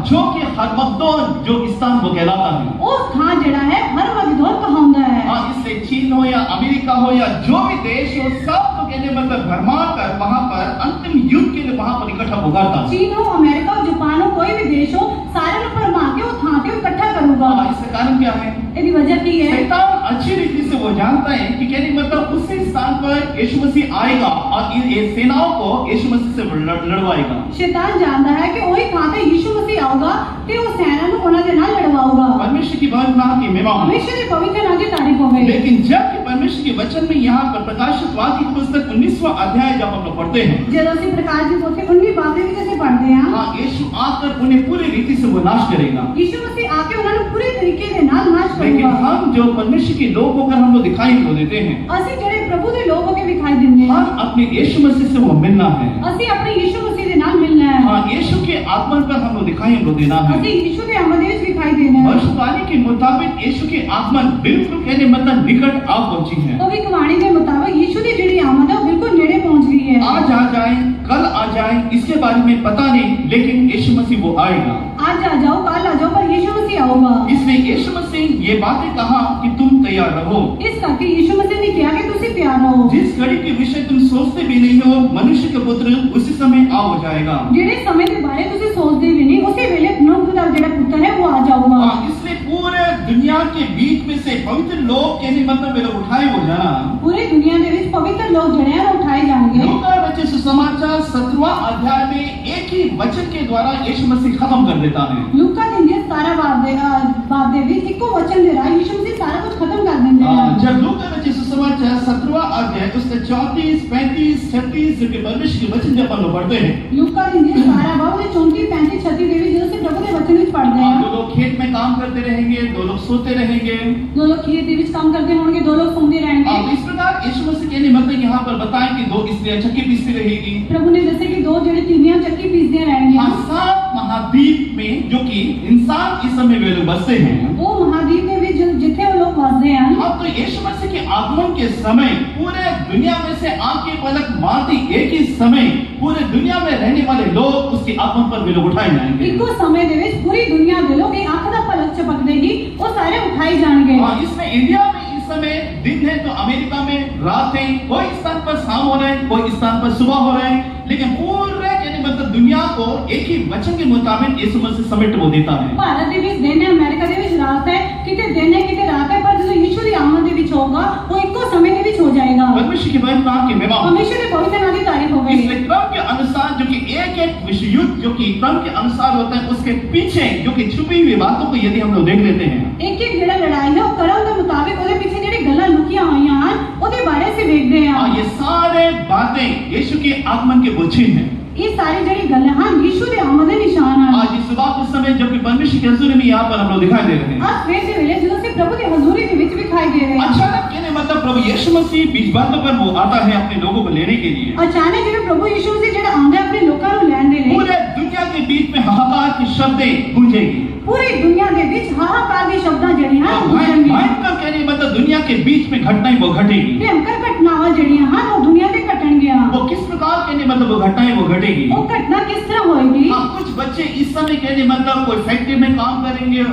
जो कि हरमगदोन जो स्थान वो कहलाता है। ਉਹ ਥਾਂ ਜਿਹੜਾ ਹੈ ਹਰਮਗਦੋਨ ਕਹਾਉਂਦਾ ਹੈ। हाँ, इसलिए चीन हो या अमेरिका हो या जो भी देश हो, सब तो कहने मतलब भरमा कर वहां पर अंतिम युद्ध के लिए वहां पर इकट्ठा पुकारता है। ਚੀਨ ਹੋ, ਅਮਰੀਕਾ ਹੋ, ਜਾਪਾਨ ਹੋ, ਕੋਈ ਵੀ ਦੇਸ਼ ਹੋ, ਸਾਰਿਆਂ ਨੂੰ ਭਰਮਾ ਕੇ ਉਹ ਥਾਂ ਤੇ ਇਕੱਠਾ ਕਰੂਗਾ। हाँ, इसका कारण क्या है? ਇਹਦੀ ਵਜ੍ਹਾ ਕੀ ਹੈ? शैतान अच्छी रीति से वो जानता है कि कहने मतलब उसी स्थान पर यीशु मसीह आएगा और ये सेनाओं को यीशु मसीह से लड़वाएगा। ਸ਼ੈਤਾਨ ਜਾਣਦਾ ਹੈ ਕਿ ਉਹੀ ਥਾਂ ਤੇ ਯਿਸੂ ਮਸੀਹ ਆਊਗਾ ਤੇ ਉਹ ਸੈਨਾ ਨੂੰ ਉਹਨਾਂ ਦੇ ਨਾਲ ਲੜਵਾਊਗਾ। परमेश्वर की महिमा की महिमा हो। ਹਮੇਸ਼ਾ ਦੇ ਪਵਿੱਤਰ ਨਾਮ ਦੀ ਤਾਰੀਫ ਹੋਵੇ। लेकिन जब कि परमेश्वर के वचन में यहाँ पर प्रकाशित वाक्य की पुस्तक 19वां अध्याय जब हम लोग पढ़ते हैं, ਜਦੋਂ ਅਸੀਂ ਪ੍ਰਕਾਸ਼ ਦੀ ਪੋਥੀ 19 ਬਾਬ ਦੇ ਵਿੱਚ ਅਸੀਂ ਪੜ੍ਹਦੇ ਹਾਂ, हाँ, यीशु आकर उन्हें पूरी रीति से वो नाश करेगा। यीशु मसीह आके उन्हें पूरे तरीके से नाश लेकिन करेगा। हम जो परमेश्वर के लोग होकर हम लोग दिखाई को देते हैं, ਅਸੀਂ ਜਿਹੜੇ ਪ੍ਰਭੂ ਦੇ ਲੋਕ ਹੋ ਕੇ ਵਿਖਾਈ ਦਿੰਦੇ ਹਾਂ, हम अपने यीशु मसीह से वो मिलना है। ਅਸੀਂ ਆਪਣੇ ਯਿਸੂ ਮਸੀਹ ਦੇ ਨਾਲ ਮਿਲਣਾ ਹੈ। हाँ, यीशु के आत्मा पर हम लोग दिखाई को देना है। ਅਸੀਂ ਯਿਸੂ ਦੇ ਆਮਦ ਵਿੱਚ ਵਿਖਾਈ ਦੇਣਾ ਹੈ। भविष्यवाणी के मुताबिक यीशु की आगमन बिल्कुल कहने मतलब निकट आ पहुंची है। ਭਵਿੱਖਬਾਣੀ ਦੇ ਮੁਤਾਬਕ ਯਿਸੂ ਦੀ ਜਿਹੜੀ ਆਮਦ ਹੈ ਉਹ ਬਿਲਕੁਲ ਨੇੜੇ ਪਹੁੰਚ ਗਈ ਹੈ। आज आ जाए, कल आ जाए, इसके बारे में पता नहीं, लेकिन यीशु मसीह वो आएगा। आज आ जाओ, कल आ जाओ, पर यीशु मसीह आऊगा। इसलिए यीशु मसीह ये बातें कहा कि तुम तैयार रहो। इस करके यीशु मसीह ने कहा कि तुसी तैयार रहो। जिस घड़ी के विषय तुम सोचते भी नहीं हो, मनुष्य का पुत्र उसी समय आ हो जाएगा। ਜਿਹੜੇ ਸਮੇਂ ਦੇ ਬਾਰੇ ਤੁਸੀਂ ਸੋਚਦੇ ਵੀ ਨਹੀਂ, ਉਸੇ ਵੇਲੇ ਮਨੁੱਖ ਦਾ ਜਿਹੜਾ ਪੁੱਤਰ ਹੈ ਉਹ ਆ ਜਾਊਗਾ। हाँ, इसलिए पूरे दुनिया के बीच में से पवित्र लोग कहने मतलब वे लोग उठाए हो जाना। ਪੂਰੀ ਦੁਨੀਆ ਦੇ ਵਿੱਚ ਪਵਿੱਤਰ ਲੋਕ ਜਿਹੜੇ ਹਨ ਉਹ ਉਠਾਏ जाएंगे। लूका रचित सुसमाचार 17वां अध्याय में एक ही वचन के द्वारा यीशु मसीह खत्म कर देता है। ਲੂਕਾ ਦੇ ਇੰਜੀਲ 17 ਬਾਬ ਦੇ ਵਿੱਚ ਇੱਕੋ ਵਚਨ ਦੇ ਰਾਹੀਂ ਯਿਸੂ ਮਸੀਹ ਸਾਰਾ ਕੁਝ ਖਤਮ कर ਦਿੰਦੇ ਹਨ। जब लूका रचित सुसमाचार 17वां अध्याय उसके 34, 35, 36 जो कि परमेश्वर के वचन जब हम लोग पढ़ते हैं, ਲੂਕਾ ਦੇ ਇੰਜੀਲ 17 ਬਾਬ ਦੇ 34, 35, 36 ਦੇ ਵਿੱਚ ਜਦੋਂ ਅਸੀਂ ਪ੍ਰਭੂ ਦੇ ਵਚਨ ਵਿੱਚ ਪੜ੍ਹਦੇ ਹਾਂ, दो लोग खेत में काम करते रहेंगे, दो लोग सोते रहेंगे। ਦੋ ਲੋਕ ਖੇਤ ਦੇ ਵਿੱਚ ਕੰਮ ਕਰਦੇ ਹੋਣਗੇ, ਦੋ ਲੋਕ ਸੌਂਦੇ ਰਹਿਣਗੇ। अब इस प्रकार यीशु मसीह कहने मतलब यहाँ पर बताएं कि दो स्त्रियां चक्की पीसती रहेगी। प्रभु ने जैसे कि दो जड़े तीनियां चक्की पीसदियां रहणगियां। हाँ, 7 महाद्वीप में जो कि इंसान इस समय वे लोग बसते हैं, वो महाद्वीप में भी जिथे वो लोग बसते हैं। अब तो यीशु मसीह के आगमन के समय पूरे दुनिया में से आंखें पलक मारती एक ही समय पूरे दुनिया में रहने वाले लोग उसके आगमन पर वे लोग उठाए जाएंगे। इको समय दे विच पूरी दुनिया दे लोग एक आंख दा पलक झपकदे ही वो सारे उठाए जाणगे। हाँ, इसमें इंडिया में इस समय दिन है तो अमेरिका में रात है, कोई स्थान पर शाम हो रहे हैं, कोई स्थान पर सुबह हो रहे हैं, लेकिन पूरे यानी मतलब दुनिया को एक ही वचन के मुताबिक यीशु मसीह समेट वो देता है। भारत दे विच दिन है, अमेरिका दे विच रात है, किते दिन है किते रात है, पर जो यीशु दी आमद दे विच होगा वो इको समय दे विच हो जाएगा। परमेश्वर की महिमा की महिमा परमेश्वर के पवित्र नाम की तारीफ होगी। इसलिए क्रम के अनुसार जो कि एक विश्व युद्ध जो कि क्रम के अनुसार होता है उसके पीछे जो कि छुपी हुई बातों को यदि हम लोग देख लेते हैं, एक एक जेड़ा लड़ाई है वो क्रम के मुताबिक ओदे पीछे जेड़ी गल्लां लुकियां होईयां हन ओदे बारे से देखदे हैं। ये सारे बातें यीशु के आगमन के वो चिन्ह हैं। ये सारी जड़ी गल्लां हन यीशु दे आमद दे निशान हन। आज इस सुबह के समय जबकि परमेश्वर की हजूरी में यहाँ पर हम लोग दिखाई दे रहे हैं, आज फिर से वेले जो से प्रभु की हजूरी के विच दिखाई दे रहे हैं। अचानक कहने मतलब प्रभु यीशु मसीह बीजबंध पर वो आता है अपने लोगों को लेने के लिए। अचानक जब प्रभु यीशु मसीह जेड़ा आंदा है अपने लोकां नु लैण दे लिए पूरे दुनिया के बीच में हाहाकार की शब्दें गूंजेगी। पूरी दुनिया के बीच हाहाकार की शब्दां जड़ी हैं गूंजेंगी। भयंकर कहने मतलब दुनिया के बीच में घटनाएं वो घटेगी। भयंकर घटनावां जड़ियां हैं वो दुनिया दे घटणगियां। वो किस प्रकार कहने मतलब वो घटनाएं वो घटेगी। वो घटना किस तरह होएगी? हाँ, कुछ बच्चे इस समय कहने मतलब कोई फैक्ट्री में काम करेंगे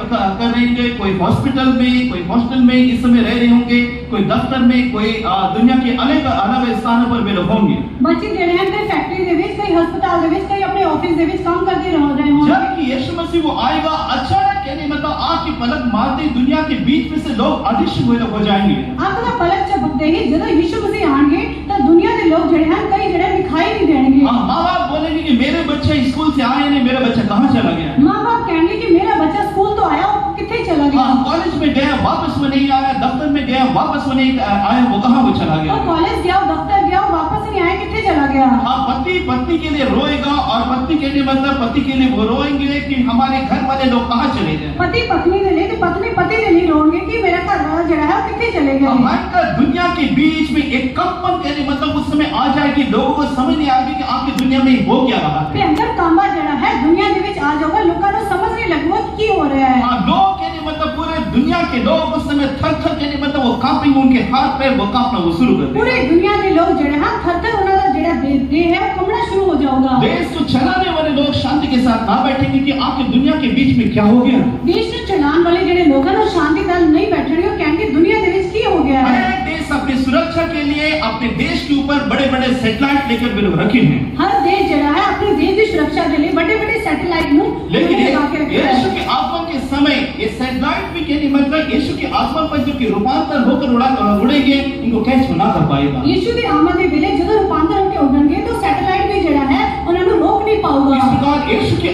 करेंगे, कोई हॉस्पिटल में, कोई हॉस्टल में इस समय रह रहे होंगे, कोई दफ्तर में, कोई दुनिया के अलग अलग स्थानों पर वे लोग होंगे। बच्चे जड़े हैं कोई फैक्ट्री दे विच, कोई अस्पताल दे विच, कोई अपने ऑफिस दे विच काम करते रह रहे होंगे। जब यीशु मसीह वो आएगा अचानक कहने मतलब आंख की पलक मारते दुनिया के बीच में से लोग अदृश्य हुए लोग हो जाएंगे। आंख दा पलक झपकते ही जब यीशु मसीह आएंगे तो दुनिया के लोग जड़े हैं कई जड़े दिखाई नहीं देंगे। माँ बाप बोलेंगे कि मेरे बच्चे स्कूल से आए नहीं, मेरा बच्चा कहाँ चला गया। माँ बाप कहेंगे कि मेरा बच्चा स्कूल तो आया किथे चला गया। कॉलेज में गया वापस वो नहीं आया, दफ्तर में गया वापस वो नहीं आया, वो कहाँ वो चला गया। कॉलेज गया, दफ्तर गया, वापस नहीं आया, किथे चला गया। हाँ, पति पत्नी के लिए रोएगा और पत्नी के लिए मतलब पति के लिए वो रोएंगे कि हमारे घर वाले लोग कहाँ चले गए। पति पत्नी के लिए पत्नी पति के लिए रोएंगे कि मेरा घर वाला जड़ा है किथे चले गए। भयंकर दुनिया के बीच में एक कंपन कहने मतलब उस समय आ जाएगी, लोगों को समझ नहीं आएगी कि आपकी दुनिया में हो क्या रहा है। भयंकर कांबा जड़ा है दुनिया के बीच आ जाएगा, लोगों को समझ नहीं लगेगा कि हो रहा है। हाँ, लोग कहने मतलब पूरे दुनिया के लोग उस समय थर थर कहने मतलब वो कांपेंगे, उनके हाथ पैर वो कांपना वो शुरू कर देंगे। पूरे दुनिया के लोग जड़े हैं थर थर उनका जड़ा देह है कंबना शुरू हो जाएगा। देश को चलाने वाले लोग शांति के साथ ना बैठेंगे कि आपकी दुनिया के बीच में क्या हो गया? देश ਨੂੰ ਚਲਾਉਣ ਵਾਲੇ ਜਿਹੜੇ ਲੋਕ ਹਨ ਉਹ ਸ਼ਾਂਤੀ ਨਾਲ ਨਹੀਂ ਬੈਠਣਗੇ, ਉਹ ਕਹਿਣਗੇ ਦੁਨੀਆ ਦੇ ਵਿੱਚ ਕੀ ਹੋ ਗਿਆ ਹੈ। हर देश अपनी सुरक्षा के लिए अपने देश के ऊपर बड़े बड़े सैटेलाइट लेकर वे लोग रखे हैं। ਹਰ ਦੇਸ਼ ਜਿਹੜਾ ਹੈ ਆਪਣੇ ਦੇਸ਼ ਦੀ ਸੁਰੱਖਿਆ ਦੇ ਲਈ ਵੱਡੇ ਵੱਡੇ ਸੈਟੇਲਾਈਟ ਨੂੰ लेकिन लगा के रखा यीशु है। के आगमन के समय ये सैटेलाइट भी कहने मतलब यीशु के आगमन पर जो कि रूपांतर होकर उड़ेंगे, इनको कैच बना कर पाएगा। ਯीशु ਦੀ ਆਮਦ ਦੇ ਵੇਲੇ ਜਦੋਂ ਰੂਪਾਂਤਰ ਹੋ ਕੇ ਉੱਡਣਗੇ ਤਾਂ ਸੈਟੇਲਾइट ਵੀ ਜਿਹੜਾ ਹੈ ਉਹਨਾਂ ਨੂੰ ਰੋਕ ਨਹੀਂ ਪਾਊਗਾ। इस प्रकार यीशु के